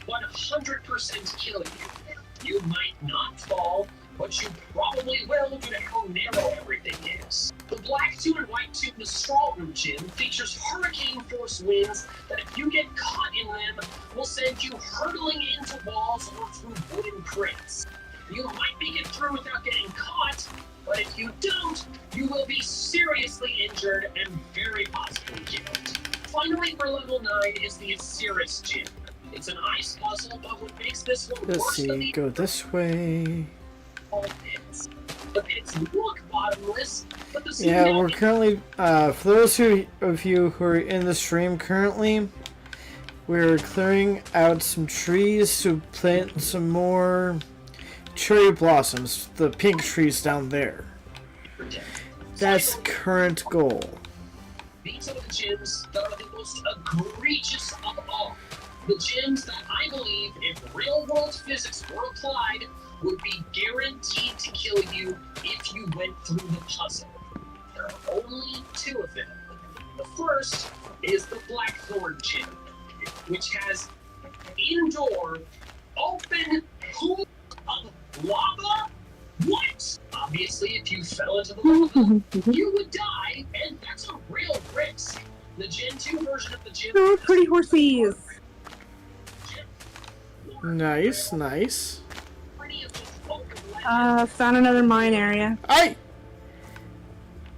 100% kill you. You might not fall, but you probably will due to how narrow everything is. The Black 2 and White 2 Nostrum gym features hurricane force winds that if you get caught in them, will send you hurtling into walls or through wooden crates. You might make it through without getting caught, but if you don't, you will be seriously injured and very possibly killed. Finally, for level 9 is the Asiris gym. It's an ice puzzle, but what makes this one Let's worse than see, the go this way. pits. The pits look bottomless, but the Yeah, we're cinematic currently, for those of you who are in the stream currently, we're clearing out some trees to plant some more cherry blossoms, the pink trees down there. That's current goal. These are the gyms that are the most egregious of all. The gyms that I believe, if real-world physics were applied, would be guaranteed to kill you if you went through the puzzle. There are only 2 of them. The first is the Blackthorn gym, which has indoor, open pool of lava. What? Obviously, if you fell into the lava, you would die, and that's a real risk. The Gen 2 version of the gym. Oh, pretty horsies. Nice, nice. Found another mine area. Aye!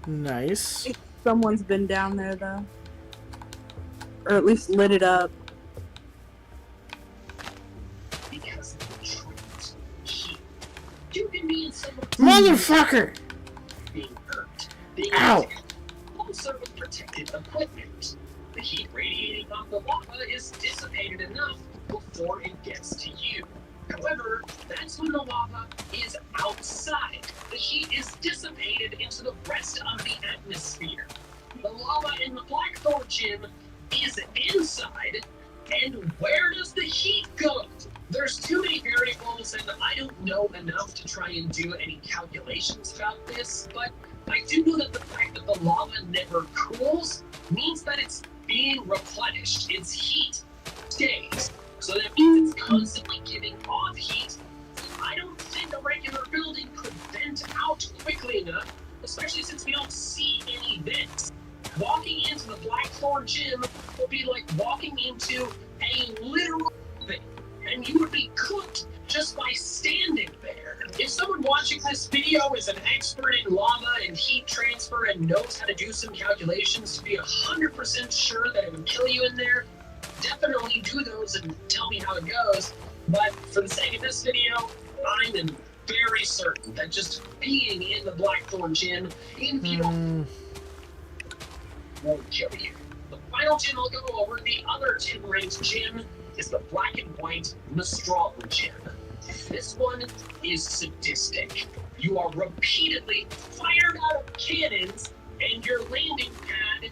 Nice. Someone's been down there though. Or at least lit it up. Because of the trees. Heat. You can be in some Motherfucker! being hurt. Being Ow! also with protected equipment. The heat radiating off the lava is dissipated enough before it gets to you. However, that's when the lava is outside. The heat is dissipated into the rest of the atmosphere. The lava in the Blackthorn gym is inside, and where does the heat go? There's too many variables, and I don't know enough to try and do any calculations about this, but I do know that the fact that the lava never cools means that it's being replenished. Its heat stays. So that means it's constantly giving off heat. I don't think a regular building could vent out quickly enough, especially since we don't see any vents. Walking into the Blackthorn gym would be like walking into a literal oven, and you would be cooked just by standing there. If someone watching this video is an expert in lava and heat transfer and knows how to do some calculations to be 100% sure that it would kill you in there, definitely do those and tell me how it goes. But for the sake of this video, I am very certain that just being in the Blackthorn gym, even if you don't, won't kill you. The final gym I'll go over, the other 10-ranked gym, is the Black and White Nostrum gym. This one is sadistic. You are repeatedly fired out of cannons, and your landing pad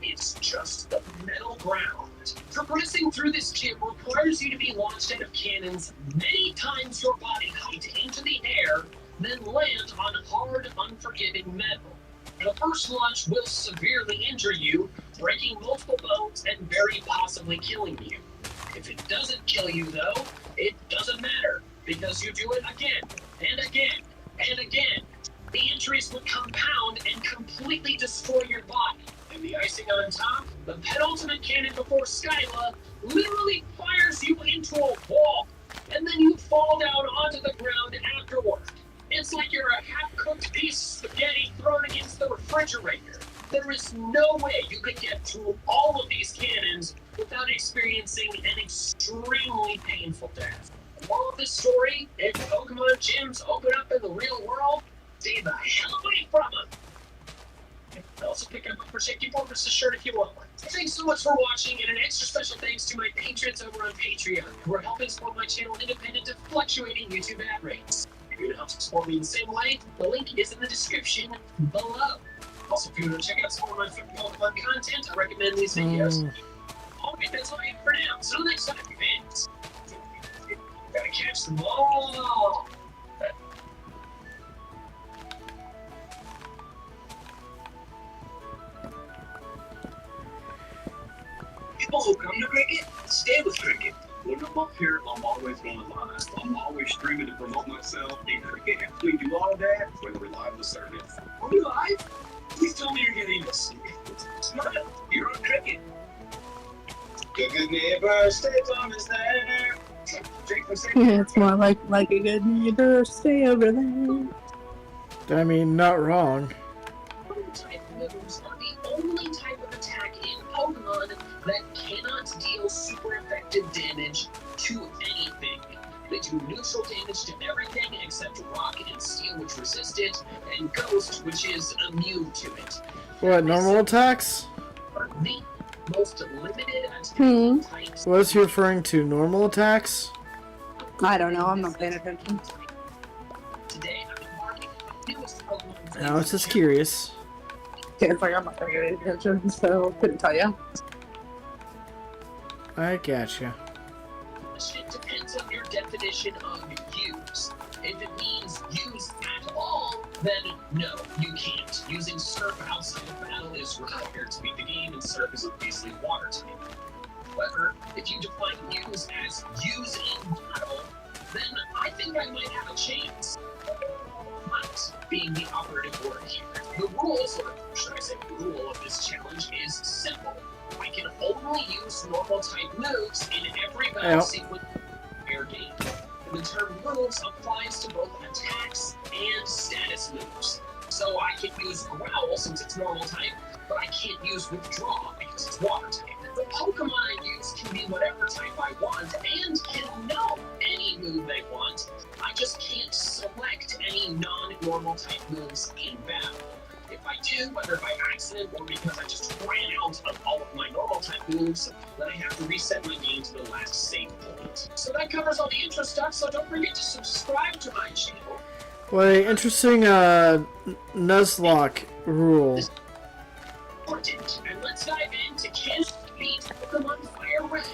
is just the metal ground. Progressing through this gym requires you to be launched out of cannons many times your body height into the air, then land on hard, unforgiving metal. The first launch will severely injure you, breaking multiple bones and very possibly killing you. If it doesn't kill you, though, it doesn't matter, because you do it again, and again, and again. The injuries would compound and completely destroy your body. And the icing on top, the penultimate cannon before Skyla literally fires you into a wall, and then you fall down onto the ground afterward. It's like you're a half-cooked piece of spaghetti thrown against the refrigerator. There is no way you could get through all of these cannons without experiencing an extremely painful death. The moral of this story, if Pokemon gyms open up in the real world, stay the hell away from them. I also pick up a Protect Your Purposes shirt if you want one. Thanks so much for watching, and an extra special thanks to my patrons over on Patreon, who are helping support my channel independent of fluctuating YouTube ad rates. If you're going to help support me in the same way, the link is in the description below. Also, if you want to check out some of my Pokemon content, I recommend these videos. Alright, that's all I have for now. So next time, fans. Gotta catch them all. People who come to cricket, stay with cricket. When I'm up here, I'm always going live. I'm always streaming to promote myself. And cricket helps me do all of that when we're live on the service. Are we live? Please tell me you're getting this. Smart. You're on cricket. Good neighbor, stay calm is there. Yeah, it's more like a good neighbor, stay over there. I mean, not wrong. Type moves are the only type of attack in Pokemon that cannot deal super effective damage to anything. They do neutral damage to everything except Rock and Steel, which resist it, and Ghost, which is immune to it. What, normal attacks? Are the most limited attack types. What's he referring to? Normal attacks? I don't know, I'm not paying attention. Today, I'm marking the newest Pokemon. I was just curious. Yeah, it's like I'm not paying attention, so couldn't tell you. I gotcha. It depends on your definition of use. If it means use at all, then no, you can't. Using Surf outside of battle is required to beat the game, and Surf is obviously water type. However, if you define use as use in battle, then I think I might have a chance. But, being the operative word here, the rules, or should I say the rule of this challenge, is simple. I can only use normal type moves in every battle sequence fair game. The term moves applies to both attacks and status moves. So I can use Growl since it's normal type, but I can't use Withdraw because it's water type. The Pokemon I use can be whatever type I want and can know any move they want. I just can't select any non-normal type moves in battle. If I do, whether by accident or because I just ran out of all of my normal type moves, then I have to reset my game to the last save point. So that covers all the intro stuff, so don't forget to subscribe to my channel. What an interesting Nuzlocke rule. Important. And let's dive into can beat Pokemon Fire Red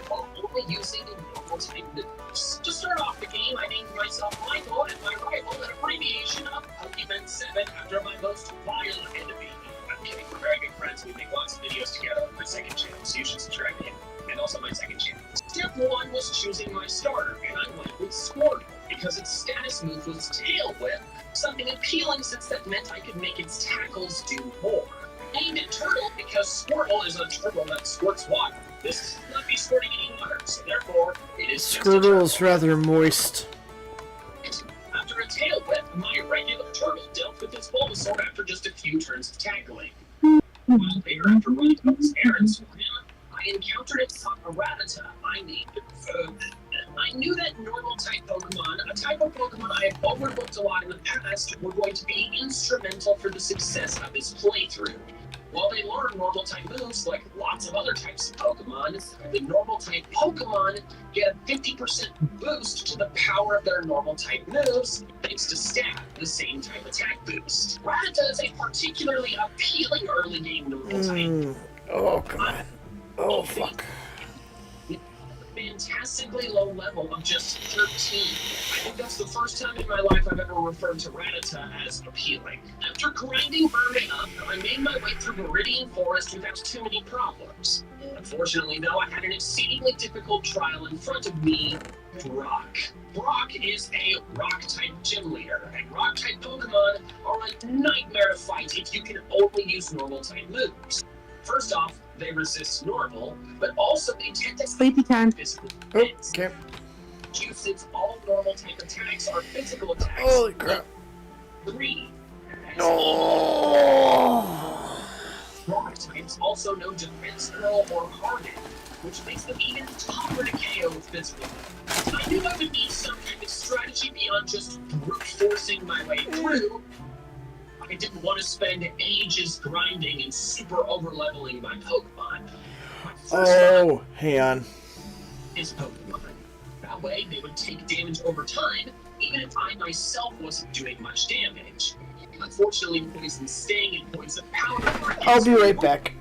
while only using normal type moves. To start off the game, I named myself Michael and my rival an abbreviation of Pokemon 7 after my most vile enemy. I'm kidding, we're very good friends. We make lots of videos together on my second channel, so you should subscribe to him. And also my second channel. Step 1 was choosing my starter, and I went with Squirtle, because its status move was Tail Whip, something appealing since that meant I could make its tackles do more. Named it Turtle because Squirtle is a turtle that squirts water. This will not be squirting any water, so therefore it is Squirtle is rather moist. After a Tail Whip, my regular turtle dealt with its Bulbasaur after just a few turns of tackling. While later, after running those errands for him, I encountered its son, a Rattata I named Food. I knew that normal-type Pokemon, a type of Pokemon I have overlooked a lot in the past, were going to be instrumental for the success of this playthrough. While they learn normal-type moves, like lots of other types of Pokemon, the normal-type Pokemon get a 50% boost to the power of their normal-type moves, thanks to Stab, the same type attack boost. Rattata is a particularly appealing early-game normal-type. Oh, God. Oh, fuck. Fantastically low level of just 13. I think that's the first time in my life I've ever referred to Rattata as appealing. After grinding Vermin up, I made my way through Meridian Forest without too many problems. Unfortunately, though, I had an exceedingly difficult trial in front of me, Brock. Brock is a Rock-type gym leader, and Rock-type Pokemon are a nightmare to fight if you can only use normal-type moves. First off, they resist normal, but also they tend to Sleepy time. physical Oh, defense. okay. Since all normal type attacks are physical attacks. Holy crap. 3. Oh. Rock types also know Defense Curl or Harden, which makes them even tougher to KO with physical. I knew I would need some kind of strategy beyond just brute forcing my way through. I I didn't want to spend ages grinding and super over-leveling my Pokemon. My first Oh, hang on. is Pokemon. That way, they would take damage over time, even if I myself wasn't doing much damage. Unfortunately, Poison Sting and Poison Powder are I'll be right back.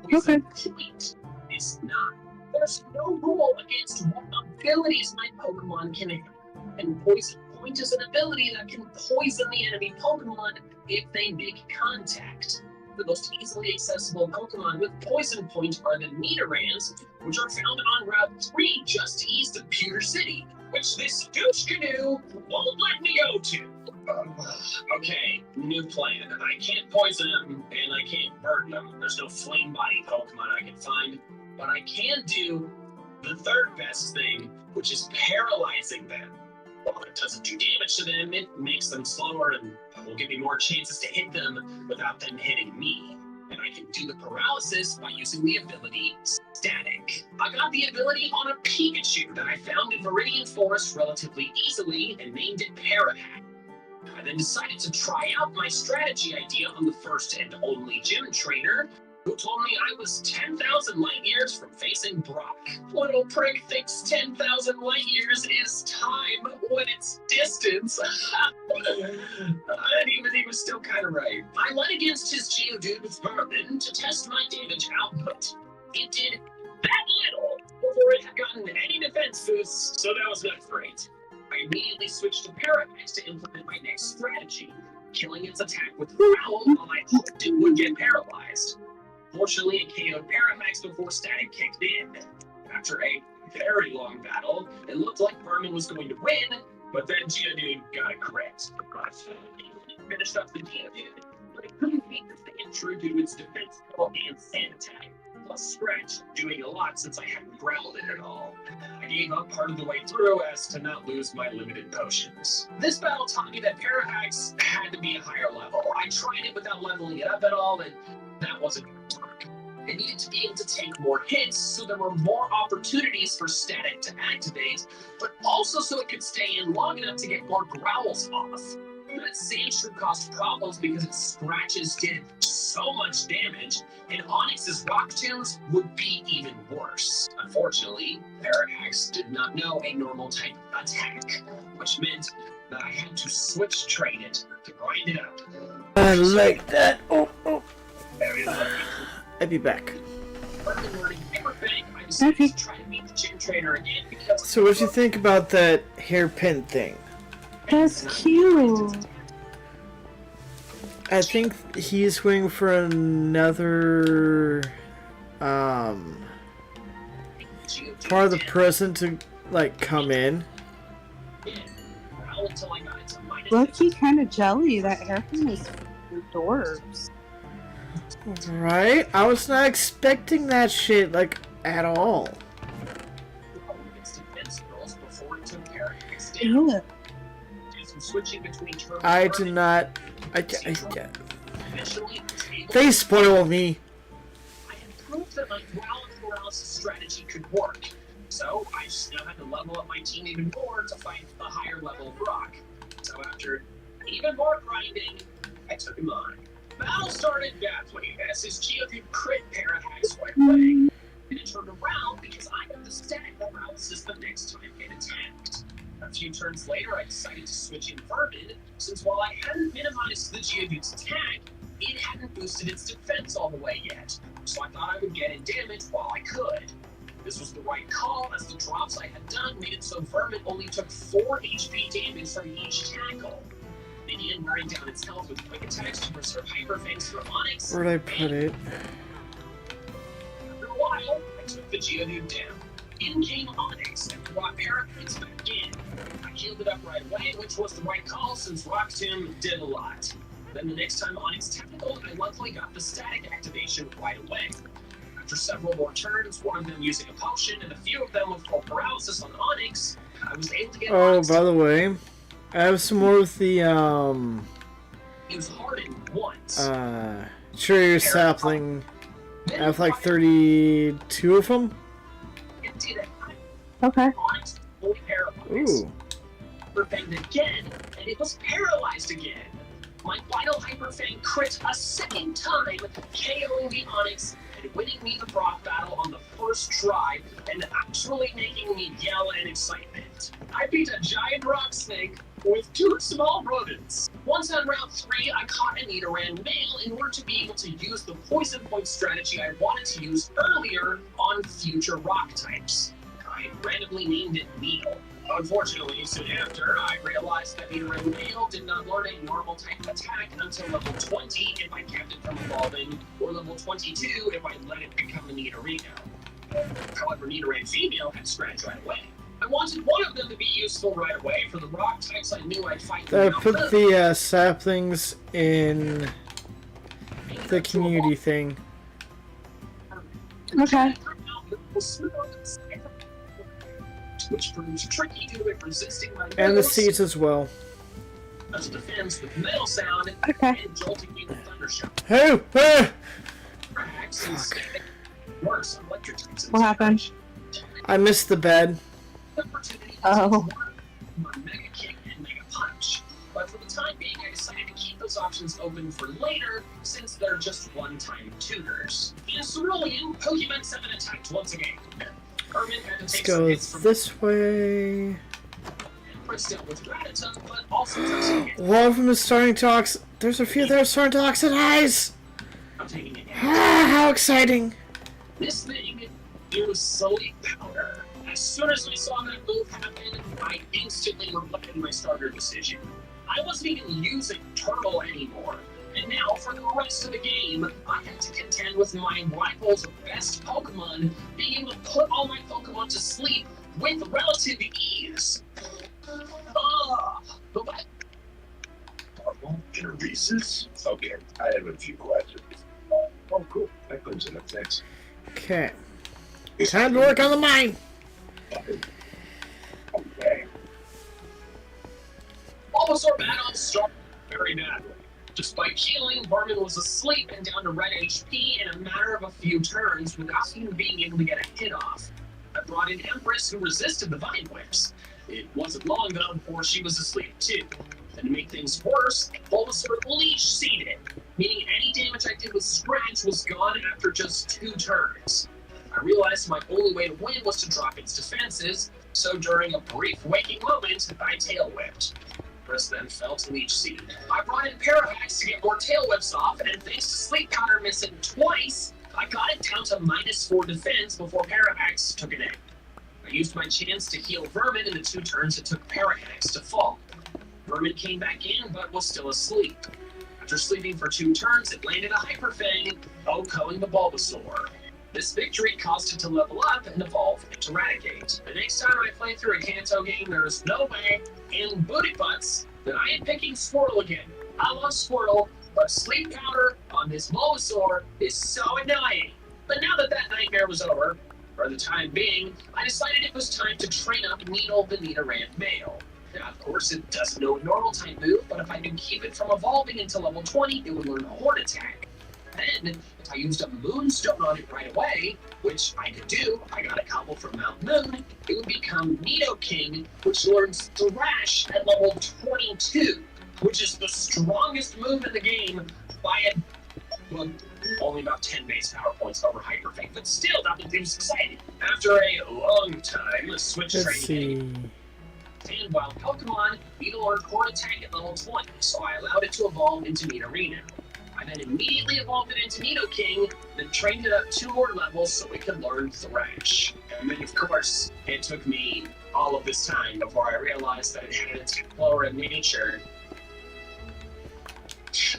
Poison Point is not. There's no rule against what abilities my Pokemon can have. And Poison Point is an ability that can poison the enemy Pokemon if they make contact. The most easily accessible Pokemon with Poison Point are the Nidorans, which are found on Route 3 just east of Pewter City, which this douche canoe won't let me go to. Okay, new plan. I can't poison them, and I can't burn them. There's no flame body Pokemon I can find, but I can do the third best thing, which is paralyzing them. While it doesn't do damage to them, it makes them slower and will give me more chances to hit them without them hitting me. And I can do the paralysis by using the ability Static. I got the ability on a Pikachu that I found in Viridian Forest relatively easily and named it Parahack. I then decided to try out my strategy idea on the first and only gym trainer, who told me I was 10,000 light years from facing Brock. Little prick thinks 10,000 light years is time when it's distance. And he was still kind of right. I went against his Geodude with Vermin to test my damage output. It did that little before it had gotten any defense boosts, so that was not great. I immediately switched to Parallax to implement my next strategy, killing its attack with Growl while I hoped it would get paralyzed. Fortunately, it KO'd Paramax before Static kicked in. After a very long battle, it looked like Vermin was going to win, but then Geodude got a crit. He finished up the Geodude, but it couldn't beat the thing true due to its defense skill and sand attack, plus Scratch doing a lot since I hadn't growled it at all. I gave up part of the way through as to not lose my limited potions. This battle taught me that Parahax had to be a higher level. I tried it without leveling it up at all, and that wasn't going to work. It needed to be able to take more hits, so there were more opportunities for Static to activate, but also so it could stay in long enough to get more growls off. That Sandshrew caused problems because its scratches did so much damage, and Onyx's Rock Tombs would be even worse. Unfortunately, Parahax did not know a normal type attack, which meant that I had to switch trade it to grind it up. I like that. Oh. Very lucky. I'll be back. I decided to try to meet the gym trainer again because. So, what do you think about that hairpin thing? That's cute. I think he's waiting for another part of the present to come in. Low-key kind of jelly. That hairpin is adorbs. Right? I was not expecting that shit at all. Yeah. I did not. They spoil me. I had proved that my growl and paralysis strategy could work, so I just now had to level up my team even more to fight the higher level Brock. So after even more grinding, I took him on. Battle started badly as his Geodude crit Parahax right away, and it turned around because I got the static paralysis the next time it attacked. A few turns later, I decided to switch in Vermin, since while I hadn't minimized the Geodude's attack, it hadn't boosted its defense all the way yet, so I thought I would get in damage while I could. This was the right call, as the drops I had done made it so Vermin only took 4 HP damage from each tackle. They began wearing down its health with quick attacks to preserve Hyper Fangs for Onyx. Where'd I put it? After a while, I took the Geodude down. In came Onyx and brought Parakeets back in. I healed it up right away, which was the right call since Rock Tomb did a lot. Then the next time Onyx tackled, I luckily got the static activation right away. After several more turns, one of them using a potion and a few of them with full paralysis on Onyx, I was able to get Onyx. By the way, I have some more with the He was hardened once. cherry sapling. I have 32 of them. It did it. Okay. Onyx was fully paralyzed. Ooh. Banged again, and it was paralyzed again. My final Hyperfang crit a second time, KOing the Onyx and winning me the Brock battle on the first try, and actually making me yell in excitement. I beat a giant rock snake with 2 small rodents. Once on round 3, I caught a Nidoran male in order to be able to use the poison point strategy I wanted to use earlier on future rock types. I randomly named it Needle. Unfortunately, soon after, I realized that Nidoran male did not learn a normal type attack until level 20 if I kept it from evolving, or level 22 if I let it become a Nidorino. However, Nidoran female had scratched right away. I wanted one of them to be useful right away for the rock types I knew I'd fight. Put the saplings in the community thing. Okay. Which proves tricky due to it resisting my And the moves. seeds as well. As a defense with metal sound Okay. and jolting me with thundershock. Oh! Ah! Perhaps is worse on electric types. What happened? I missed the bed. Oh. My Mega Kick and Mega Punch. But for the time being, I decided to keep those options open for later, since they're just one-time tutors. In Cerulean, Pokemon 7 attacked once again. Herman had to Let's take some go hits from this way. Empress dealt with Gratitum, but also took some hits. One of them is starting to There's a few that are starting to oxidize! I'm taking it. Ah, how exciting! This thing, it was Sleep Powder. As soon as I saw that move happen, I instantly regretted my starter decision. I wasn't even using Turtle anymore, and now for the rest of the game, I had to contend with my rival's best Pokemon being able to put all my Pokemon to sleep with relative ease. But Intervesis? Okay, I have a few questions. Oh, cool. That comes in effect. Okay. Time to work on the mine! Okay. Bulbasaur battle started very badly. Despite healing, Barman was asleep and down to red HP in a matter of a few turns without even being able to get a hit off. I brought in Empress, who resisted the Vine Whips. It wasn't long though before she was asleep too. And to make things worse, Bulbasaur Leech Seeded, meaning any damage I did with Scratch was gone after just 2 turns. I realized my only way to win was to drop its defenses, so during a brief waking moment, I tail whipped. Chris then fell to Leech Seed. I brought in Parahax to get more tail whips off, and thanks to Sleep Powder missing twice, I got it down to -4 defense before Parahax took an egg. I used my chance to heal Vermin in the 2 turns it took Parahax to fall. Vermin came back in, but was still asleep. After sleeping for 2 turns, it landed a Hyperfang, OHKOing the Bulbasaur. This victory caused it to level up and evolve into Raticate. The next time I play through a Kanto game, there is no way in booty butts that I am picking Squirtle again. I love Squirtle, but Sleep Powder on this Bulbasaur is so annoying. But now that that nightmare was over, for the time being, I decided it was time to train up Needle the Nidoran male. Now, of course, it doesn't know a normal type move, but if I could keep it from evolving until level 20, it would learn a Horn Attack. Then, if I used a Moonstone on it right away, which I could do, I got a couple from Mount Moon, it would become Nidoking, which learns Thrash at level 22, which is the strongest move in the game by only about 10 base power points over Hyperfang, but still, that was exciting. After a long time, switch Let's training. see. And while Pokemon, Beetle learned Horn Attack at level 20, so I allowed it to evolve into Nidorino. I then immediately evolved it into Nidoking, then trained it up 2 more levels so it could learn Thrash. And then, of course, it took me all of this time before I realized that it had an attack lower in nature.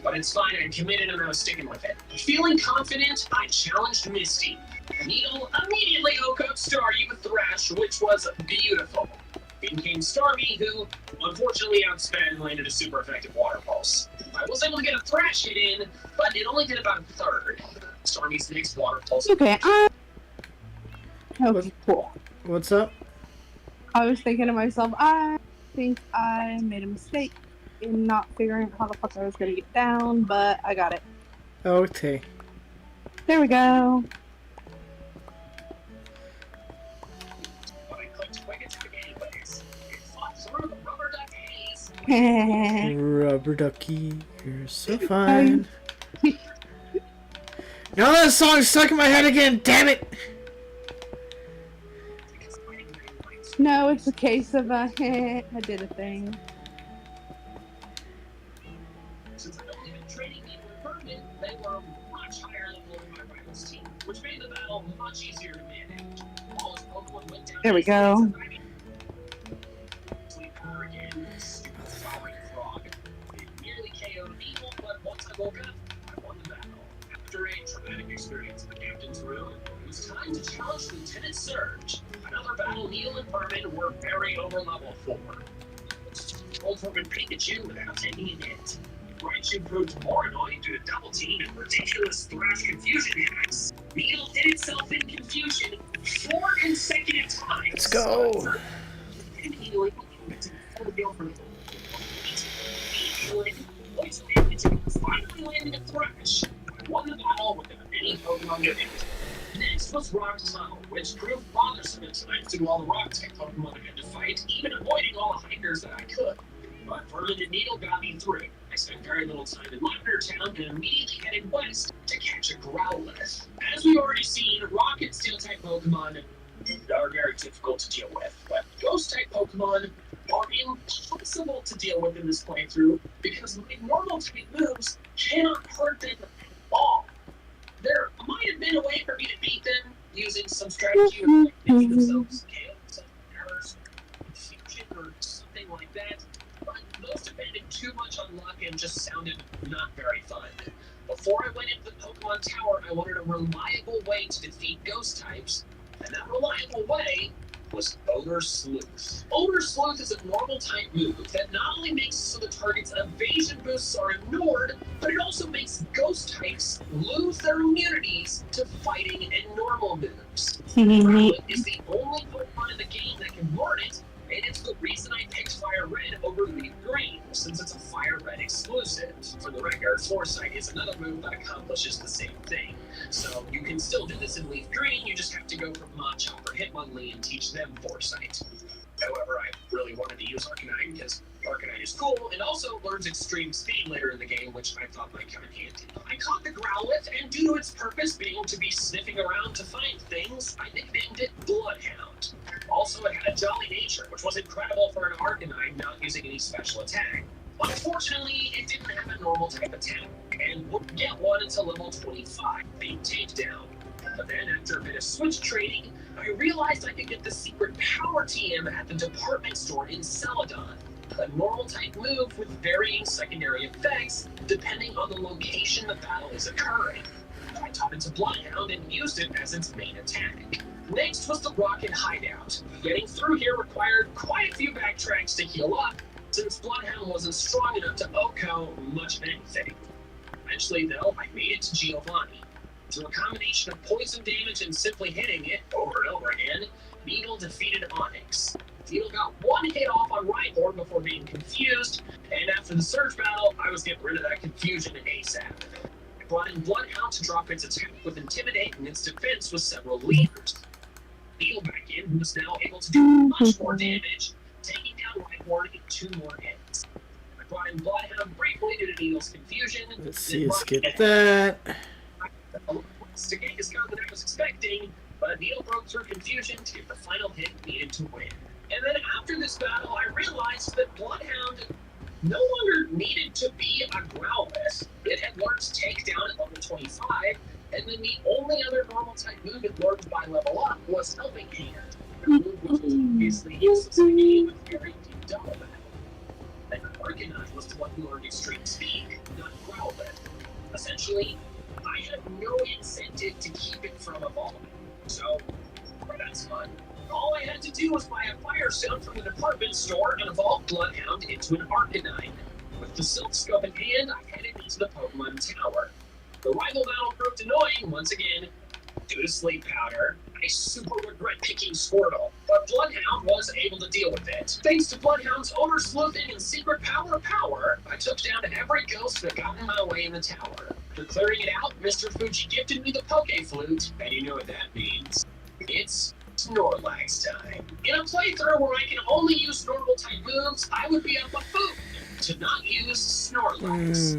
But it's fine, I committed and I was sticking with it. Feeling confident, I challenged Misty. Needle immediately OHKO'd Starmie with Thrash, which was beautiful. In came Starmie, who unfortunately outsped and landed a super effective Water Pulse. I was able to get a Thrash hit in, but it only did about a third. Starmie's next Water Pulse. Okay, okay, cool. What's up? I was thinking to myself, I think I made a mistake in not figuring out how the fuck I was gonna get down, but I got it. Okay. There we go. But I clicked quick into the anyways. It fought through the rubber duck haze Rubber ducky, you're so fine. No, that song's stuck in my head again, damn it! No, it's a case of I did a thing. Since I'd only been training in recruitment, they were much higher level than my rivals' team, which made the battle much easier to manage. All his Pokemon went down. There we go. Sleep power again, stupid flowering frog. It nearly KO'd people, but once I woke up, I won the battle. After a traumatic experience in the captain's room, it was time to challenge Lieutenant Surge. Another battle, Needle and Vermin were very over level 4. Rolled for Pikachu without taking a hit. Raichu proved more annoying due to double team and ridiculous thrash confusion hacks. Needle hit itself in confusion 4 consecutive times. Let's go. Finally landed a thrash. I won the battle without any Pokemon getting it. Next was Rock Tunnel, which proved bothersome at times due to all the rock-type Pokemon I had to fight, even avoiding all the hikers that I could. But Vermin and Needle got me through. I spent very little time in Lavender Town and immediately headed west to catch a Growlithe. As we've already seen, Rock and Steel-type Pokemon are very difficult to deal with, but Ghost-type Pokemon are impossible to deal with in this playthrough because my normal-type moves cannot hurt them at all. There might have been a way for me to beat them using some strategy of like, making themselves KO, some errors, confusion, or something like that. But those depended too much on luck and just sounded not very fun. Before I went into the Pokemon Tower, I wanted a reliable way to defeat ghost types, and that reliable way was Odor Sleuth. Odor Sleuth is a normal type move that not only makes so the target's evasion boosts are ignored, but it also makes ghost types lose their immunities to fighting and normal moves. Growlithe is the only Pokemon in the game that can learn it, and it's the reason I picked Fire Red over Leaf Green, since it's a Fire Red exclusive. For the record, Foresight is another move that accomplishes the same thing. So you can still do this in Leaf Green, you just have to go for Machop or Hitmonlee and teach them Foresight. However, I really wanted to use Arcanine because Arcanine is cool and also learns extreme speed later in the game, which I thought might come in handy. I caught the Growlithe, and due to its purpose being to be sniffing around to find things, I nicknamed it Bloodhound. Also, it had a jolly nature, which was incredible for an Arcanine not using any special attack. Unfortunately, it didn't have a normal type attack, and wouldn't get one until level 25, being Takedown. But then, after a bit of switch trading, I realized I could get the secret Power TM at the department store in Celadon, a normal type move with varying secondary effects depending on the location the battle is occurring. I taught it to Bloodhound and used it as its main attack. Next was the Rocket Hideout. Getting through here required quite a few backtracks to heal up, since Bloodhound wasn't strong enough to OHKO much of anything. Eventually, though, I made it to Giovanni. Through a combination of poison damage and simply hitting it over and over again, Needle defeated Onyx. Needle got one hit off on Rhyhorn before being confused, and after the Surge battle, I was getting rid of that confusion ASAP. I brought in Bloodhound to drop its attack with Intimidate and its defense with several leaders. Needle back in, who was now able to do much more damage, taking down Rhyhorn in 2 more hits. I brought in Bloodhound briefly due to Needle's confusion. Let's see, let's get that. To Genghis-Khan than I was expecting, but Needle broke through confusion to get the final hit needed to win. And then after this battle, I realized that Bloodhound no longer needed to be a Growlithe. It had learned Takedown at level 25, and then the only other normal type move it learned by level up was Helping Hand, a move which was obviously useless in a game with very deep double battle. And Arcanine was the one who learned Extreme Speed, not Growlithe. Essentially, I had no incentive to keep it from evolving, so that's fun. All I had to do was buy a Fire Stone from the department store and evolve Bloodhound into an Arcanine. With the Silk Scope in hand, I headed into the Pokemon Tower. The rival battle proved annoying once again. Due to Sleep Powder, I super regret picking Squirtle, but Bloodhound was able to deal with it. Thanks to Bloodhound's Odor Sleuthing and Secret Power, I took down every ghost that got in my way in the tower. For clearing it out, Mr. Fuji gifted me the Poke Flute, and you know what that means. It's Snorlax time. In a playthrough where I can only use normal type moves, I would be a buffoon to not use Snorlax.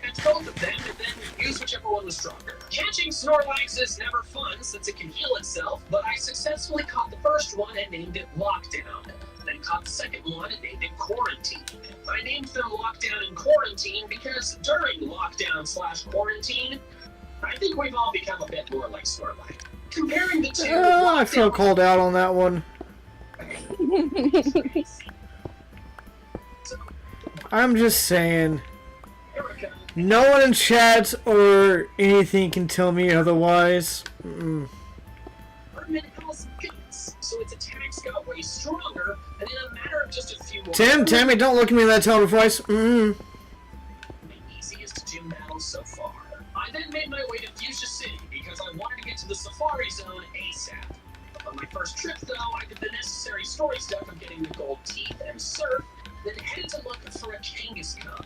Catch both of them and then use whichever one was stronger. Catching Snorlax is never fun since it can heal itself, but I successfully caught the first one and named it Lockdown. Then caught the second one and named it Quarantine. I named them Lockdown and Quarantine because during lockdown/quarantine, I think we've all become a bit more like Snorlax. Comparing the two, I feel called out on that one. I'm just saying. No one in chat or anything can tell me otherwise. Birdman has guts, so its attacks got way stronger, and in a matter of just a few more Tammy, don't look at me in that tone of voice. the easiest gym battles so far. I then made my way to Fuchsia City because I wanted to get to the Safari Zone ASAP. On my first trip, though, I did the necessary story stuff of getting the gold teeth and surf, then headed to look for a Kangaskhan.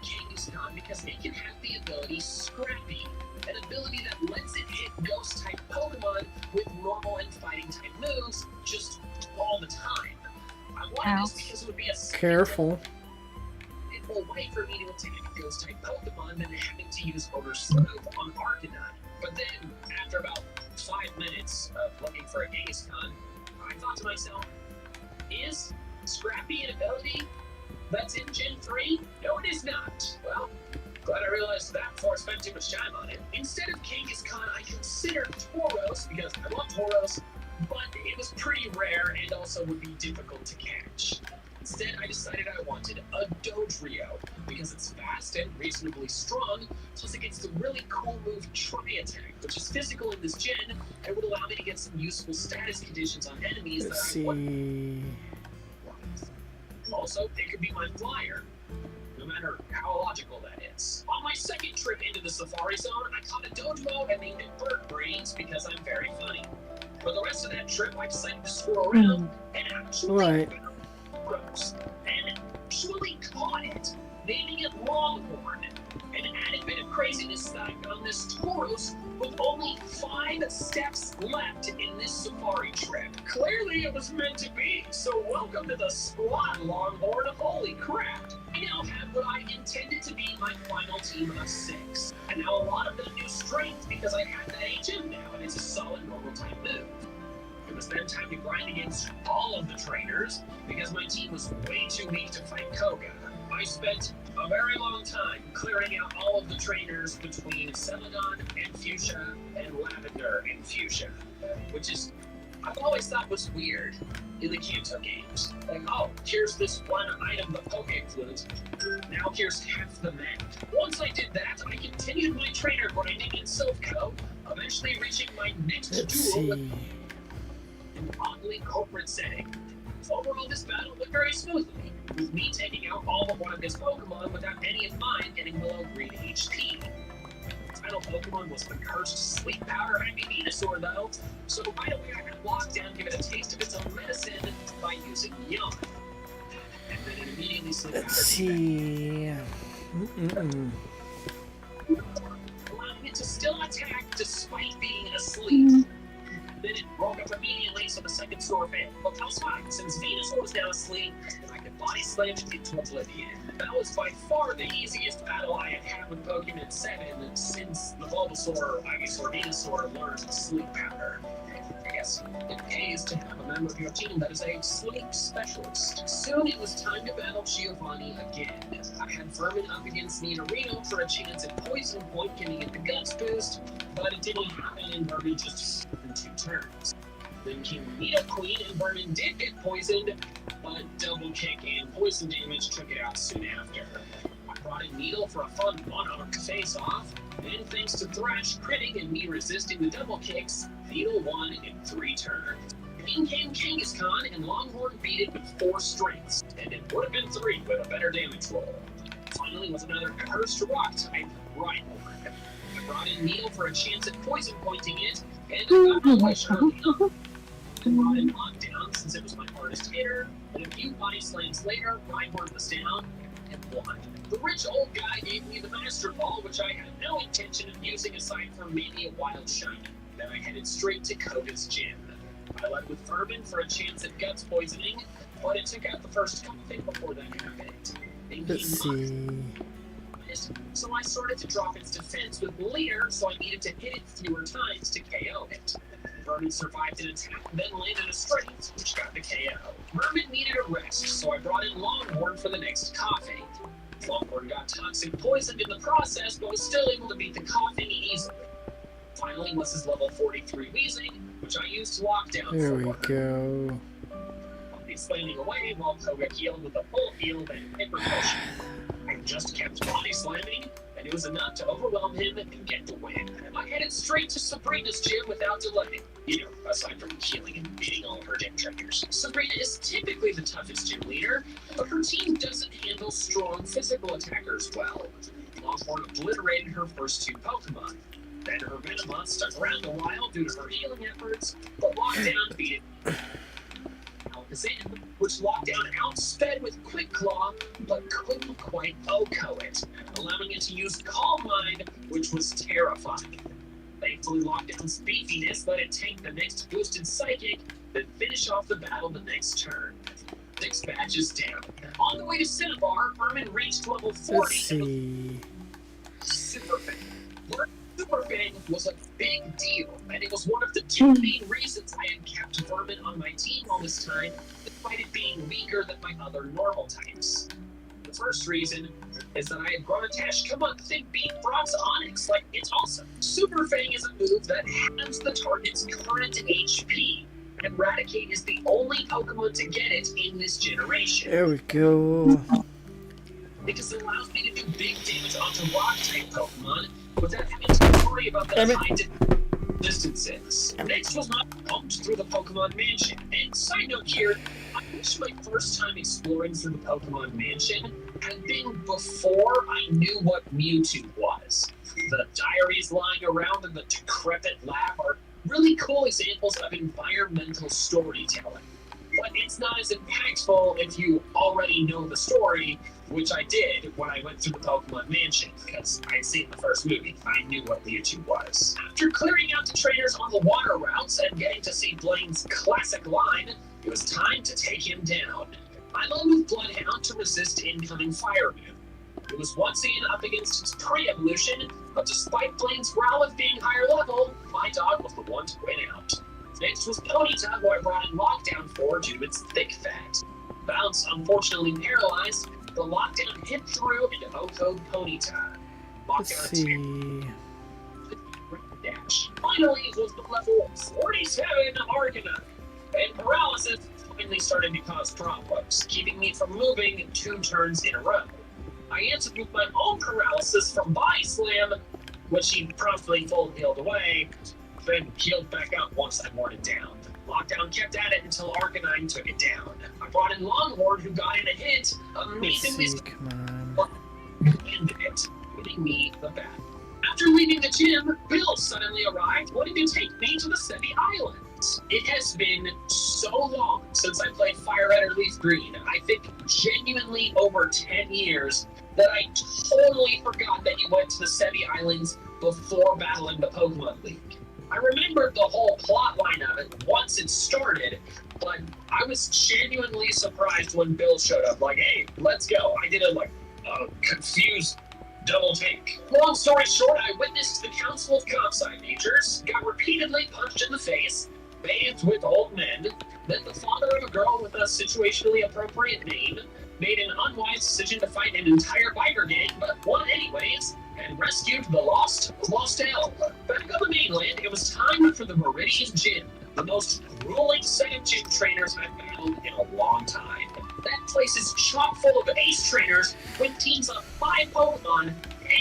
Kangaskhan because it can have the ability Scrappy, an ability that lets it hit ghost-type Pokemon with normal and fighting-type moves just all the time. I wanted this because it would be a Careful. way for me to attack ghost-type Pokemon than having to use Over Sleuth on Arcanine. But then, after about 5 minutes of looking for a Kangaskhan, I thought to myself, is Scrappy an ability that's in Gen 3? No, it is not. Well, glad I realized that before I spent too much time on it. Instead of Kangaskhan, I considered Tauros because I love Tauros, but it was pretty rare and also would be difficult to catch. Instead, I decided I wanted a Dodrio because it's fast and reasonably strong, plus it gets the really cool move Tri-Attack, which is physical in this gen and would allow me to get some useful status conditions on enemies Let's that I want. see. Also, it could be my flyer, no matter how illogical that is. On my second trip into the Safari Zone, I caught a Doduo and named it Bird Brains because I'm very funny. For the rest of that trip, I decided to screw around and actually found Rose, and actually caught it, naming it Longhorn. An added bit of craziness that I found this Tauros with only 5 steps left in this safari trip. Clearly it was meant to be, so welcome to the squad, Longhorn. Holy crap! I now have what I intended to be my final team of 6. And now a lot of them do strength because I have that HM now, and it's a solid normal type move. It was then time to grind against all of the trainers because my team was way too weak to fight Koga. I spent a very long time clearing out all of the trainers between Celadon and Fuchsia and Lavender and Fuchsia, which is, I've always thought was weird in the Kanto games. Like, oh, here's this one item, the Poke Flute. Now here's half the map. Once I did that, I continued my trainer grinding in Silphco, eventually reaching my next Let's duel with see. an oddly corporate setting. Overall, this battle went very smoothly, with me taking out all but one of his Pokemon without any of mine getting below green HP. The final Pokemon was the cursed Sleep Powder Happy Venusaur, though, so right away I had Lockdown give it a taste of its own medicine by using Yawn. And then it immediately Sleep Powder. Let's see. Allowing it to still attack despite being asleep. Then it broke up immediately, so the second sword failed. But that was fine, since Venusaur was now asleep, I could body slam it into oblivion. That was by far the easiest battle I had had with Pokemon 7 since the Bulbasaur, Ivysaur, Venusaur learned Sleep Powder. I guess it pays to have a member of your team that is a sleep specialist. Soon it was time to battle Giovanni again. I had Vermin up against Nidorino for a chance at Poison Point, giving it the Guts boost, but it didn't happen and Vermin just in 2 turns. Then came Nidoqueen and Vermin did get poisoned, but Double Kick and Poison damage took it out soon after. I brought in Needle for a fun one-armed face-off, and thanks to Thrash critting and me resisting the double kicks, Needle won in 3 turns. In came Kangaskhan, and Longhorn beat it with 4 strengths, and it would have been 3 with a better damage roll. Finally, with another cursed rock-type, Rhyhorn. I brought in Needle for a chance at poison pointing it, and I got my wish early on. I brought in Lockdown since it was my hardest hitter, and a few body slams later, Rhyhorn was down and won. The rich old guy gave me the Master Ball, which I had no intention of using aside from maybe a wild shiny. Then I headed straight to Koga's gym. I led with Vermin for a chance at guts poisoning, but it took out the first coughing before that happened. Let's see. So I started to drop its defense with Leader, so I needed to hit it fewer times to KO it. Vermin survived an attack, then landed a strength, which got the KO. Vermin needed a rest, so I brought in Longhorn for the next coughing. Longhorn got toxic poisoned in the process, but was still able to beat the coughing easily. Finally was his level 43 Wheezing, which I used to lock down There for. we go. Body slamming away while Koga healed with a full heal and hyper potion. I just kept body slamming, and it was enough to overwhelm him and get the win. I headed straight to Sabrina's gym without delay. You know, aside from healing and beating all of her gym trainers. Sabrina is typically the toughest gym leader, but her team doesn't handle strong physical attackers well. Longhorn obliterated her first 2 Pokemon. Then her Metamon stuck around a while due to her healing efforts, but Lockdown beat it. Alakazam, which Lockdown outsped with Quick Claw, but couldn't quite OHKO it, allowing it to use Calm Mind, which was terrifying. Thankfully, Lockdown's beefiness let it tank the next boosted Psychic, then finish off the battle the next turn. 6 matches down. On the way to Cinnabar, Vermin reached level 40. Let's see. Superfang. Superfang was a big deal, and it was one of the 2 main reasons I had kept Vermin on my team all this time, despite it being weaker than my other normal types. The first reason is that I had grown attached to a Think Beat Brock's Onyx like it's awesome. Superfang is a move that halves the target's current HP, and Raticate is the only Pokemon to get it in this generation. There we go. Because it allows me to do big damage onto Rock-type Pokemon without having to worry about the high distances. Next was my pumped through the Pokemon Mansion. And side note here, I wish my first time exploring through the Pokemon Mansion had been before I knew what Mewtwo was. The diaries lying around in the decrepit lab are really cool examples of environmental storytelling. But it's not as impactful if you already know the story, which I did when I went through the Pokemon Mansion, because I'd seen the first movie. I knew what Mewtwo was. After clearing out the trainers on the water routes and getting to see Blaine's classic line, it was time to take him down. I led with Bloodhound to resist incoming Fire Move. It was once again up against its pre-evolution, but despite Blaine's Growlithe being higher level, my dog was the one to win out. Next was Ponyta, who I brought in Lockdown for due to its thick fat. Bounce unfortunately paralyzed, the Lockdown hit through into OHKO Ponyta. Let's see. Dash. Finally, it was the level 47 Arcanine, and paralysis finally started to cause problems, keeping me from moving 2 turns in a row. I answered with my own paralysis from Body Slam, which he promptly full healed away, then healed back up once I wore it down. Lockdown kept at it until Arcanine took it down. I brought in Longhorn, who got in a hit, amazingly Come on. ended it, winning me the battle. After leaving the gym, Bill suddenly arrived, wanting to take me to the Sebi Islands. It has been so long since I played Fire Red or Leaf Green. I think genuinely over 10 years that I totally forgot that you went to the Sebi Islands before battling the Pokemon League. I remembered the whole plot line of it once it started, but I was genuinely surprised when Bill showed up, like, hey, let's go. I did a, confused double take. Long story short, I witnessed the Council of Kansai Majors, got repeatedly punched in the face, bathed with old men, then the father of a girl with a situationally appropriate name, made an unwise decision to fight an entire biker gang, but won anyways, and rescued the lost elf. Back on the mainland, it was time for the Meridian Gym, the most grueling set of gym trainers I've battled in a long time. That place is chock full of ace trainers with teams of 5 Pokemon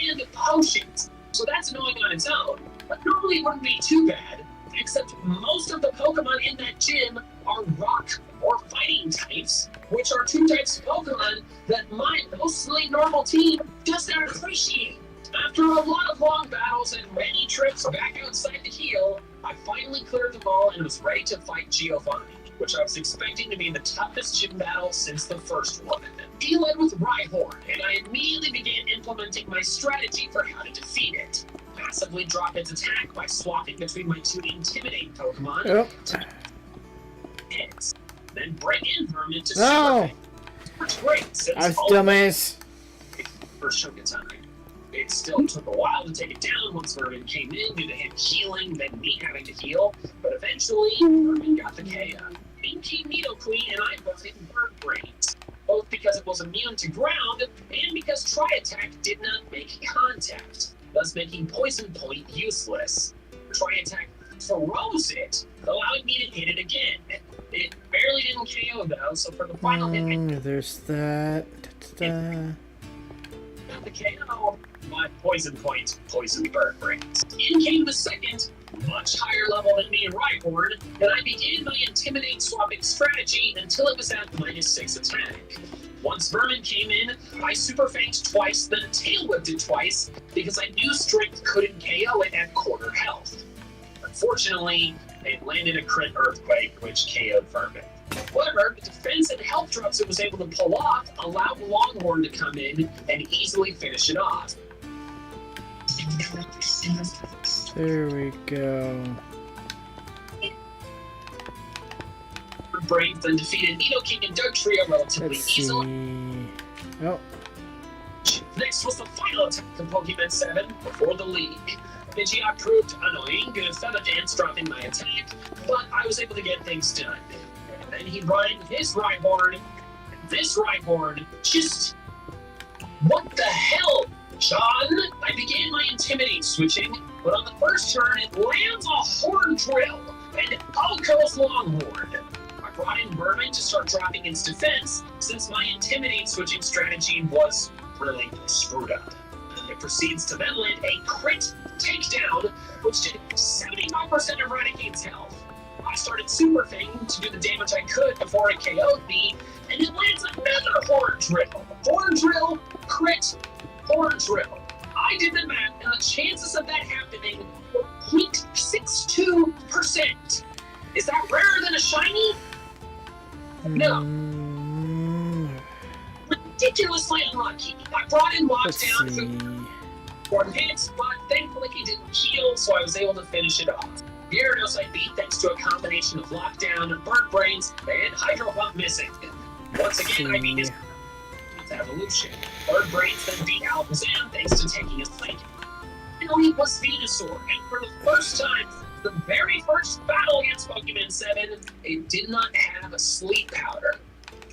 and potions. So that's annoying on its own, but normally it wouldn't be too bad, except most of the Pokemon in that gym are rock or fighting types, which are 2 types of Pokemon that my mostly normal team does not appreciate. After a lot of long battles and many trips back outside to heal, I finally cleared them all and was ready to fight Giovanni, which I was expecting to be the toughest gym battle since the first one. He led with Rhyhorn, and I immediately began implementing my strategy for how to defeat it. massively drop its attack by swapping between my 2 Intimidate Pokemon. Yep. Hits. Then bring in Vermin to No! Super Works great since That's all dumbass. first chunk of time. It still took a while to take it down once Vermin came in due to him healing, then me having to heal. But eventually, Vermin got the KO. In came Nidoqueen, and I was in Bird Brains. Both because it was immune to ground, and because Tri-Attack did not make contact, thus making Poison Point useless. Tri-Attack throws it, allowing me to hit it again. It barely didn't KO though, so for the final hit, There's that. Da-da-da. the KO, but Poison Point, Poison Bird Brains. In came the second, much higher level than me and Rhyhorn, and I began my Intimidate swapping strategy until it was at -6 attack. Once Vermin came in, I Super Fanged twice, then Tail Whipped it twice, because I knew Strength couldn't KO it at quarter health. Unfortunately, it landed a crit Earthquake, which KO'd Vermin. However, the defense and health drops it was able to pull off allowed Longhorn to come in and easily finish it off. There we go. Brains then defeated Nidoking and Dugtrio relatively Let's see. easily. Oh, Next was the final attack of Pokemon 7 before the league. Pidgeot proved annoying due to Feather Dance dropping my attack, but I was able to get things done. And then he brought in his Rhyhorn, and this Rhyhorn just... What the hell, John? I began my Intimidate switching, but on the first turn it lands a Horn Drill, and out goes Longhorn. I brought in Vermin to start dropping its defense, since my Intimidate switching strategy was really screwed up. It proceeds to then land a crit takedown, which did 75% of Raticane's health. I started Super Fang to do the damage I could before it KO'd me, and it lands another Horn Drill. Horn Drill, crit, Horn Drill. I did the math, and the chances of that happening were 0.62%. Is that rarer than a shiny? No. Ridiculously unlucky. I brought in let's Lockdown see. for hits, but thankfully he didn't heal, so I was able to finish it off. Gyarados I beat thanks to a combination of Lockdown, Bird Brains, and Hydro Pump missing. Once again, I beat his evolution. Bird Brains then beat Alakazam thanks to taking a Psychic. Finally was Venusaur, and for the first time, the very first battle against Pokemon 7, it did not have a Sleep Powder.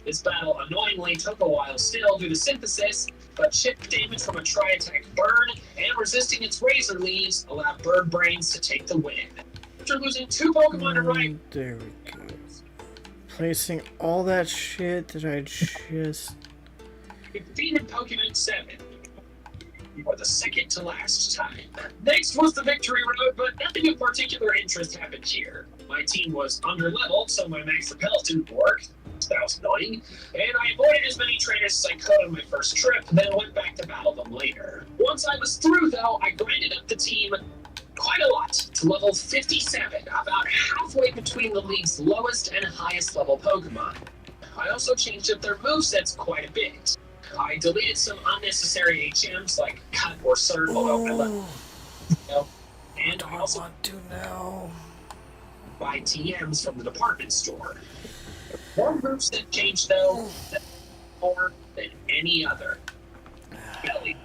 This battle annoyingly took a while still due to synthesis, but chip damage from a Tri-Attack burn and resisting its Razor Leaves allowed Bird Brains to take the win. After losing 2 Pokemon to right, There we go. Placing all that shit that I just... we defeated Pokemon 7 for the second to last time. Next was the Victory Road, but nothing of particular interest happened here. My team was under-leveled, so my max repels didn't work. That was annoying. And I avoided as many trainers as I could on my first trip, then went back to battle them later. Once I was through, though, I grinded up the team quite a lot to level 57, about halfway between the league's lowest and highest level Pokemon. I also changed up their movesets quite a bit. I deleted some unnecessary HMs like Cut or Surf, although I left. And I also want to know. buy TMs from the department store. One moveset change, though, more than any other. Belly.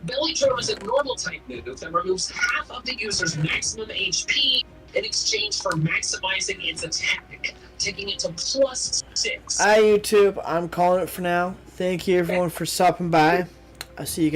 Belly Drum is a normal type move that removes half of the user's maximum HP in exchange for maximizing its attack, taking it to +6. Hi YouTube, I'm calling it for now. Thank you everyone for stopping by. I'll see you guys.